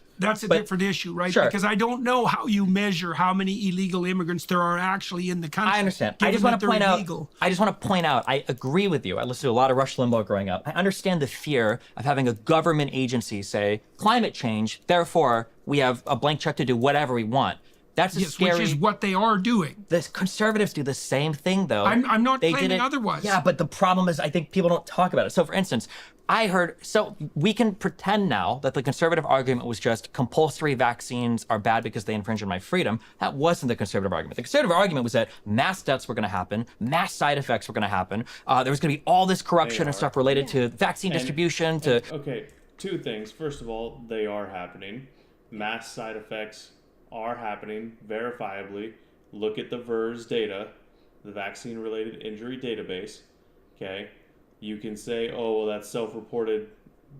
a different issue, right? Sure. Because I don't know how you measure how many illegal immigrants there are actually in the country. I understand. I just want to point out, I agree with you. I listened to a lot of Rush Limbaugh growing up. I understand the fear of having a government agency say, climate change, therefore we have a blank check to do whatever we want. That's scary. Which is what they are doing. The conservatives do the same thing, though. I'm not claiming otherwise. Yeah, but the problem is, I think people don't talk about it. So, for instance, so we can pretend now that the conservative argument was just compulsory vaccines are bad because they infringe on my freedom. That wasn't the conservative argument. The conservative argument was that mass deaths were going to happen, mass side effects were going to happen. There was going to be all this corruption and stuff related to vaccine distribution. Okay, two things. First of all, they are happening. Mass side effects are happening verifiably. Look at the VERS data, the vaccine-related injury database. Okay, you can say, oh, well, that's self-reported.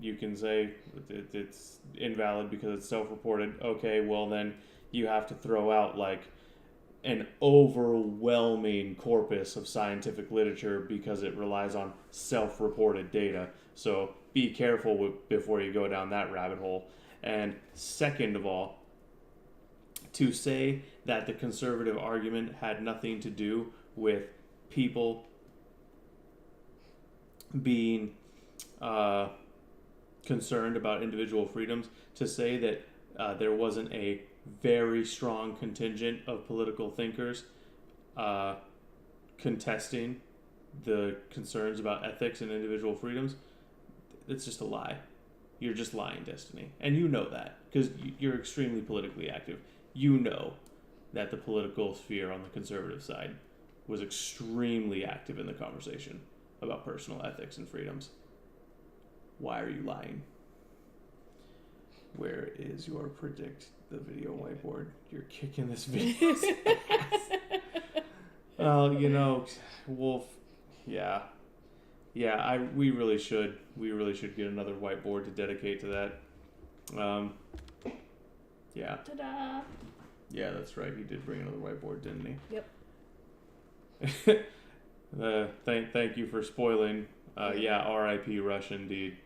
You can say it's invalid because it's self-reported. Okay, well, then you have to throw out an overwhelming corpus of scientific literature because it relies on self-reported data. So be careful before you go down that rabbit hole. And second of all, to say that the conservative argument had nothing to do with people being concerned about individual freedoms, to say that there wasn't a very strong contingent of political thinkers contesting the concerns about ethics and individual freedoms, it's just a lie. You're just lying, Destiny. And you know that, because you're extremely politically active. You know that the political sphere on the conservative side was extremely active in the conversation about personal ethics and freedoms. Why are you lying? Where is your predict the video whiteboard? You're kicking this video's ass. Well, Wolf, yeah. We really should get another whiteboard to dedicate to that. Yeah. Ta-da! Yeah, that's right. He did bring another whiteboard, didn't he? Yep. Thank you for spoiling Yeah, R.I.P. Rush indeed.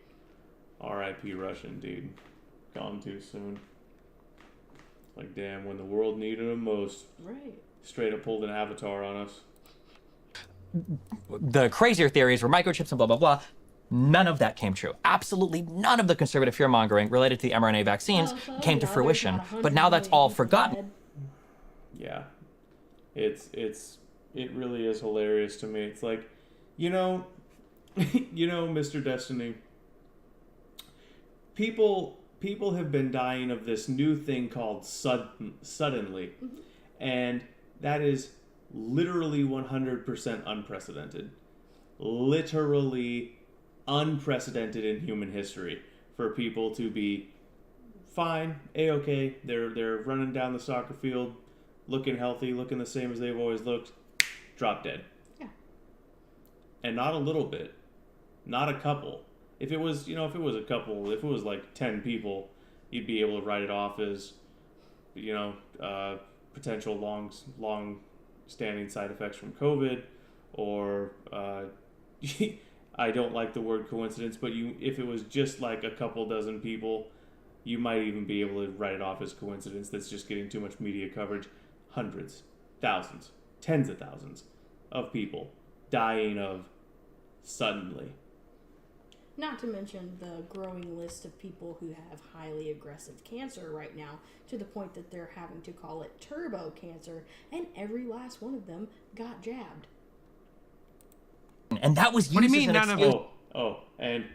R.I.P. Rush indeed. Gone too soon. Like, damn, when the world needed him most. Right. Straight up pulled an avatar on us. The crazier theories were microchips and blah, blah, blah. None of that came true. Absolutely none of the conservative fear-mongering related to the mRNA vaccines came to fruition. But now that's all forgotten. Yeah. It really is hilarious to me. It's like, you know, Mr. Destiny, people have been dying of this new thing called suddenly, and that is literally 100% unprecedented. Literally unprecedented in human history for people to be fine, A-okay, they're running down the soccer field, looking healthy, looking the same as they've always looked, drop dead. Yeah. And not a little bit, not a couple. If it was a couple, if it was like 10 people, you'd be able to write it off as, potential long-standing side effects from COVID, or I don't like the word coincidence, but if it was just like a couple dozen people, you might even be able to write it off as coincidence that's just getting too much media coverage. Hundreds, thousands, tens of thousands of people dying of suddenly. Not to mention the growing list of people who have highly aggressive cancer right now, to the point that they're having to call it turbo cancer, and every last one of them got jabbed. And that was used as an excuse. And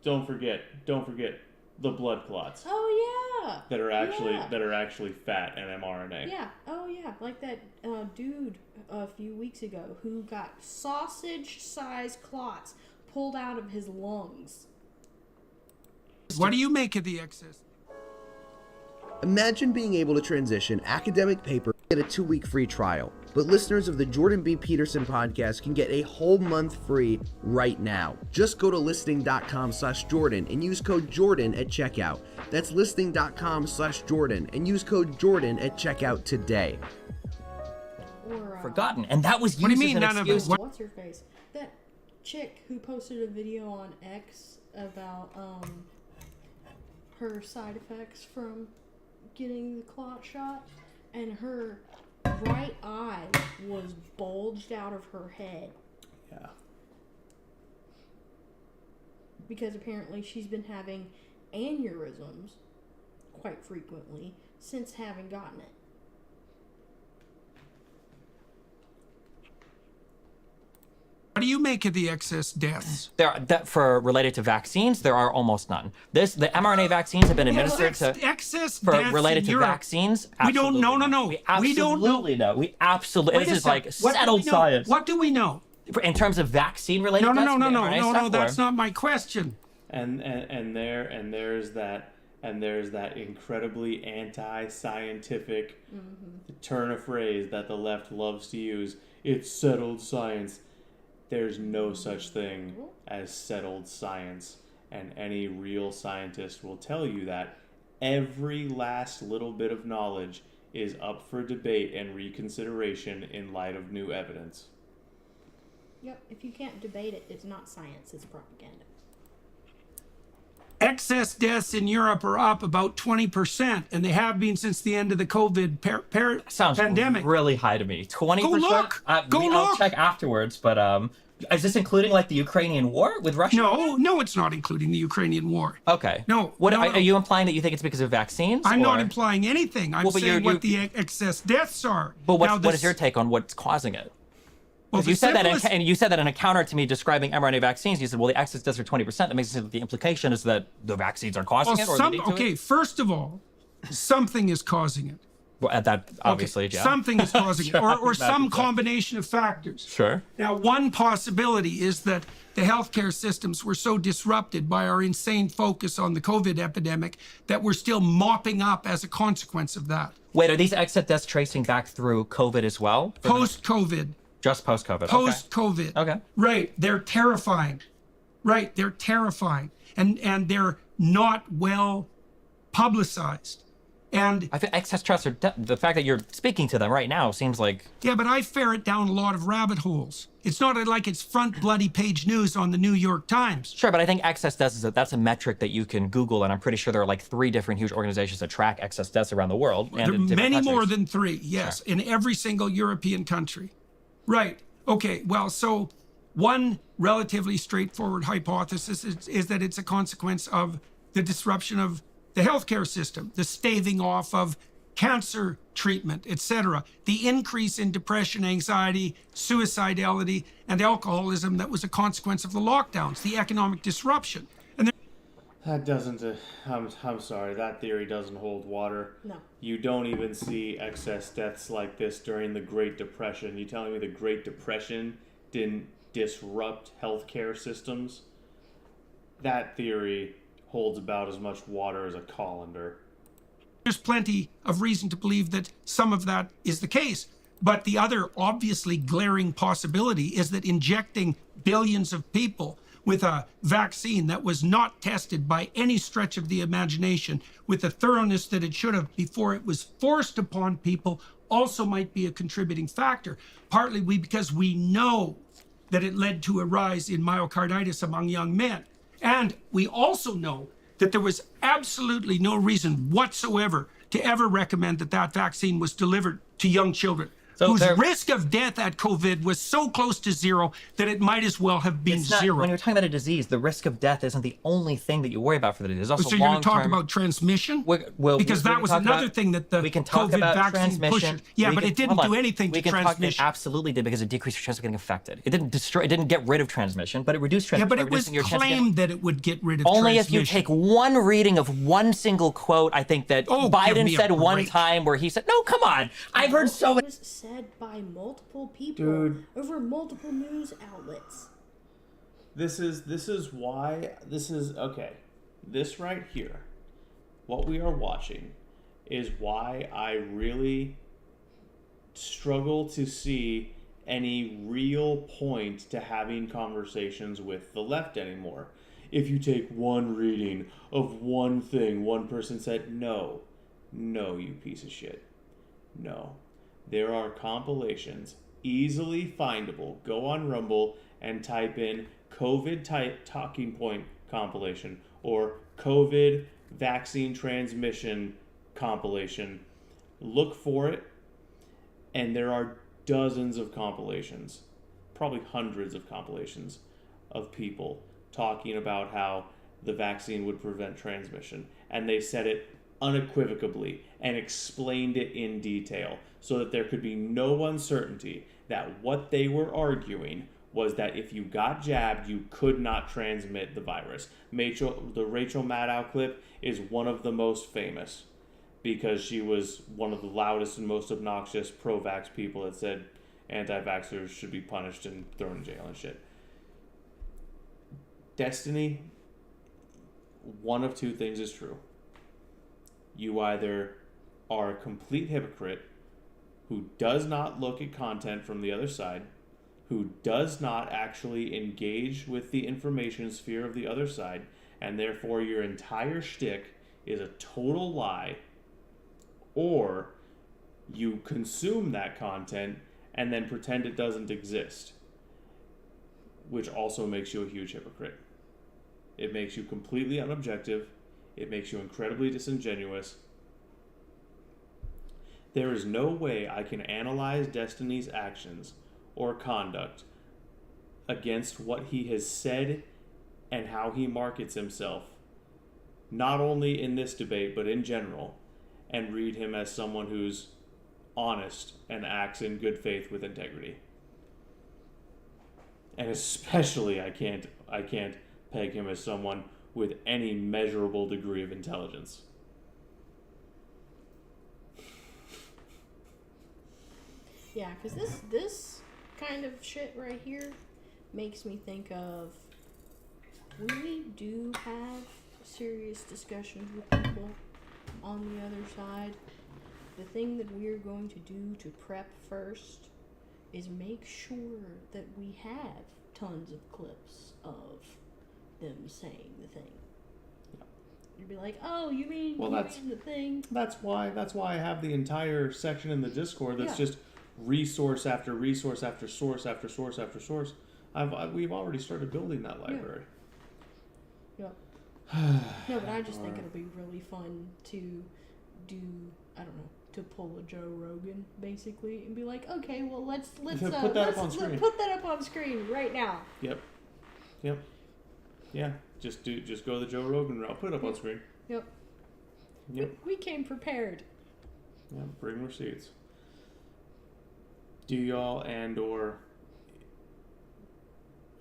don't forget the blood clots. Oh yeah. That are actually fat and mRNA. Yeah. Oh yeah. Like that dude a few weeks ago who got sausage-sized clots pulled out of his lungs. What do you make of the excess? Imagine being able to transition academic paper and get a 2-week free trial. But listeners of the Jordan B. Peterson podcast can get a whole month free right now. Just go to listing.com/Jordan and use code Jordan at checkout. That's listing.com/Jordan and use code Jordan at checkout today. Or, forgotten. And that was used What do you mean, as an none of excuse. it? What's her face? That chick who posted a video on X about her side effects from getting the clot shot, and her right eye was bulged out of her head. Yeah. Because apparently she's been having aneurysms quite frequently since having gotten it. What do you make of the excess deaths? For related to vaccines, there are almost none. The mRNA vaccines have been administered excess for deaths related in to Europe. vaccines. We don't know. No. We absolutely know. We absolutely. This is like settled science. What do we know? In terms of vaccine related. No. That's not my question. And there's that incredibly anti-scientific turn of phrase that the left loves to use. It's settled science. There's no such thing as settled science, and any real scientist will tell you that every last little bit of knowledge is up for debate and reconsideration in light of new evidence. Yep, if you can't debate it, it's not science, it's propaganda. Excess deaths in Europe are up about 20%, and they have been since the end of the COVID Sounds pandemic. Really high to me. 20%. Go look. I'll check afterwards, but is this including like the Ukrainian war with Russia? No, it's not including the Ukrainian war. Okay. No. Are you implying that you think it's because of vaccines? I'm not implying anything. I'm saying what the excess deaths are. But what is your take on what's causing it? Well, you said that, and you said that in a counter to me describing mRNA vaccines. You said, "Well, the excess deaths are 20%." That makes it seem that the implication is that the vaccines are causing it, or leading to it. First of all, something is causing it. Well, that obviously, yeah. Something is causing it, or some Imagine. combination of factors. Sure. Now, one possibility is that the healthcare systems were so disrupted by our insane focus on the COVID epidemic that we're still mopping up as a consequence of that. Wait, are these excess deaths tracing back through COVID as well? Post-COVID. Just post-COVID. Post-COVID. Okay. Right. They're terrifying. Right. They're terrifying. And they're not well publicized. And I think excess trust are the fact that you're speaking to them right now seems like yeah, but I ferret down a lot of rabbit holes. It's not like it's front bloody page news on the New York Times. sure, but I think excess deaths that's a metric that you can Google, and I'm pretty sure there are like 3 different huge organizations that track excess deaths around the world. And There are in different many more countries. than 3, yes, in every single European country. Right. Okay, well, so one relatively straightforward hypothesis is that it's a consequence of the disruption of the healthcare system, the staving off of cancer treatment, etc., the increase in depression, anxiety, suicidality, and alcoholism that was a consequence of the lockdowns, the economic disruption. And That doesn't. I'm sorry. That theory doesn't hold water. No. You don't even see excess deaths like this during the Great Depression. You telling me the Great Depression didn't disrupt healthcare systems? That theory holds about as much water as a colander. there's plenty of reason to believe that some of that is the case. But the other obviously glaring possibility is that injecting billions of people with a vaccine that was not tested by any stretch of the imagination with the thoroughness that it should have before it was forced upon people also might be a contributing factor. Partly because we know that it led to a rise in myocarditis among young men. And we also know that there was absolutely no reason whatsoever to ever recommend that that vaccine was delivered to young children. Whose risk of death at COVID was so close to zero that it might as well have been zero. When you're talking about a disease, the risk of death isn't the only thing that you worry about for the disease. There's also So you're going to talk about transmission? Because that was another thing that the COVID vaccine pushed. Yeah, but it didn't do anything to transmission. It absolutely did, because it decreased your chance of getting infected. It didn't destroy. It didn't get rid of transmission, but it reduced transmission. Yeah, but it was claimed that it would get rid of only transmission. if you take one reading of one single quote. I think that Biden said one time where he said, "No, come on, I've heard so many." It was said by multiple people over multiple news outlets. This is why okay. This right here, what we are watching, is why I really struggle to see any real point to having conversations with the left anymore. If you take one reading of one thing one person said, no, you piece of shit. No. There are compilations, easily findable. Go on Rumble and type in COVID type talking point compilation or COVID vaccine transmission compilation. Look for it, and there are dozens of compilations, probably hundreds of compilations of people talking about how the vaccine would prevent transmission. And they said it unequivocally and explained it in detail so that there could be no uncertainty that what they were arguing was that if you got jabbed, you could not transmit the virus. The Rachel Maddow clip is one of the most famous because she was one of the loudest and most obnoxious pro-vax people that said anti-vaxxers should be punished and thrown in jail and shit. Destiny, one of two things is true. You either are a complete hypocrite who does not look at content from the other side, who does not actually engage with the information sphere of the other side, and therefore your entire shtick is a total lie, or you consume that content and then pretend it doesn't exist, which also makes you a huge hypocrite. It makes you completely unobjective. It makes you incredibly disingenuous. There is no way I can analyze Destiny's actions or conduct against what he has said and how he markets himself, not only in this debate, but in general, and read him as someone who's honest and acts in good faith with integrity. And especially I can't peg him as someone with any measurable degree of intelligence. Yeah, because this kind of shit right here makes me think of when we do have serious discussions with people on the other side, the thing that we're going to do to prep first is make sure that we have tons of clips of them saying the thing. You'd be like, oh, you mean the thing? That's why I have the entire section in the Discord that's just resource after resource after source after source after source. We've already started building that library. Yep. No, but I just think it'll be really fun to do, I don't know, to pull a Joe Rogan basically and be like, okay, well let's put that up on screen. Put that up on screen right now. Yep. Yeah. Just go the Joe Rogan route. Put it up on screen. Yep. We came prepared. Yeah, bring receipts. Do y'all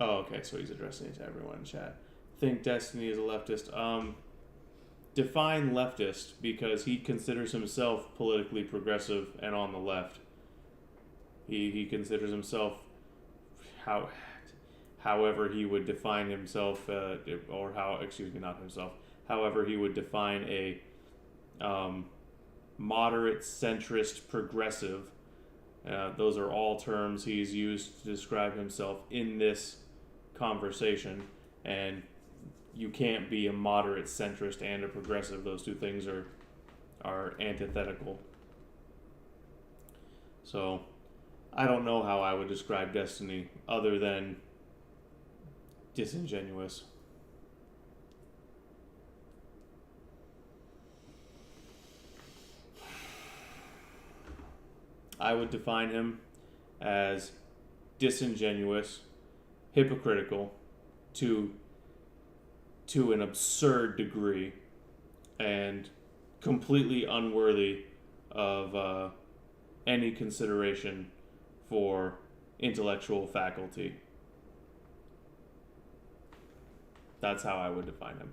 oh, okay, so he's addressing it to everyone in chat. Think Destiny is a leftist. Define leftist, because he considers himself politically progressive and on the left. He considers himself however he would define himself, however he would define a moderate centrist progressive. Those are all terms he's used to describe himself in this conversation, and you can't be a moderate centrist and a progressive. Those two things are antithetical. So I don't know how I would describe Destiny other than disingenuous. I would define him as disingenuous, hypocritical to an absurd degree, and completely unworthy of any consideration for intellectual faculty. That's how I would define him.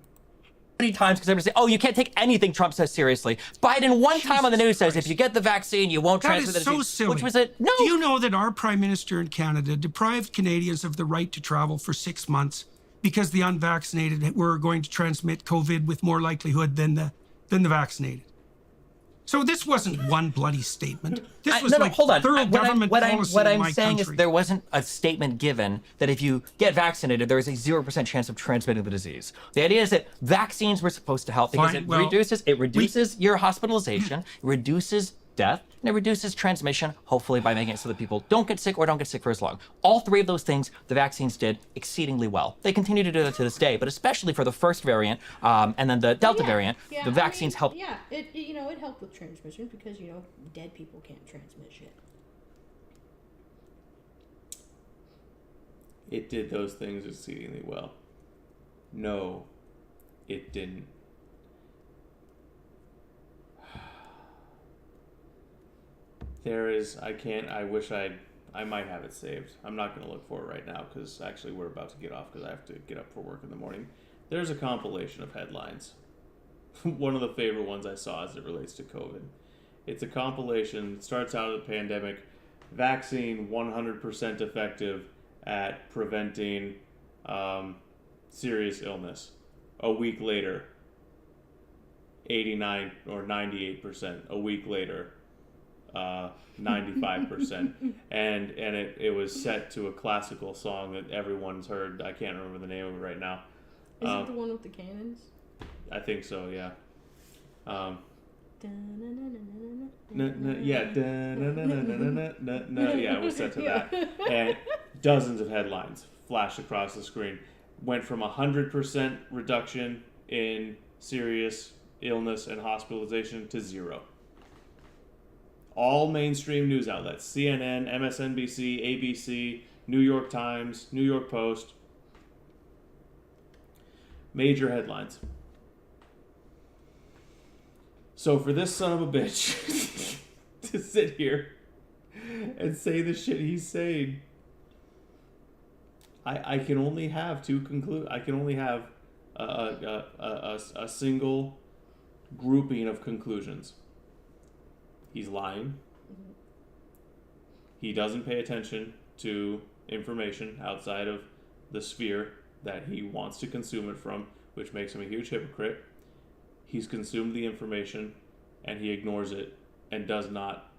Many times because everybody say, "Oh, you can't take anything Trump says seriously." Biden one time on the news says, "If you get the vaccine, you won't transfer the disease." That is so silly. Which was it? No. Do you know that our Prime Minister in Canada deprived Canadians of the right to travel for 6 months because the unvaccinated were going to transmit COVID with more likelihood than the vaccinated? So this wasn't one bloody statement. This was hold on. thorough government policy what in I'm my saying country. is there wasn't a statement given that if you get vaccinated, there is a 0% chance of transmitting the disease. The idea is that vaccines were supposed to help because it reduces your hospitalization, it reduces death, and it reduces transmission, hopefully by making it so that people don't get sick or don't get sick for as long. All three of those things the vaccines did exceedingly well. They continue to do that to this day, but especially for the first variant and then the Delta variant, the vaccines helped. Yeah, it helped with transmission because, dead people can't transmit shit. It did those things exceedingly well. No, it didn't. I might have it saved. I'm not going to look for it right now because actually we're about to get off because I have to get up for work in the morning. There's a compilation of headlines. One of the favorite ones I saw as it relates to COVID. It's a compilation. It starts out of the pandemic. Vaccine 100% effective at preventing serious illness. A week later, 89 or 98%. A week later, 95%. and it was set to a classical song that everyone's heard. I can't remember the name of it right now. Is it the one with the cannons? I think so, yeah. Yeah, it was set to that. And dozens of headlines flashed across the screen. Went from 100% reduction in serious illness and hospitalization to 0. All mainstream news outlets, CNN, MSNBC, ABC, New York Times, New York Post. Major headlines. So for this son of a bitch to sit here and say the shit he's saying, I can only have I can only have a single grouping of conclusions. He's lying. He doesn't pay attention to information outside of the sphere that he wants to consume it from, which makes him a huge hypocrite. He's consumed the information and he ignores it and does not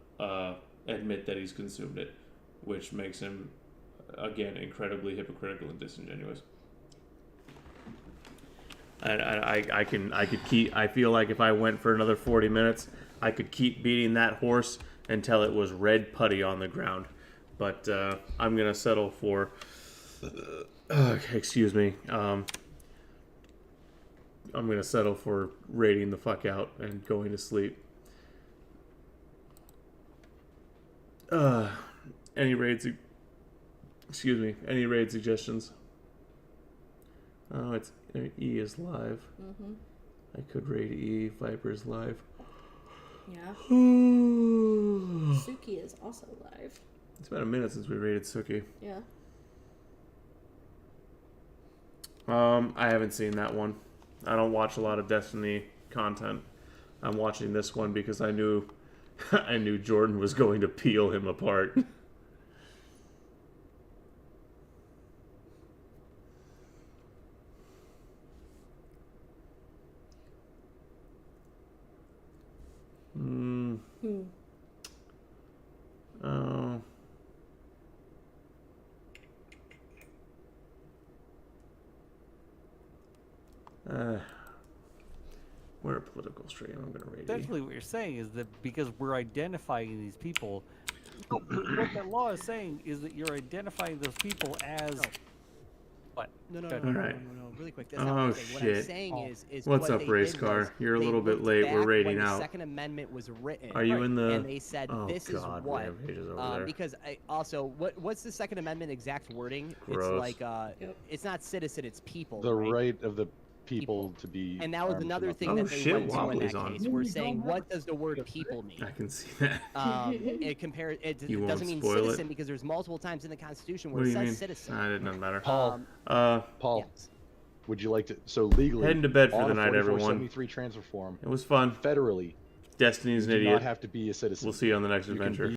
admit that he's consumed it, which makes him, again, incredibly hypocritical and disingenuous. I could keep. I feel like if I went for another 40 minutes, I could keep beating that horse until it was red putty on the ground. But I'm gonna settle for. Excuse me. I'm gonna settle for raiding the fuck out and going to sleep. Any raid? Excuse me. Any raid suggestions? Oh, it's E is live. Mm-hmm. I could raid E. Viper's live. Yeah. Suki is also live. It's been a minute since we raided Suki. Yeah. I haven't seen that one. I don't watch a lot of Destiny content. I'm watching this one because I knew I knew Jordan was going to peel him apart. Oh. We're a political stream. I'm gonna raid. Essentially, what you're saying is that because we're identifying these people, what that law is saying is that you're identifying those people as. What? No, Right. really quick. That's not what I'm saying. What I'm saying is What's what up, they race did car? was You're a they little bit looked late. We're back raiding when out. The Second Amendment was written. Are you in the? And they said this is what. Rampage is over there. Because also, what's the Second Amendment exact wording? Gross. It's like it's not citizen, it's people. The right of the people to be. And that was armed another and thing Oh, that they shit, went to in Wobbly's that on. case. We're saying, what does the word people mean? I can see that. It compares. It You won't doesn't mean spoil it? citizen because there's multiple times in the Constitution What where do it you says mean? citizen. Nah, it doesn't matter. Paul, Paul, Yes. would you like to? So legally, Heading to bed for on the a night, everyone. 4473 transfer form, It was fun. federally, Destiny's you an do idiot. not have to be a citizen. We'll see you on the next You can adventure. be